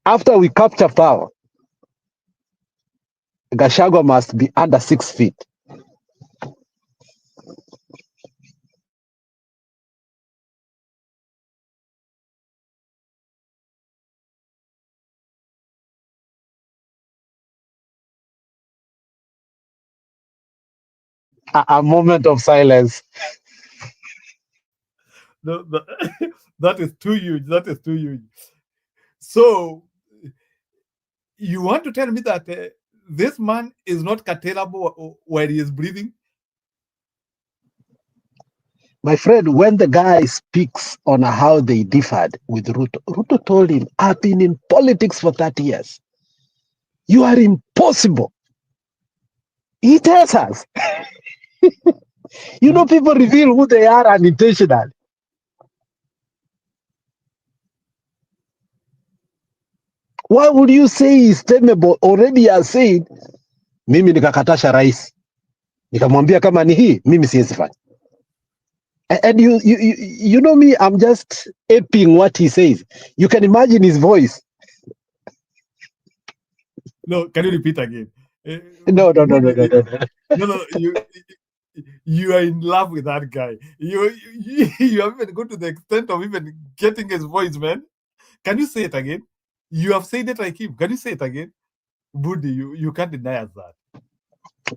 after we capture power, Gachagua must be under 6 feet. A moment of silence. No, that is too huge. That is too huge. So, you want to tell me that this man is not curtailable while he is breathing? My friend, when the guy speaks on how they differed with Ruto, Ruto told him, I've been in politics for 30 years. You are impossible. He tells us. You know, people reveal who they are unintentionally. Why would you say he's tameable? Already has said, mimi nikakatasha rais. Nikamwambia kama ni hii, mimi siwezi fanya. And you know me, I'm just aping what he says. You can imagine his voice. No, can you repeat again? No. You are in love with that guy. You have even gone to the extent of even getting his voice, man. Can you say it again? You have said it like him. Can you say it again? Budi, you can't deny us that.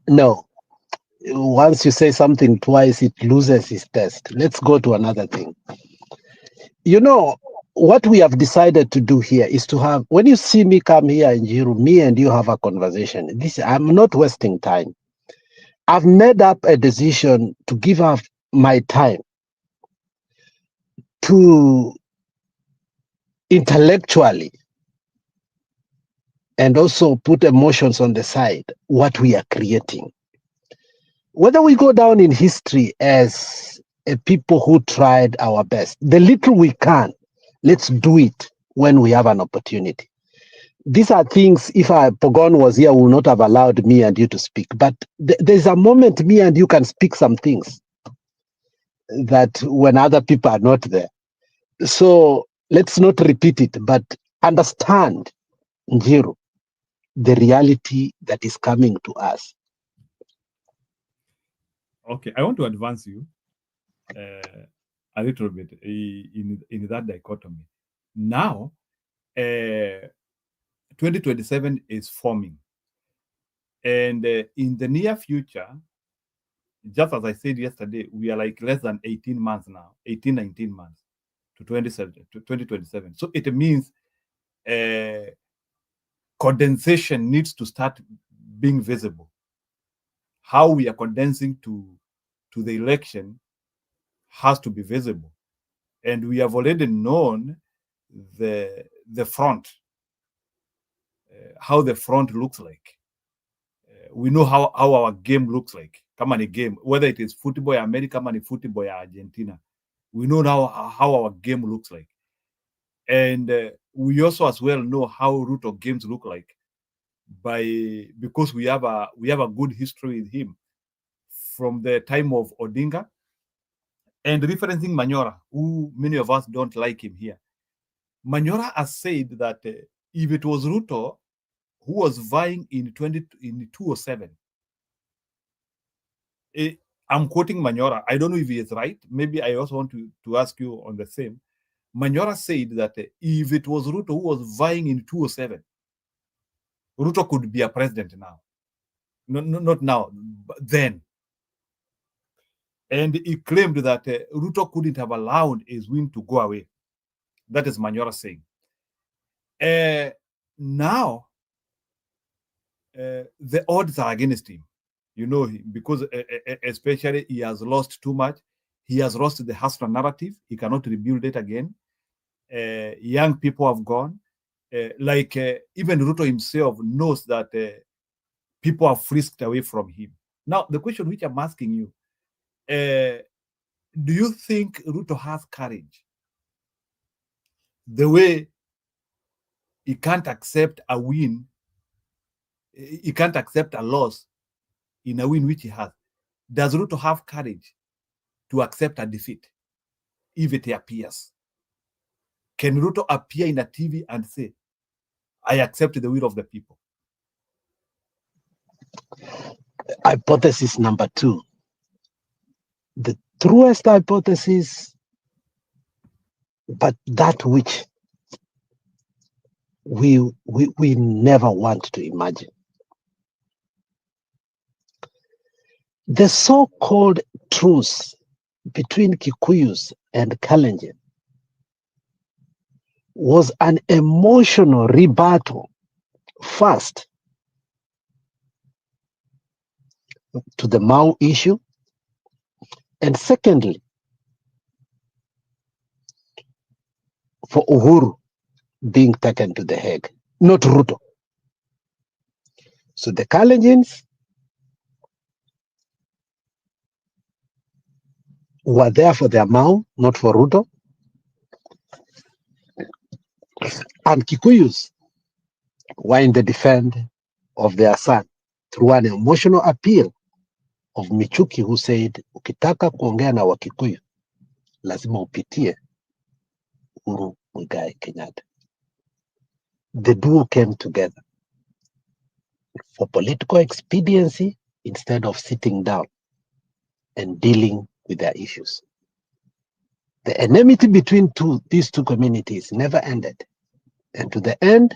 No. Once you say something twice, it loses its test. Let's go to another thing. You know, what we have decided to do here is to have, when you see me come here in Jiru, me and you have a conversation. I'm not wasting time. I've made up a decision to give up my time to intellectually and also put emotions on the side what we are creating. Whether we go down in history as a people who tried our best, the little we can, let's do it when we have an opportunity. These are things, if Pogon was here, would not have allowed me and you to speak. But there's a moment me and you can speak some things that when other people are not there. So let's not repeat it, but understand, Njiru, the reality that is coming to us. Okay, I want to advance you a little bit in that dichotomy. Now, 2027 is forming. And in the near future, just as I said yesterday, we are like less than 18 months now, 18, 19 months to 2027. So it means condensation needs to start being visible. How we are condensing to the election has to be visible. And we have already known the front, how the front looks like. We know how our game looks like. Kama ni game, whether it is football ya America, kama ni football ya Argentina. We know now how our game looks like. And we also as well know how Ruto games look like because we have a good history with him from the time of Odinga. And referencing Manyora, who many of us don't like him here. Manyora has said that if it was Ruto who was vying in 2007, I'm quoting Manyora. I don't know if he is right. Maybe I also want to ask you on the same. Manyora said that if it was Ruto who was vying in 2007, Ruto could be a president now. No, not now, but then. And he claimed that Ruto couldn't have allowed his win to go away. That is Manyora saying. Now, the odds are against him, because especially he has lost too much. He has lost the hustler narrative. He cannot rebuild it again. Young people have gone. Even Ruto himself knows that people are frisked away from him. Now, the question which I'm asking you, do you think Ruto has courage? The way he can't accept a win, he can't accept a loss in a win which he has. Does Ruto have courage to accept a defeat if it appears? Can Ruto appear in a TV and say, I accept the will of the people? Hypothesis number 2. The truest hypothesis, but that which we never want to imagine. The so-called truce between Kikuyus and Kalenjin was an emotional rebuttal, first, to the Mau issue, and secondly, for Uhuru being taken to The Hague, not Ruto. So the Kalenjins were there for their Mau, not for Ruto. And Kikuyus were in the defense of their son through an emotional appeal of Michuki, who said, ukitaka kuongea na Wakikuyu, lazima upitie Uhuru Muigai Kenyatta. The duo came together for political expediency instead of sitting down and dealing with their issues. The enmity between these two communities never ended. And to the end,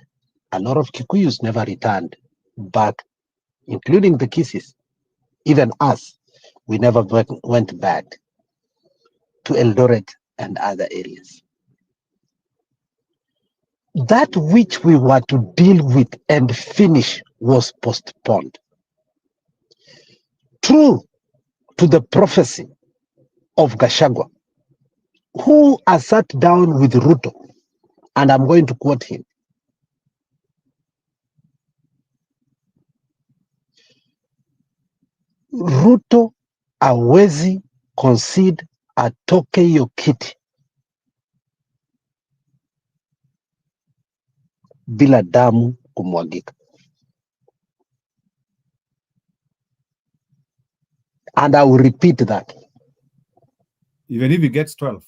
a lot of Kikuyus never returned back, including the Kisis. Even us, we never went back to Eldoret and other areas. That which we were to deal with and finish was postponed. True to the prophecy of Gachagua, who has sat down with Ruto, and I'm going to quote him. Ruto hawezi concede atoke hiyo kiti bila damu kumwagika. And I will repeat that. Even if he gets 12.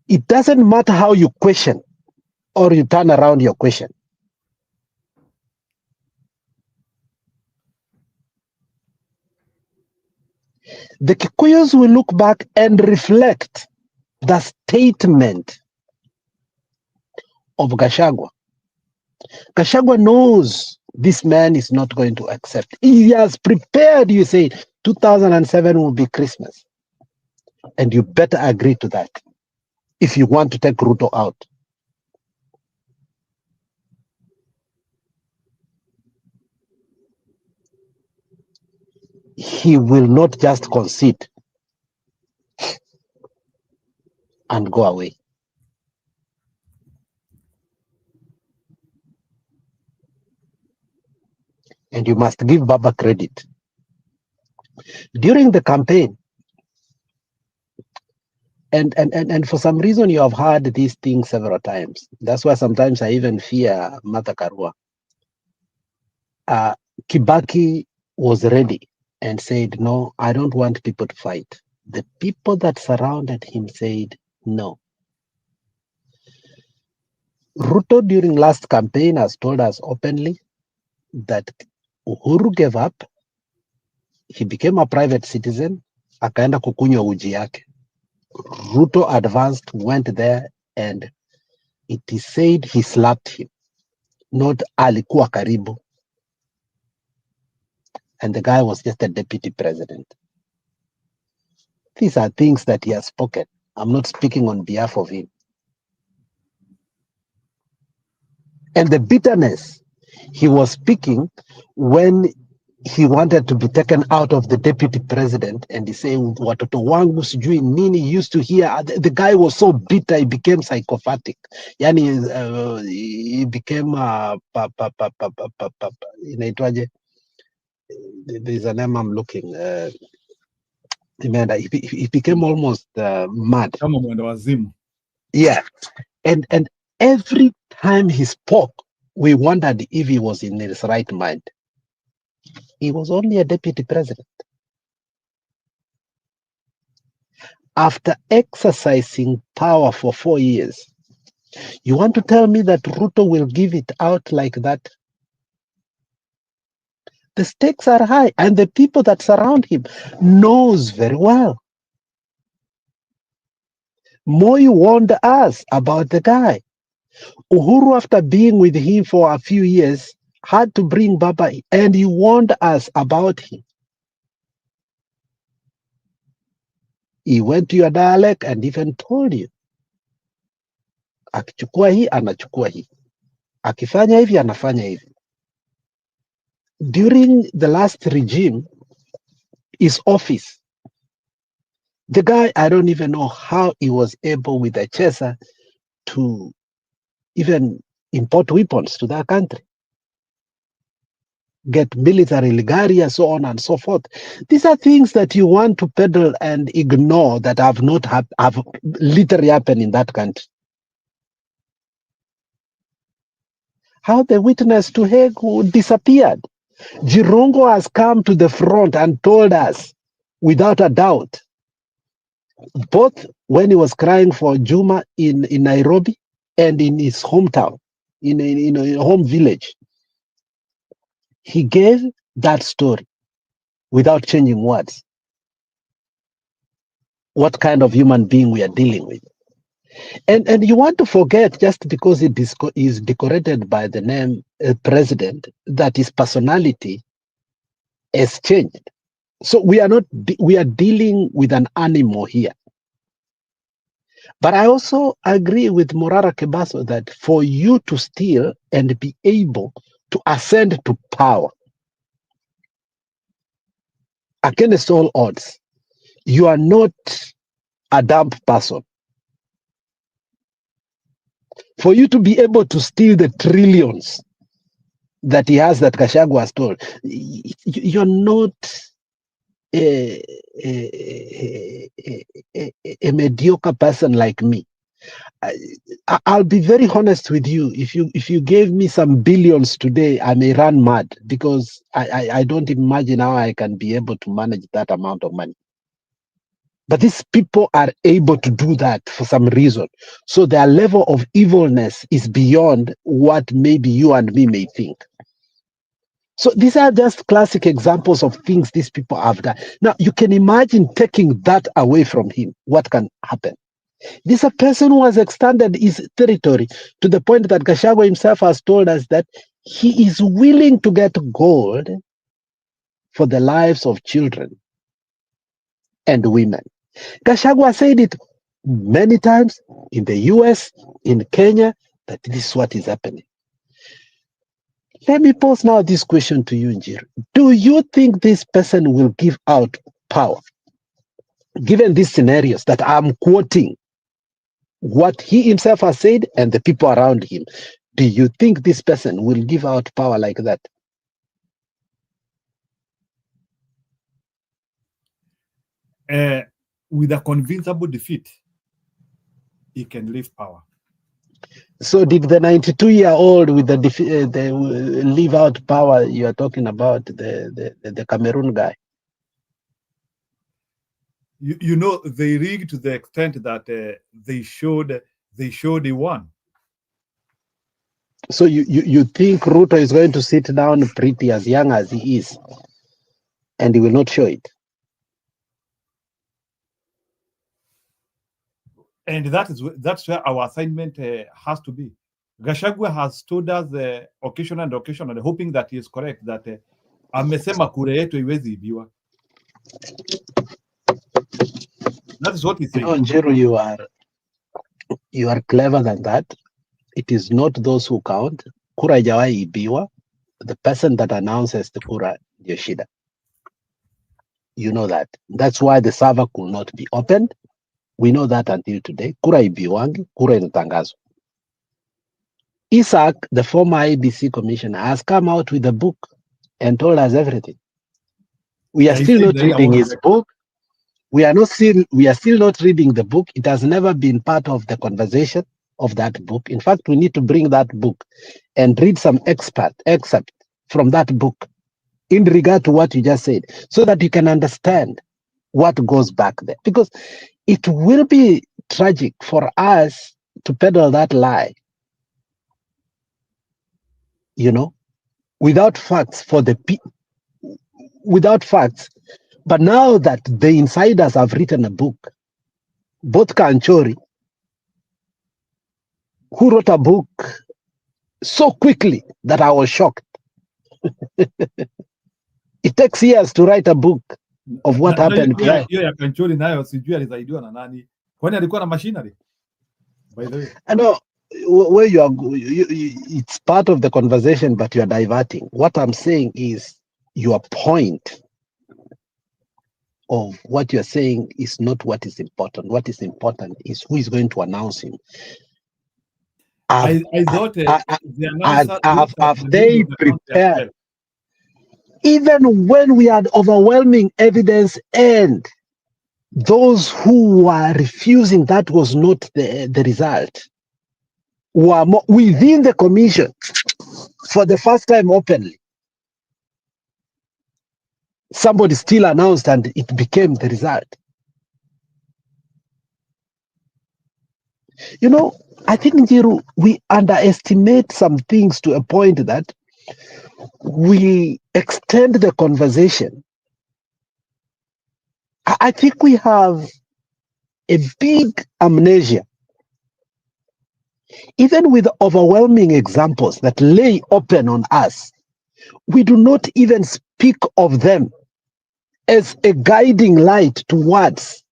It doesn't matter how you question or you turn around your question. The Kikuyus will look back and reflect the statement of Gachagua. Gachagua knows this man is not going to accept. He has prepared, you say, 2007 will be Christmas. And you better agree to that if you want to take Ruto out. He will not just concede. and go away. And you must give Baba credit. During the campaign, and for some reason you have heard these things several times. That's why sometimes I even fear Martha Karua. Kibaki was ready and said, no, I don't want people to fight. The people that surrounded him said, no. Ruto during last campaign has told us openly that Uhuru gave up. He became a private citizen, akaenda kukunywa uji yake. Ruto advanced, went there, and it is said he slapped him, not alikuwa karibu. And the guy was just a deputy president. These are things that he has spoken. I'm not speaking on behalf of him. And the bitterness he was speaking when he wanted to be taken out of the deputy president, and he's saying, watoto wangu sijui nini, used to hear. The guy was so bitter, he became psychopathic. Yani, he became, inaitwaje? There's a name I'm looking. He became almost mad. Kama mwenda wazimu. Yeah. And every time he spoke, we wondered if he was in his right mind. He was only a deputy president. After exercising power for 4 years, you want to tell me that Ruto will give it out like that? The stakes are high, and the people that surround him knows very well. Moi warned us about the guy. Uhuru, after being with him for a few years, had to bring Baba in, and he warned us about him. He went to your dialect and even told you, akichukua hii, anachukua hii. Akifanya hivi, anafanya hivi. During the last regime, his office, the guy, I don't even know how he was able with a chaser to even import weapons to that country, get military legaria, so on and so forth. These are things that you want to peddle and ignore that have not have literally happened in that country. How the witness to Hague disappeared. Jirongo has come to the front and told us, without a doubt, both when he was crying for Juma in Nairobi and in his hometown, in a home village, he gave that story without changing words. What kind of human being we are dealing with. And you want to forget, just because it is decorated by the name president, that his personality has changed. So we are dealing with an animal here. But I also agree with Morara Kebaso that for you to steal and be able to ascend to power against all odds, you are not a dumb person. For you to be able to steal the trillions that he has, that Gachagua has told, you're not a mediocre person like me. I'll be very honest with you. If you gave me some billions today, I may run mad, because I don't imagine how I can be able to manage that amount of money. But these people are able to do that for some reason. So their level of evilness is beyond what maybe you and me may think. So these are just classic examples of things these people have done. Now, you can imagine taking that away from him. What can happen? This is a person who has extended his territory to the point that Gachagua himself has told us that he is willing to get gold for the lives of children and women. Gachagua said it many times in the US, in Kenya, that this is what is happening. Let me pose now this question to you, Njiri. Do you think this person will give out power, given these scenarios that I'm quoting? what he himself has said and the people around him. Do you think this person will give out power like that? With a convincible defeat, he can leave power. So did the 92-year-old with the leave out power you are talking about, the Cameroon guy? You know, they rigged to the extent that they showed he won. So you think Ruto is going to sit down pretty as young as he is, and he will not show it? And that's where our assignment has to be. Gachagua has told us occasionally, hoping that he is correct, that amesema kura yetu iwezi ibiwa. That is what he said. No, Njeru, you are clever than that. It is not those who count. Kura haijawahi ibiwa. The person that announces the kura ndio shida. You know that. That's why the server could not be opened. We know that until today. Kura ibiwangi, kura inatangazwa. Isaac, the former IBC commissioner, has come out with a book and told us everything. We are still not reading his book. We are still not reading the book. It has never been part of the conversation of that book. In fact, we need to bring that book and read some excerpt from that book in regard to what you just said, so that you can understand what goes back there. Because it will be tragic for us to peddle that lie, without facts without facts. But now that the insiders have written a book, both Kanchori, who wrote a book so quickly that I was shocked. It takes years to write a book of what happened behind. Hiyo ya Kanchori nayo sijui alizaidiwa na nani. Kwani alikuwa na machinery? By the way. I know where you are, it's part of the conversation, but you are diverting. What I'm saying is your point of what you're saying is not what is important. What is important is who is going to announce him. I thought the announcer have they prepared? Even when we had overwhelming evidence and those who were refusing, that was not the result, were within the commission for the first time openly. Somebody still announced and it became the result. I think, Njiru, we underestimate some things to a point that we extend the conversation. I think we have a big amnesia. Even with overwhelming examples that lay open on us, we do not even speak of them as a guiding light towards,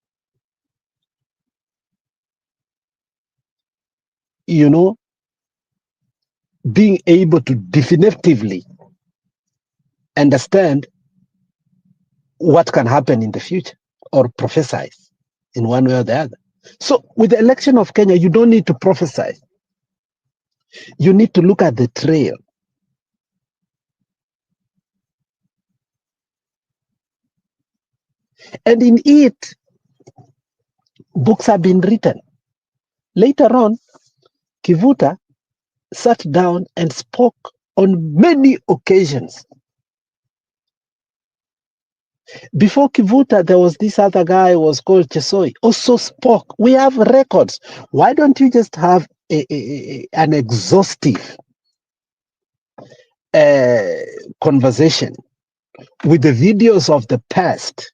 being able to definitively understand what can happen in the future or prophesize in one way or the other. So with the election of Kenya, you don't need to prophesy. You need to look at the trail. And in it, books have been written. Later on, Kivuta sat down and spoke on many occasions. Before Kivuta, there was this other guy who was called Chesoi, also spoke. We have records. Why don't you just have an exhaustive conversation with the videos of the past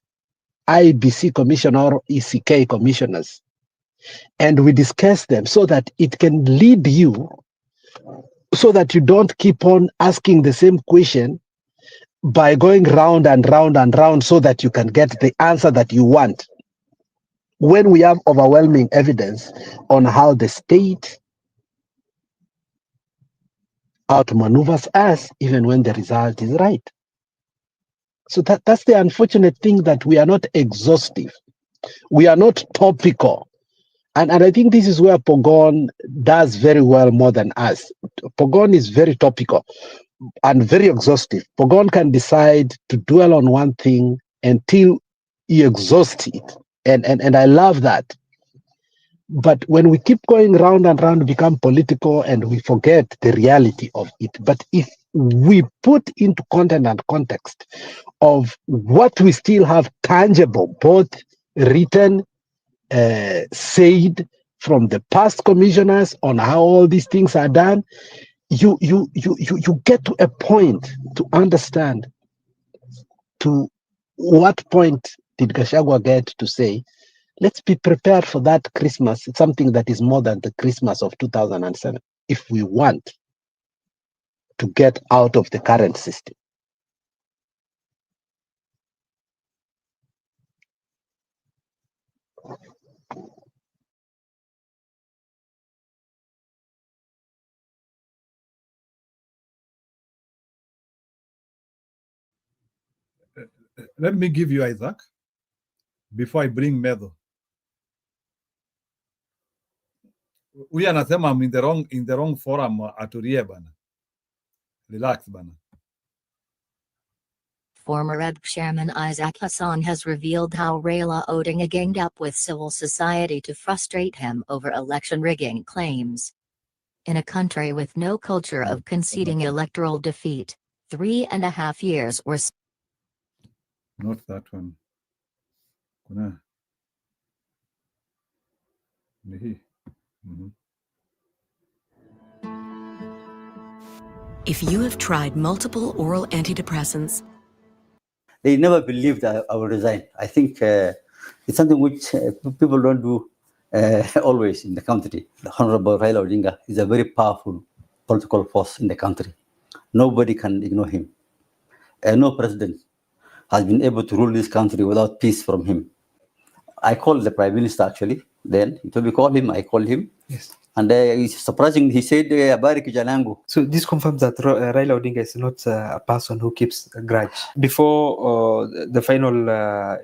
IBC commissioner or ECK commissioners, and we discuss them so that it can lead you, so that you don't keep on asking the same question by going round and round and round, so that you can get the answer that you want, when we have overwhelming evidence on how the state outmaneuvers us, even when the result is right. So that's the unfortunate thing, that we are not exhaustive. We are not topical. And I think this is where Pogon does very well more than us. Pogon is very topical and very exhaustive. Pogon can decide to dwell on one thing until he exhausts it. And I love that. But when we keep going round and round, become political and we forget the reality of it. But if we put into content and context of what we still have tangible, both written, said from the past commissioners on how all these things are done, you get to a point to understand to what point did Gachagua get to say, let's be prepared for that Christmas, something that is more than the Christmas of 2007, if we want to get out of the current system. Let me give you Isaac before I bring Medho. Huyu anasema I'm in the wrong forum, atulie bana. Relax bana. Former EB chairman Isaac Hassan has revealed how Raila Odinga ganged up with civil society to frustrate him over election rigging claims. In a country with no culture of conceding electoral defeat, 3.5 years were Not that one. Kuna. Ni hii. Mhm. If you have tried multiple oral antidepressants, they never believed I will resign. I think it's something which people don't do always in the country. The Honorable Raila Odinga is a very powerful political force in the country. Nobody can ignore him. No president has been able to rule this country without peace from him. I called the Prime Minister actually. Then he told me call him. I called him. Yes. And it's surprising. He said, "Habari kijana yangu." So this confirms that Raila Odinga is not a person who keeps a grudge. Before the final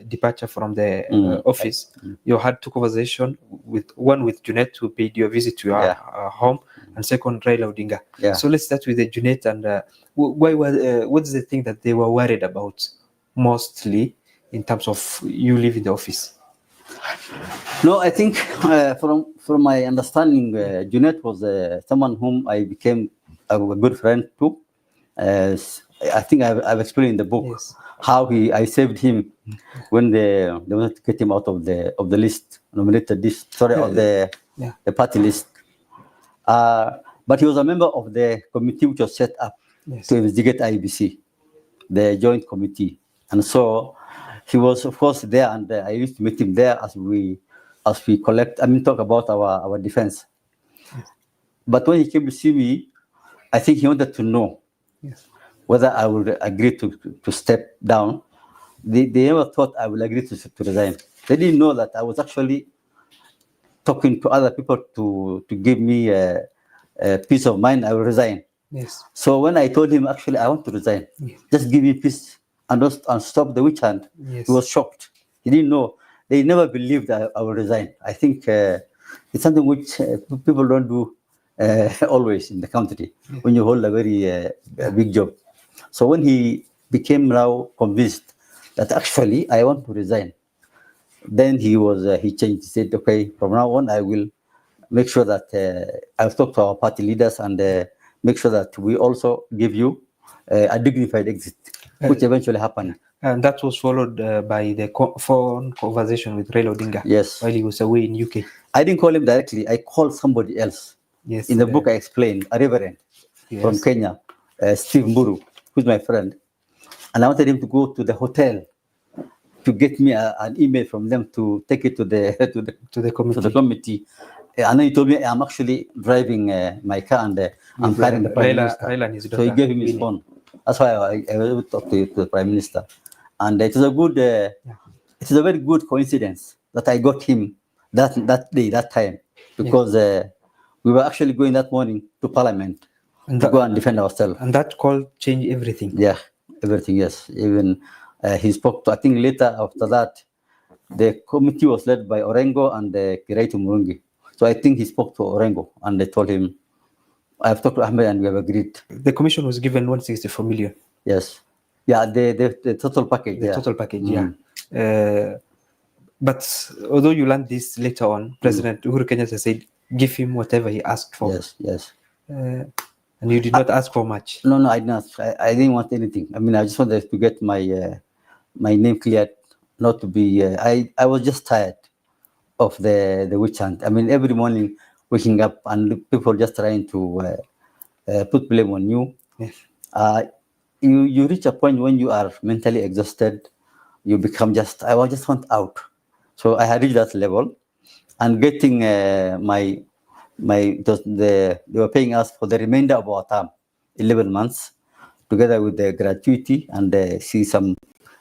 departure from the office, you had two conversations, one with Junet, who paid you a visit to your home, and second Raila Odinga. Yeah. So let's start with the Junet. And what's the thing that they were worried about mostly in terms of you leaving the office? No, I think from my understanding, Junet was someone whom I became a good friend to. I think I've explained in the book how I saved him when they wanted to get him out of the list, nominated list, of the party list. But he was a member of the committee which was set up to investigate IBC, the joint committee, and so he was, of course, there, and I used to meet him there as we talk about our defense. But when he came to see me, I think he wanted to know whether I would agree to step down. They never thought I would agree to resign. They didn't know that I was actually talking to other people to give me a peace of mind. I will resign. Yes. So when I told him, actually, I want to resign, just give me peace and stop the witch hunt, he was shocked. He didn't know. They never believed I will resign. I think it's something which people don't do always in the country when you hold a very big job. So when he became now convinced that actually I want to resign, then he changed. He said, okay, from now on I will make sure that I'll talk to our party leaders and make sure that we also give you a dignified exit, which eventually happened. And that was followed by the phone conversation with Raila Odinga. Yes. While he was away in UK. I didn't call him directly. I called somebody else. Yes. In the book, I explained a reverend from Kenya, Steve Mburu, who's my friend, and I wanted him to go to the hotel to get me an email from them to take it to the committee. And then he told me I'm actually driving my car and I'm carrying the Prime Minister. Raila and his daughter. So he gave him his phone. That's why I was able to talk to the Prime Minister. And it is a good, it is a very good coincidence that I got him that day, that time, because we were actually going that morning to Parliament to go and defend ourselves. And that call changed everything. Yeah, everything, yes. Even he spoke to, I think later after that, The committee was led by Orengo and Kiraitu Murungi. So I think he spoke to Orengo and they told him, I've talked to Ahmed and we have agreed. The commission was given 164 million. Yes. Yeah, the total package. The total package, yeah. But although you learned this later on, President Uhuru Kenyatta said, give him whatever he asked for. Yes. And you did not ask for much. No, I did not. I didn't want anything. I mean, I just wanted to get my my name cleared, not to be. I was just tired of the witch hunt. I mean, every morning waking up and people just trying to put blame on you. Yes. You reach a point when you are mentally exhausted. You become I just want out. So I had reached that level, and getting they were paying us for the remainder of our term, 11 months, together with the gratuity and see some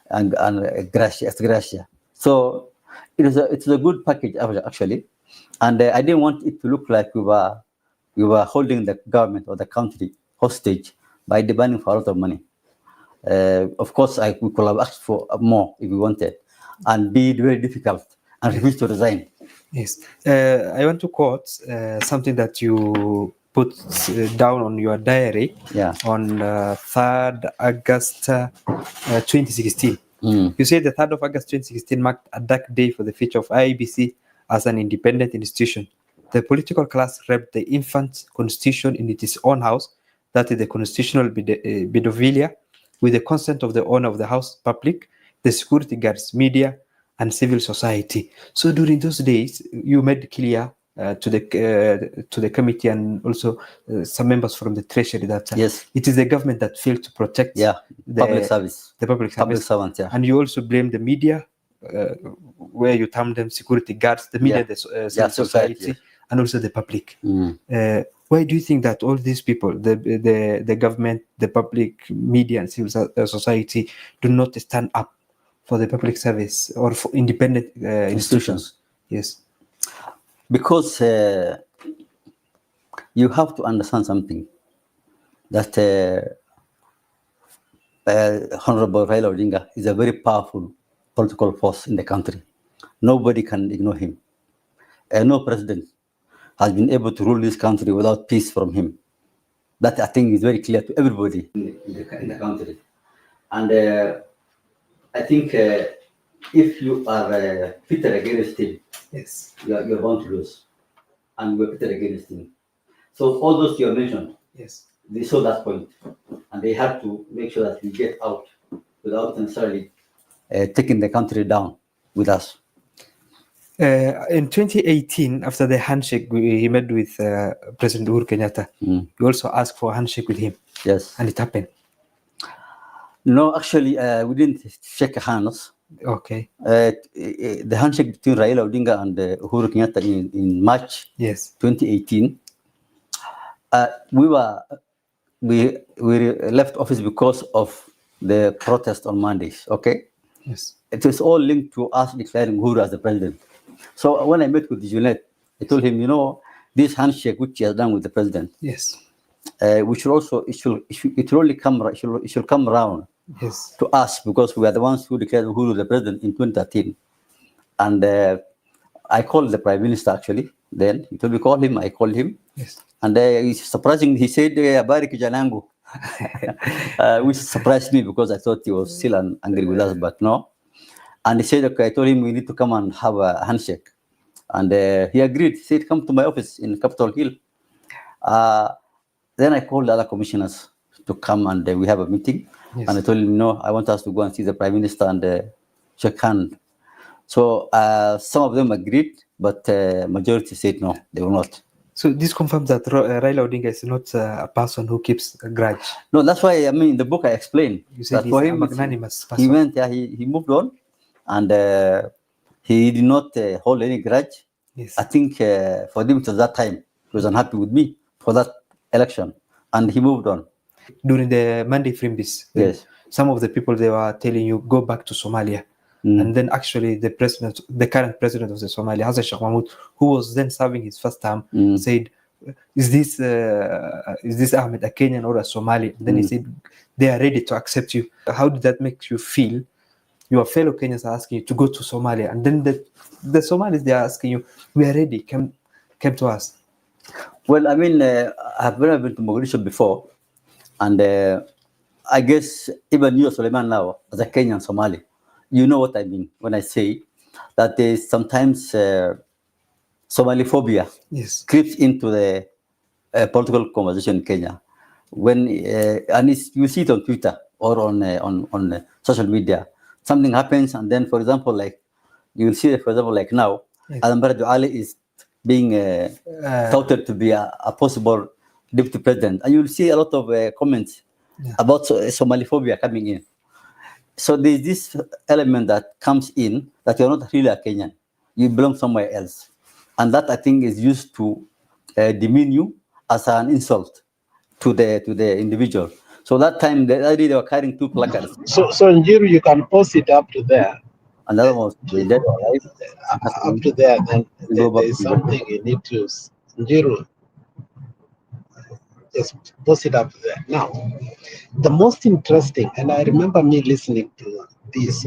and gratia. So it's a good package actually, and I didn't want it to look like we were holding the government or the country hostage by demanding for a lot of money. Of course, we could have asked for more if we wanted, and be very difficult and refuse to resign. Yes. I want to quote something that you put down on your diary on 3rd August 2016. You said the 3rd of August 2016 marked a dark day for the future of IEBC as an independent institution. The political class raped the infant constitution in its own house, that is the constitutional Bidovilia, with the consent of the owner of the house, public, the security guards, media, and civil society. So during those days, you made clear to the committee and also some members from the treasury that it is the government that failed to protect the public service, the public servants. And you also blame the media, where you term them security guards, the media, the civil society, and also the public. Why do you think that all these people, the government, the public, media, and civil society, do not stand up for the public service or for independent institutions? Yes. Because you have to understand something, that Honorable Raila Odinga is a very powerful political force in the country. Nobody can ignore him. No president has been able to rule this country without peace from him. That, I think, is very clear to everybody in the country. And I think if you are pitted against him, you're bound to lose. And we're pitted against him. So all those you mentioned, they saw that point. And they had to make sure that we get out without necessarily taking the country down with us. In 2018, after the handshake he met with President Uhuru Kenyatta, you also asked for a handshake with him. Yes. And it happened. No, actually, we didn't shake hands. Okay. The handshake between Raila Odinga and Uhuru Kenyatta in March 2018, we left office because of the protest on Mondays, okay? Yes. It was all linked to us declaring Uhuru as the president. So when I met with Junet, I told him, this handshake which he has done with the president, we should also, it should come around to us, because we are the ones who declared Uhuru the president in 2013. And I called the prime minister actually. Then he told me call him. I called him. Yes. And surprisingly, he said, "Habari kijanangu," which surprised me because I thought he was still angry with us, but no. And he said, "Okay." I told him we need to come and have a handshake, and he agreed. He said, "Come to my office in Capitol Hill." Then I called the other commissioners to come, and we have a meeting. Yes. And I told him, "No, I want us to go and see the prime minister and shake hand." So some of them agreed, but majority said no, they will not. So this confirms that Raila Odinga is not a person who keeps a grudge. No, that's why, in the book I explained. You said that he's for a him, magnanimous person. he went, he moved on, and he did not hold any grudge. Yes. I think for him, it was that time, he was unhappy with me for that election, and he moved on. During the Monday Frimbis, some of the people, they were telling you, go back to Somalia. And then actually the current president of the Somalia, Hassan Sheikh Mahmoud, who was then serving his first term, said, is this Ahmed a Kenyan or a Somali? And then he said, they are ready to accept you. How did that make you feel your fellow Kenyans are asking you to go to Somalia, and then the Somalis, they are asking you, we are ready, come to us. Well, I mean, I've never been to Mogadishu before, and I guess even you, Suleiman, now, as a Kenyan Somali, you know what I mean when I say that there is sometimes Somaliphobia creeps into the political conversation in Kenya. When and you see it on Twitter or on social media, something happens, and then, for example, like you will see, for example, like now, Adam Barrow Ali is being touted to be a possible deputy president, and you will see a lot of comments about Somaliphobia coming in. So there's this element that comes in that you're not really a Kenyan, you belong somewhere else, and that I think is used to demean you as an insult to the individual. So that time they were carrying 2 placards. So Njiru, you can post it up to there. Another one was dead or alive. Up to there, then there is something you need to. Njiru, just post it up there. Now, the most interesting, and I remember me listening to this.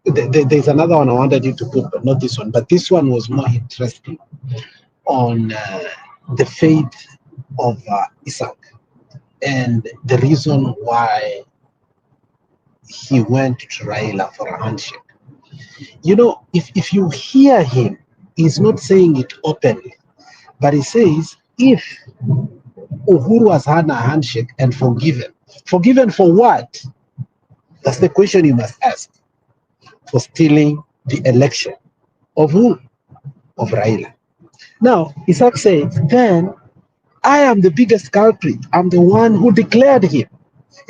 There's another one I wanted you to put, but not this one. But this one was more interesting on the faith of Isaac and the reason why he went to Raila for a handshake. You know, if you hear him, he's not saying it openly, but he says, if Uhuru has had a handshake and forgiven for what? That's the question you must ask. For stealing the election of who? Of Raila. Now, Isaac says, then I am the biggest culprit. I'm the one who declared him.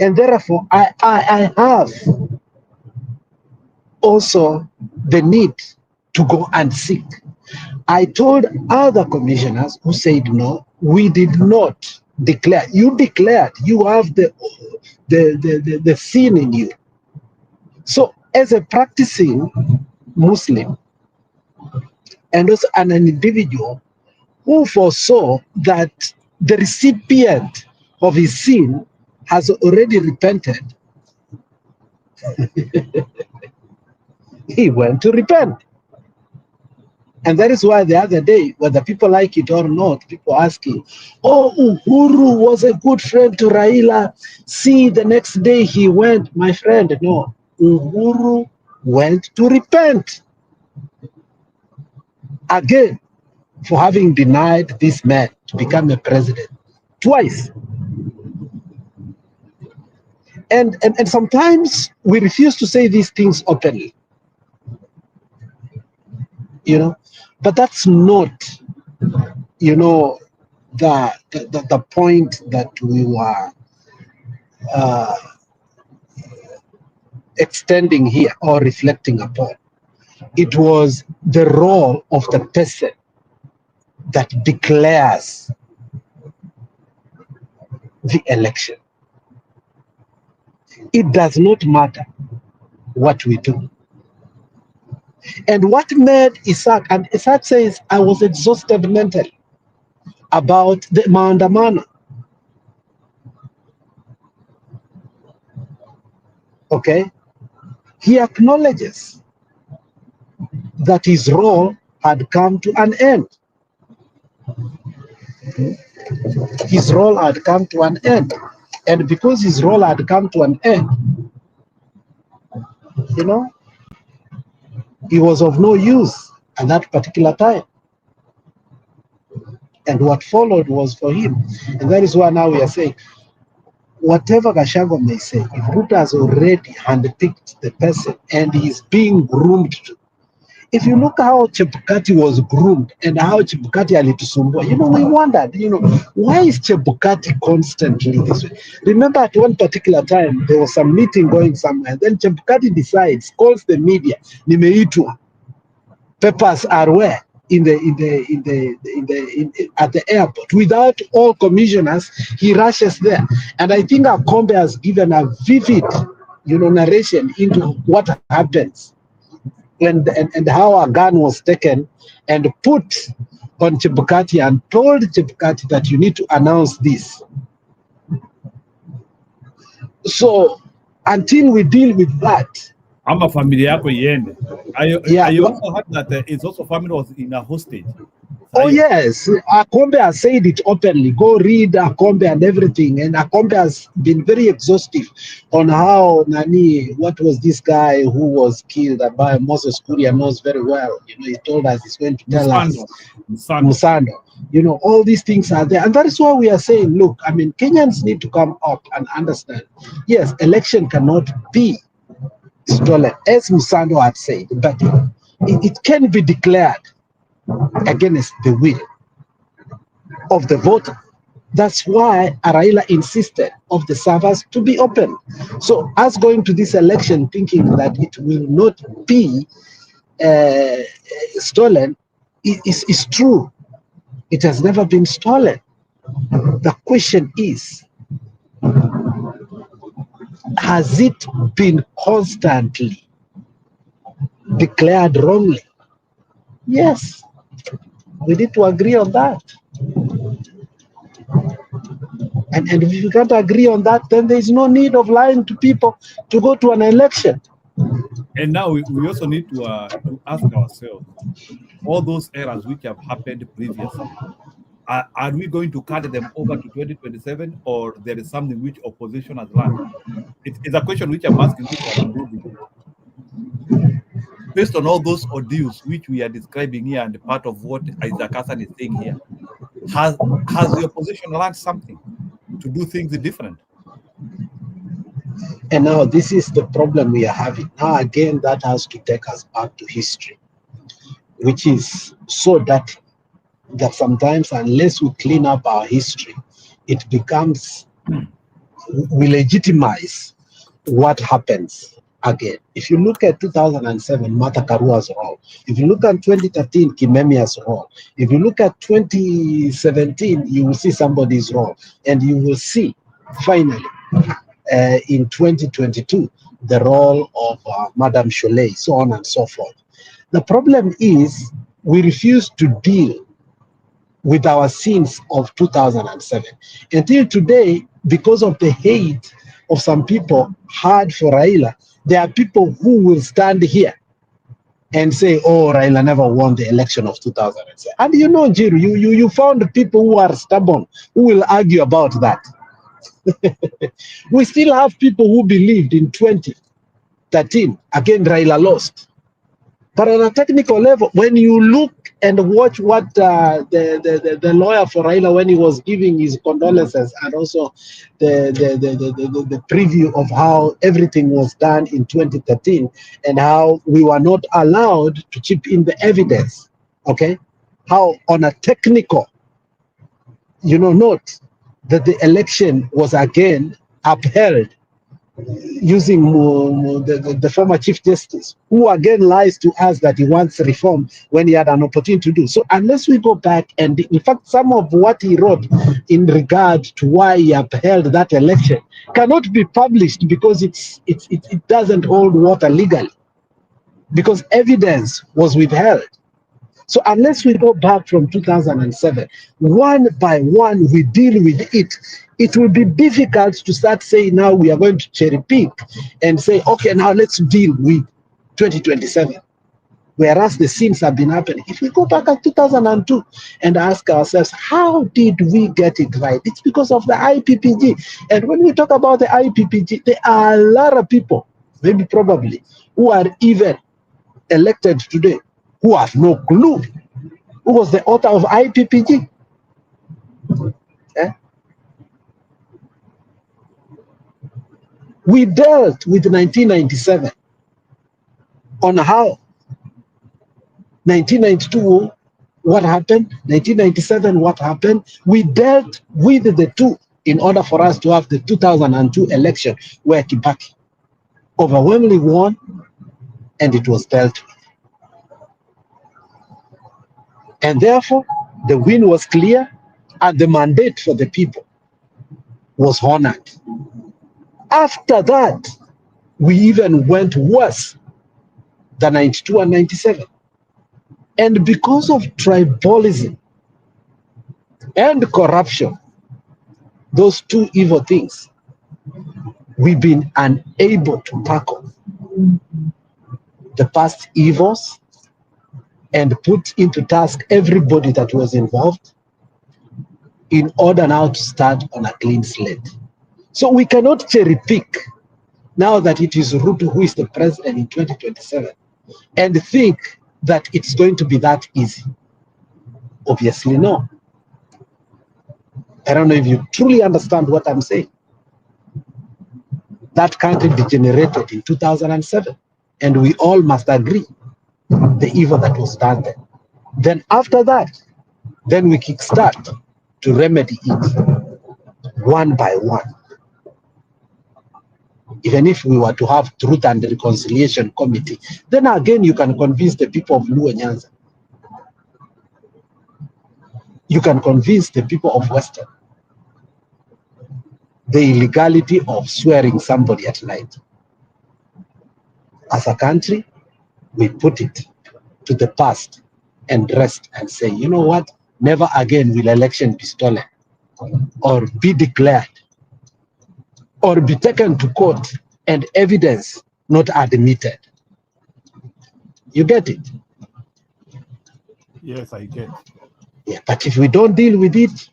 And therefore, I have also the need to go and seek. I told other commissioners who said, no, we did not declare. You declared. You have the sin in you. So as a practicing Muslim and also an individual who foresaw that the recipient of his sin has already repented, he went to repent. And that is why the other day, whether people like it or not, people asking, oh, Uhuru was a good friend to Raila. See, the next day he went, my friend. No, Uhuru went to repent again for having denied this man to become a president twice. And sometimes we refuse to say these things openly, you know, but that's not, you know, the point that we were extending here or reflecting upon. It was the role of the person that declares the election. It does not matter what we do. And what made Isaac, and Isaac says, I was exhausted mentally about the maandamano. Okay? He acknowledges that his role had come to an end. His role had come to an end. And because his role had come to an end, you know, he was of no use at that particular time. And what followed was for him. And that is why now we are saying, whatever Gashago may say, if Ruto has already handpicked the person and he's being groomed to, if you look how Chebukati was groomed and how Chebukati alitusumbua, you know, we wondered, you know, why is Chebukati constantly this way? Remember at one particular time, there was some meeting going somewhere, and then Chebukati decides, calls the media, nimeitwa, papers are where? At the airport. Without all commissioners, he rushes there. And I think Akombe has given a vivid, you know, narration into what happens. And how a gun was taken and put on Chebukati and told Chebukati that you need to announce this. So until we deal with that, Ama familia yako iende. Yeah, I also heard that it's also family was in a hostage. Oh yes, Akombe has said it openly. Go read Akombe and everything. And Akombe has been very exhaustive on how what was this guy who was killed by Moses Kuria knows very well. You know, he told us he's going to tell us. Musando. You know, all these things are there. And that is why we are saying, look, I mean, Kenyans need to come up and understand. Yes, election cannot be stolen, as Musando had said, but it can be declared against the will of the voter. That's why Raila insisted of the servers to be open. So us going to this election thinking that it will not be stolen is true. It has never been stolen. The question is, has it been constantly declared wrongly? Yes, we need to agree on that. And if you can't agree on that, then there is no need of lying to people to go to an election. And now we also need to ask ourselves, all those errors which have happened previously, are we going to carry them over to 2027, or there is something which opposition has learned? It's a question which I'm asking you, based on all those ordeals which we are describing here and part of what Isaac Hassan is saying here. Has the opposition learned something to do things different? And now this is the problem we are having. Now again, that has to take us back to history, which is so that sometimes unless we clean up our history, it becomes, we legitimize what happens again. If you look at 2007, Martha Karua's role. If you look at 2013, Kimemia's role. If you look at 2017, you will see somebody's role. And you will see, finally, in 2022, the role of Madame Cholet, so on and so forth. The problem is we refuse to deal with our sins of 2007. Until today, because of the hate of some people had for Raila, there are people who will stand here and say, oh, Raila never won the election of 2007. And you know, Jiru, you found people who are stubborn, who will argue about that. We still have people who believed in 2013, again, Raila lost. But on a technical level, when you look and watch what the lawyer for Raila, when he was giving his condolences, and also the preview of how everything was done in 2013 and how we were not allowed to chip in the evidence, okay? How on a technical, note that the election was again upheld using the former Chief Justice, who again lies to us that he wants reform when he had an opportunity to do. So unless we go back and, in fact, some of what he wrote in regard to why he upheld that election cannot be published because it doesn't hold water legally, because evidence was withheld. So unless we go back from 2007, one by one we deal with it, it will be difficult to start saying now we are going to cherry pick and say, okay, now let's deal with 2027. Whereas the sins have been happening. If we go back at 2002 and ask ourselves, how did we get it right? It's because of the IPPG. And when we talk about the IPPG, there are a lot of people, maybe probably, who are even elected today, who have no clue who was the author of IPPG. We dealt with 1997 on how 1992, what happened, 1997, what happened. We dealt with the two in order for us to have the 2002 election where Kibaki overwhelmingly won and it was dealt with. And therefore, the win was clear and the mandate for the people was honored. After that, we even went worse than 92 and 97. And because of tribalism and corruption, those two evil things, we've been unable to tackle the past evils and put into task everybody that was involved in order now to start on a clean slate. So we cannot cherry pick now that it is Ruto who is the president in 2027 and think that it's going to be that easy. Obviously, no. I don't know if you truly understand what I'm saying. That country degenerated in 2007, and we all must agree the evil that was done there. Then after that, then we kickstart to remedy it one by one. Even if we were to have Truth and Reconciliation Committee, then again you can convince the people of Luo Nyanza. You can convince the people of Western the illegality of swearing somebody at night. As a country, we put it to the past and rest and say, you know what, never again will election be stolen or be declared or be taken to court and evidence not admitted. You get it? Yes, I get. Yeah, but if we don't deal with it,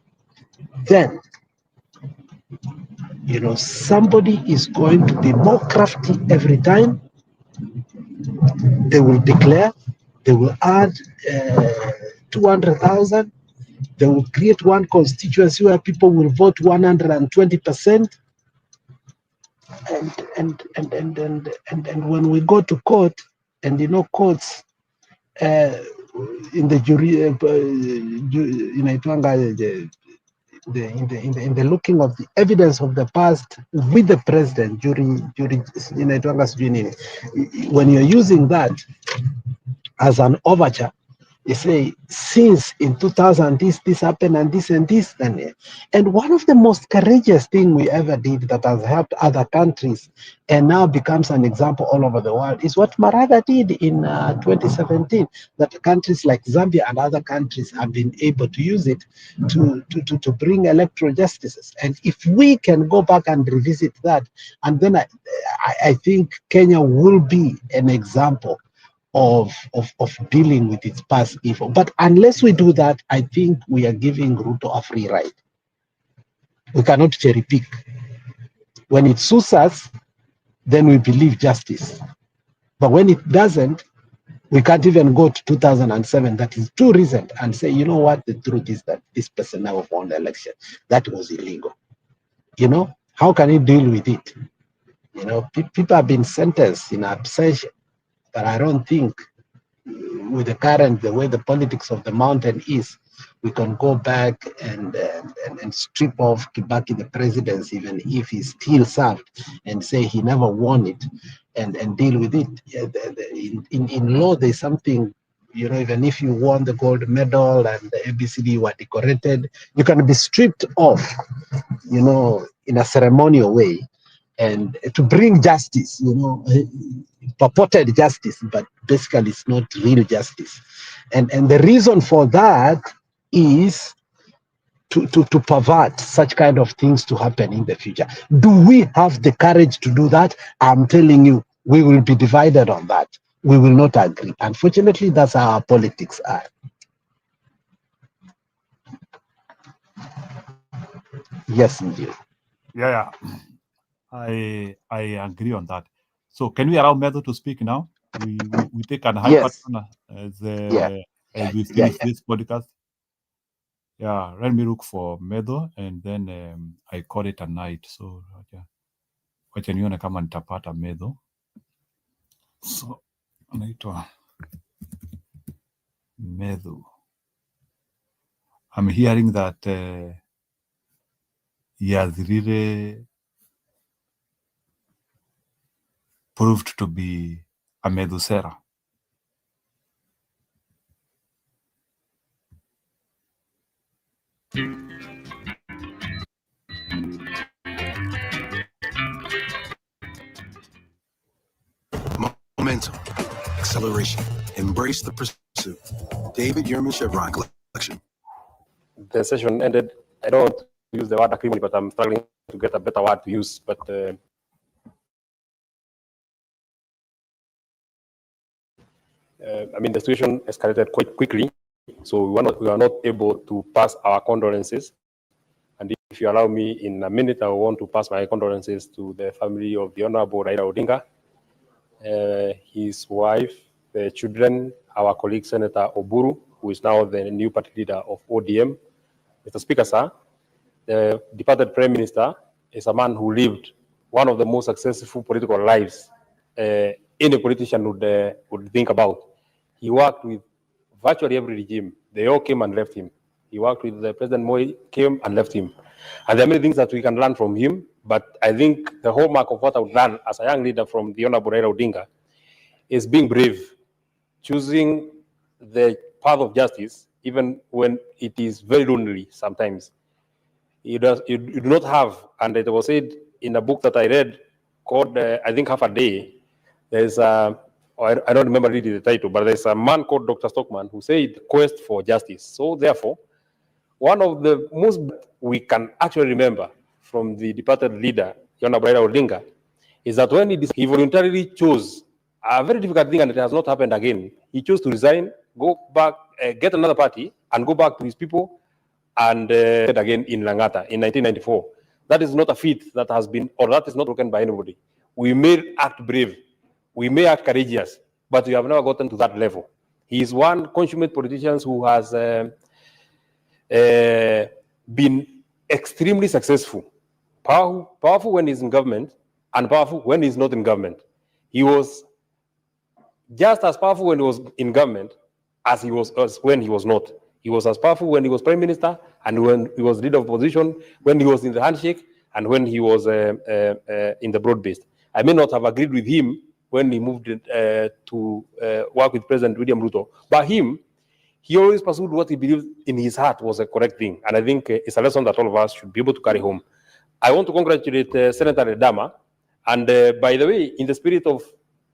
then, you know, somebody is going to be more crafty every time. They will declare, they will add 200,000. They will create one constituency where people will vote 120%. And when we go to court, and you know, courts in the jury, in the looking of the evidence of the past with the president during when you're using that as an overture, you say, since in 2000 this happened and this, and one of the most courageous thing we ever did that has helped other countries and now becomes an example all over the world is what Maraga did in 2017, that countries like Zambia and other countries have been able to use it to bring electoral justices. And if we can go back and revisit that, and then I think Kenya will be an example of dealing with its past evil. But unless we do that, I think we are giving Ruto a free ride. We cannot cherry pick. When it suits us, then we believe justice. But when it doesn't, we can't even go to 2007, that is too recent, and say, you know what, the truth is that this person never won the election. That was illegal. You know, how can you deal with it? You know, people have been sentenced in absentia, but I don't think with the way the politics of the mountain is, we can go back and strip off Kibaki the presidency, even if he's still served, and say he never won it, and deal with it. In law, there's something, you know, even if you won the gold medal and the ABCD were decorated, you can be stripped off, you know, in a ceremonial way, and to bring justice, you know, purported justice, but basically it's not real justice. And the reason for that is to pervert such kind of things to happen in the future. Do we have the courage to do that? I'm telling you, we will be divided on that. We will not agree. Unfortunately, that's how our politics are. Yes, indeed. Yeah. I agree on that. So can we allow Meadow to speak now? We take an high partner as we finish this podcast. Yeah, let me look for Meadow and then I call it a night. So wacha nione kama nitapata Meadow. So anaitwa Meadow. I'm hearing that he has really proved to be a Medusera. Momentum, acceleration, embrace the pursuit. David Yerman Chevron Collection. The session ended. I don't want to use the word acrimony, but I'm struggling to get a better word to use. But I mean, the situation escalated quite quickly, so we were not able to pass our condolences. And if you allow me, in a minute, I want to pass my condolences to the family of the Honorable Raila Odinga, his wife, the children, our colleague Senator Oburu, who is now the new party leader of ODM. Mr. Speaker, sir, the departed Prime Minister is a man who lived one of the most successful political lives any politician would think about. He worked with virtually every regime. They all came and left him. He worked with the President Moi, came and left him. And there are many things that we can learn from him, but I think the hallmark of what I would learn as a young leader from the Honorable Raila Odinga is being brave, choosing the path of justice, even when it is very lonely sometimes. You do not have, and it was said in a book that I read called, I think, Half a Day, there's I don't remember really the title, but there's a man called Dr. Stockman who said, quest for justice. So therefore, one of the most we can actually remember from the departed leader, John Raila Odinga, is that when he voluntarily chose a very difficult thing, and it has not happened again, he chose to resign, go back, get another party, and go back to his people, and again in Langata in 1994. That is not a feat that has been, or that is not broken by anybody. We may act brave, we may act courageous, but we have never gotten to that level. He is one consummate politician who has been extremely successful, powerful when he's in government, and powerful when he's not in government. He was just as powerful when he was in government as when he was not. He was as powerful when he was Prime Minister, and when he was leader of opposition, when he was in the handshake, and when he was in the broad-based. I may not have agreed with him when he moved to work with President William Ruto, but he always pursued what he believed in his heart was a correct thing. And I think it's a lesson that all of us should be able to carry home. I want to congratulate Senator Redama. And by the way, in the spirit of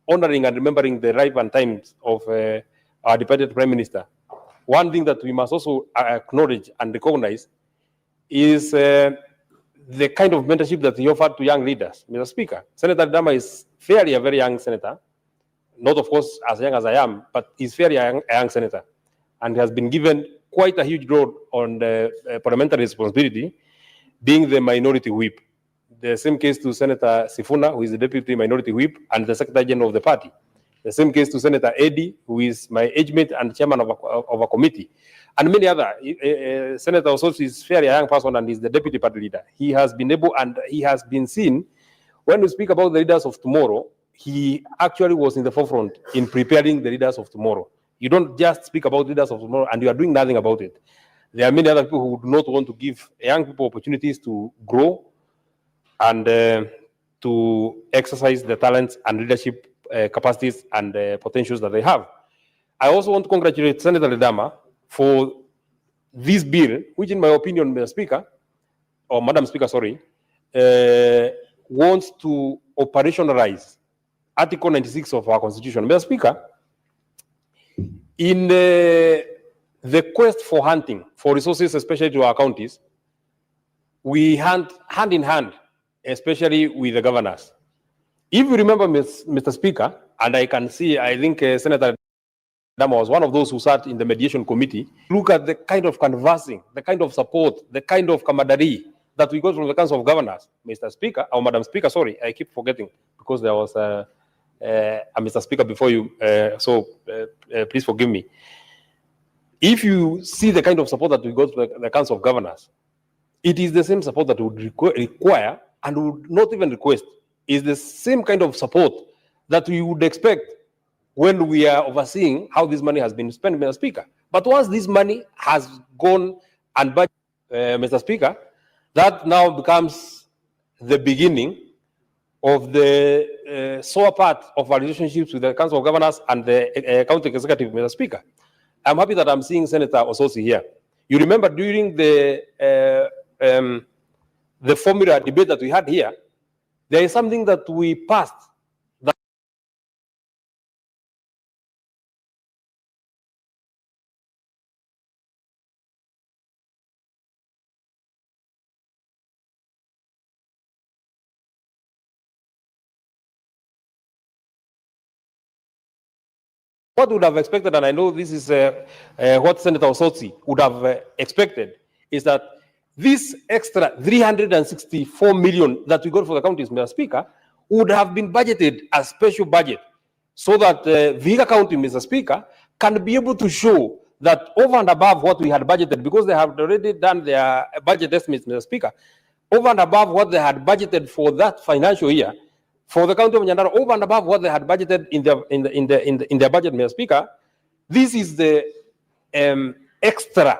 honoring and remembering the life and times of our departed Prime Minister, one thing that we must also acknowledge and recognize is the kind of mentorship that he offered to young leaders. Mr. Speaker, Senator Redama is fairly a very young senator, not of course as young as I am, but he's fairly a young senator, and has been given quite a huge role on the parliamentary responsibility, being the minority whip. The same case to Senator Sifuna, who is the deputy minority whip and the secretary general of the party. The same case to Senator Eddy, who is my age mate and chairman of a committee. And many other. Senator Ososi is fairly a young person and is the deputy party leader. He has been able, and he has been seen, when we speak about the leaders of tomorrow, he actually was in the forefront in preparing the leaders of tomorrow. You don't just speak about leaders of tomorrow and you are doing nothing about it. There are many other people who do not want to give young people opportunities to grow and to exercise the talents and leadership capacities and potentials that they have. I also want to congratulate Senator Redama for this bill, which in my opinion, Mr. Speaker, or Madam Speaker, sorry, wants to operationalize Article 96 of our Constitution. Mr. Speaker, in the quest for hunting for resources, especially to our counties, we hunt hand in hand, especially with the governors. If you remember, Mr. Speaker, and I can see, I think Senator Dama was one of those who sat in the mediation committee, look at the kind of canvassing, the kind of support, the kind of camaraderie that we got from the Council of Governors. Mr. Speaker, or Madam Speaker, sorry, I keep forgetting because there was a Mr. Speaker before you, so please forgive me. If you see the kind of support that we got from the Council of Governors, it is the same support that we would require and would not even request. Is the same kind of support that we would expect when we are overseeing how this money has been spent, Mr. Speaker. But once this money has gone and budgeted, Mr. Speaker, that now becomes the beginning of the sore part of our relationships with the Council of Governors and the County Executive, Mr. Speaker. I'm happy that I'm seeing Senator Ososi here. You remember during the formula debate that we had here, there is something that we passed that What would have expected, and I know this is what Senator Osotsi would have expected, is that this extra 364 million that we got for the counties, Mr. Speaker, would have been budgeted as special budget so that Vihiga County, Mr. Speaker, can be able to show that over and above what we had budgeted, because they have already done their budget estimates, Mr. Speaker, over and above what they had budgeted for that financial year, for the county of Nyandaro, over and above what they had budgeted in their budget, Mr. Speaker, this is the extra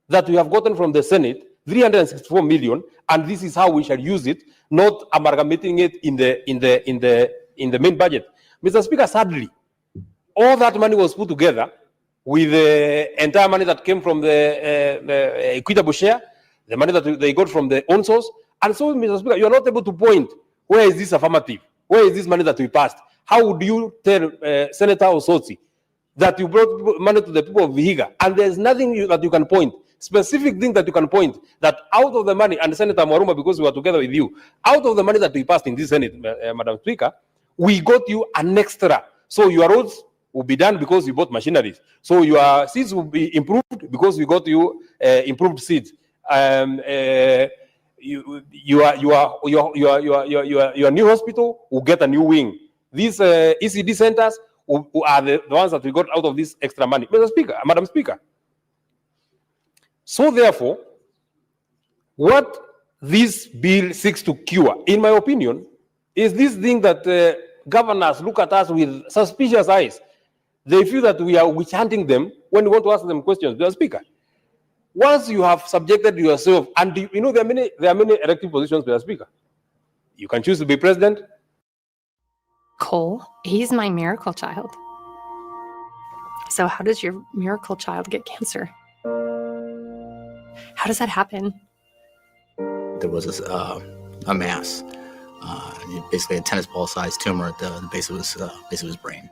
that we have gotten from the Senate, 364 million, and this is how we shall use it, not amalgamating it in the main budget. Mr. Speaker, sadly, all that money was put together with the entire money that came from the equitable share, the money that they got from the own source, and so, Mr. Speaker, you are not able to point where is this affirmative, where is this money that we passed. How would you tell Senator Osotsi that you brought money to the people of Vihiga, and there's nothing that you can point, specific thing that you can point, that out of the money, and Senator Mwaruma, because we were together with you, out of the money that we passed in this Senate, Madam Speaker, we got you an extra. So your roads will be done because you bought machineries. So your seeds will be improved because we got you improved seeds. Your new hospital will get a new wing. These ECD centers are the ones that we got out of this extra money. Mr. Speaker, Madam Speaker. So therefore, what this bill seeks to cure, in my opinion, is this thing that governors look at us with suspicious eyes. They feel that we are witch hunting them when we want to ask them questions. Mr. Speaker, once you have subjected yourself, and you know there are many elective positions, Mr. Speaker. You can choose to be president. Cole, he's my miracle child. So how does your miracle child get cancer? How does that happen? There was a mass, basically a tennis ball-sized tumor at the base of his brain.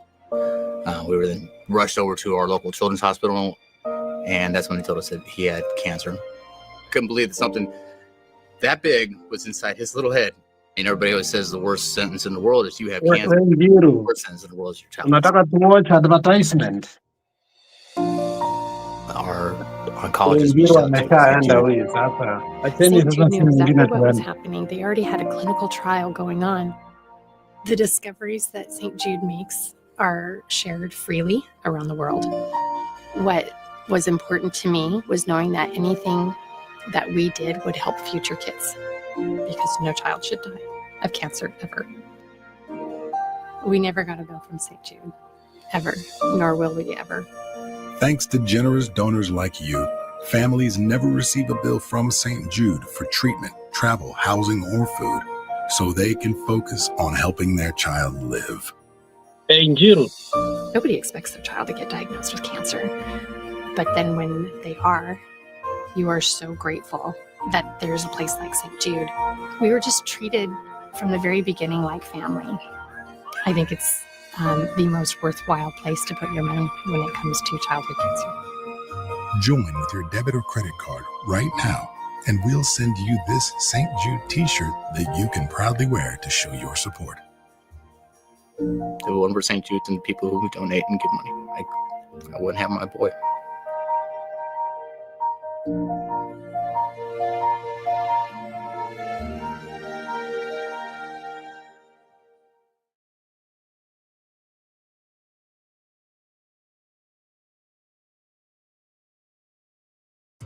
We were then rushed over to our local children's hospital, and that's when they told us that he had cancer. Couldn't believe that something that big was inside his little head. And everybody always says the worst sentence in the world is you have cancer. The worst sentence in the world is your child. Nataka to watch advertisement. Our oncologist St. Jude knew exactly what was happening. They already had a clinical trial going on. The discoveries that St. Jude makes are shared freely around the world. What was important to me was knowing that anything that we did would help future kids, because no child should die of cancer ever. We never got a bill from St. Jude, ever, nor will we ever. Thanks to generous donors like you, families never receive a bill from St. Jude for treatment, travel, housing, or food, so they can focus on helping their child live. St. Jude. Nobody expects their child to get diagnosed with cancer, but then when they are, you are so grateful that there's a place like St. Jude. We were just treated from the very beginning like family. I think it's the most worthwhile place to put your money when it comes to childhood cancer. Join with your debit or credit card right now, and we'll send you this St. Jude t-shirt that you can proudly wear to show your support. If it wasn't for St. Jude and the people who donate and give money, I wouldn't have my boy.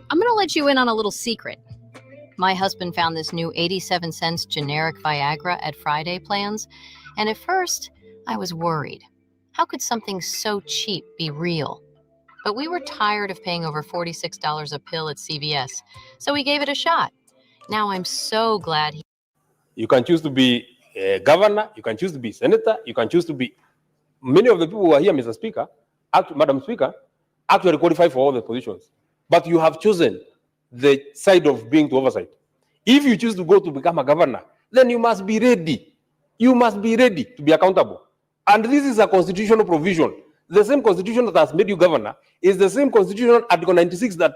I'm going to let you in on a little secret. My husband found this new 87 cents generic Viagra at Friday Plans, and at first, I was worried. How could something so cheap be real? But we were tired of paying over $46 a pill at CVS, so we gave it a shot. Now I'm so glad he... You can choose to be a governor, you can choose to be senator, you can choose to be... Many of the people who are here, Mr. Speaker, Madam Speaker, actually qualify for all the positions. But you have chosen the side of being to oversight. If you choose to go to become a governor, then you must be ready. You must be ready to be accountable. And this is a constitutional provision. The same constitution that has made you governor is the same constitution, Article 96, that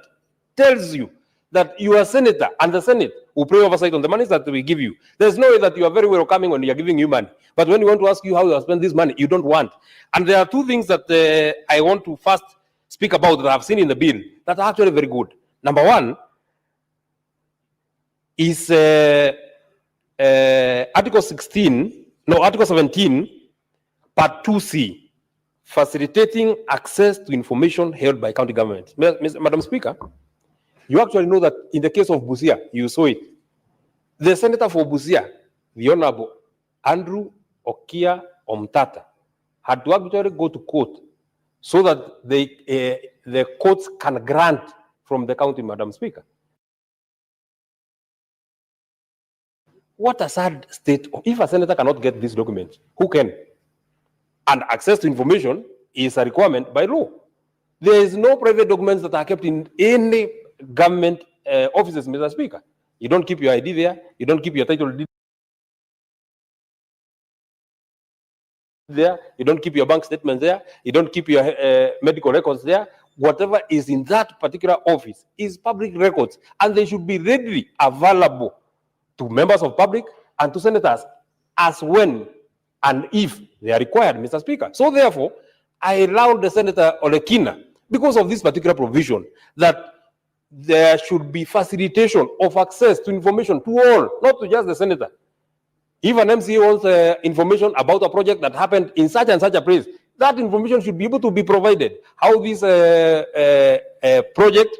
tells you that you are senator and the Senate who pay oversight on the money that we give you. There's no way that you are very welcoming when you are giving you money. But when we want to ask you how you have spent this money, you don't want. And there are two things that I want to first speak about that I've seen in the bill that are actually very good. Number one is Article 17, Part 2C, facilitating access to information held by county government. Madam Speaker, you actually know that in the case of Busia, you saw it. The senator for Busia, the Honorable Andrew Okia Omtata, had to actually go to court so that the courts can grant from the county, Madam Speaker. What a sad state. If a senator cannot get this document, who can? And access to information is a requirement by law. There is no private documents that are kept in any government offices, Mr. Speaker. You don't keep your ID there. You don't keep your title deed there. You don't keep your bank statements there. You don't keep your medical records there. Whatever is in that particular office is public records, and they should be readily available to members of public and to senators as when and if they are required, Mr. Speaker. So therefore, I allowed the Senator Olekina, because of this particular provision, that there should be facilitation of access to information to all, not to just the senator. If an MCA wants information about a project that happened in such and such a place, that information should be able to be provided. How this project,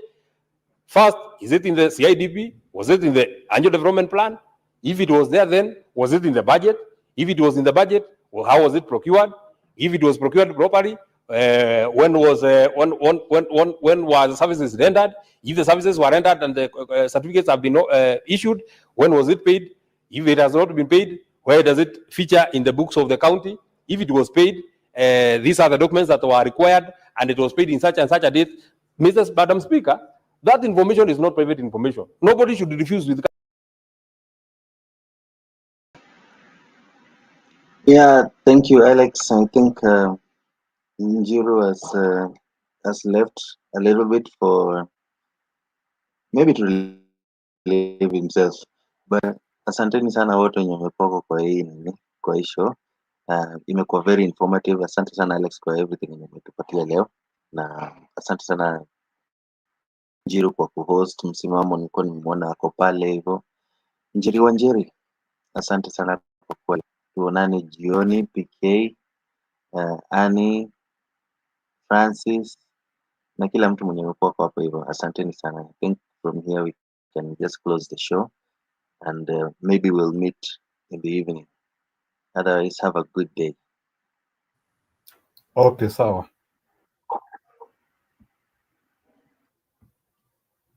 first, is it in the CIDP? Was it in the annual development plan? If it was there then, was it in the budget? If it was in the budget, well, how was it procured? If it was procured properly, when were the services rendered? If the services were rendered and the certificates have been issued, when was it paid? If it has not been paid, where does it feature in the books of the county? If it was paid, these are the documents that were required, and it was paid in such and such a date. Madam Speaker, that information is not private information. Nobody should refuse with. Yeah, thank you, Alex. I think Njiru has left a little bit for maybe to relieve himself, but asanteni sana wote wenye wamepoko kwa hii show. Imekuwa very informative. Asante sana Alex kwa everything yenye umetupatia leo, na asante sana Njiru kwa kuhost. Msimamo nilikuwa nimeona ako pale hivyo. Njeri wa Njeri, asante sana kwa kuwa. Tuonane jioni. PK, Annie, Francis na kila mtu mwenye amekuwa hapo hivyo, asanteni sana. I think from here we can just close the show and maybe we'll meet in the evening. Otherwise, have a good day. Okay, sawa.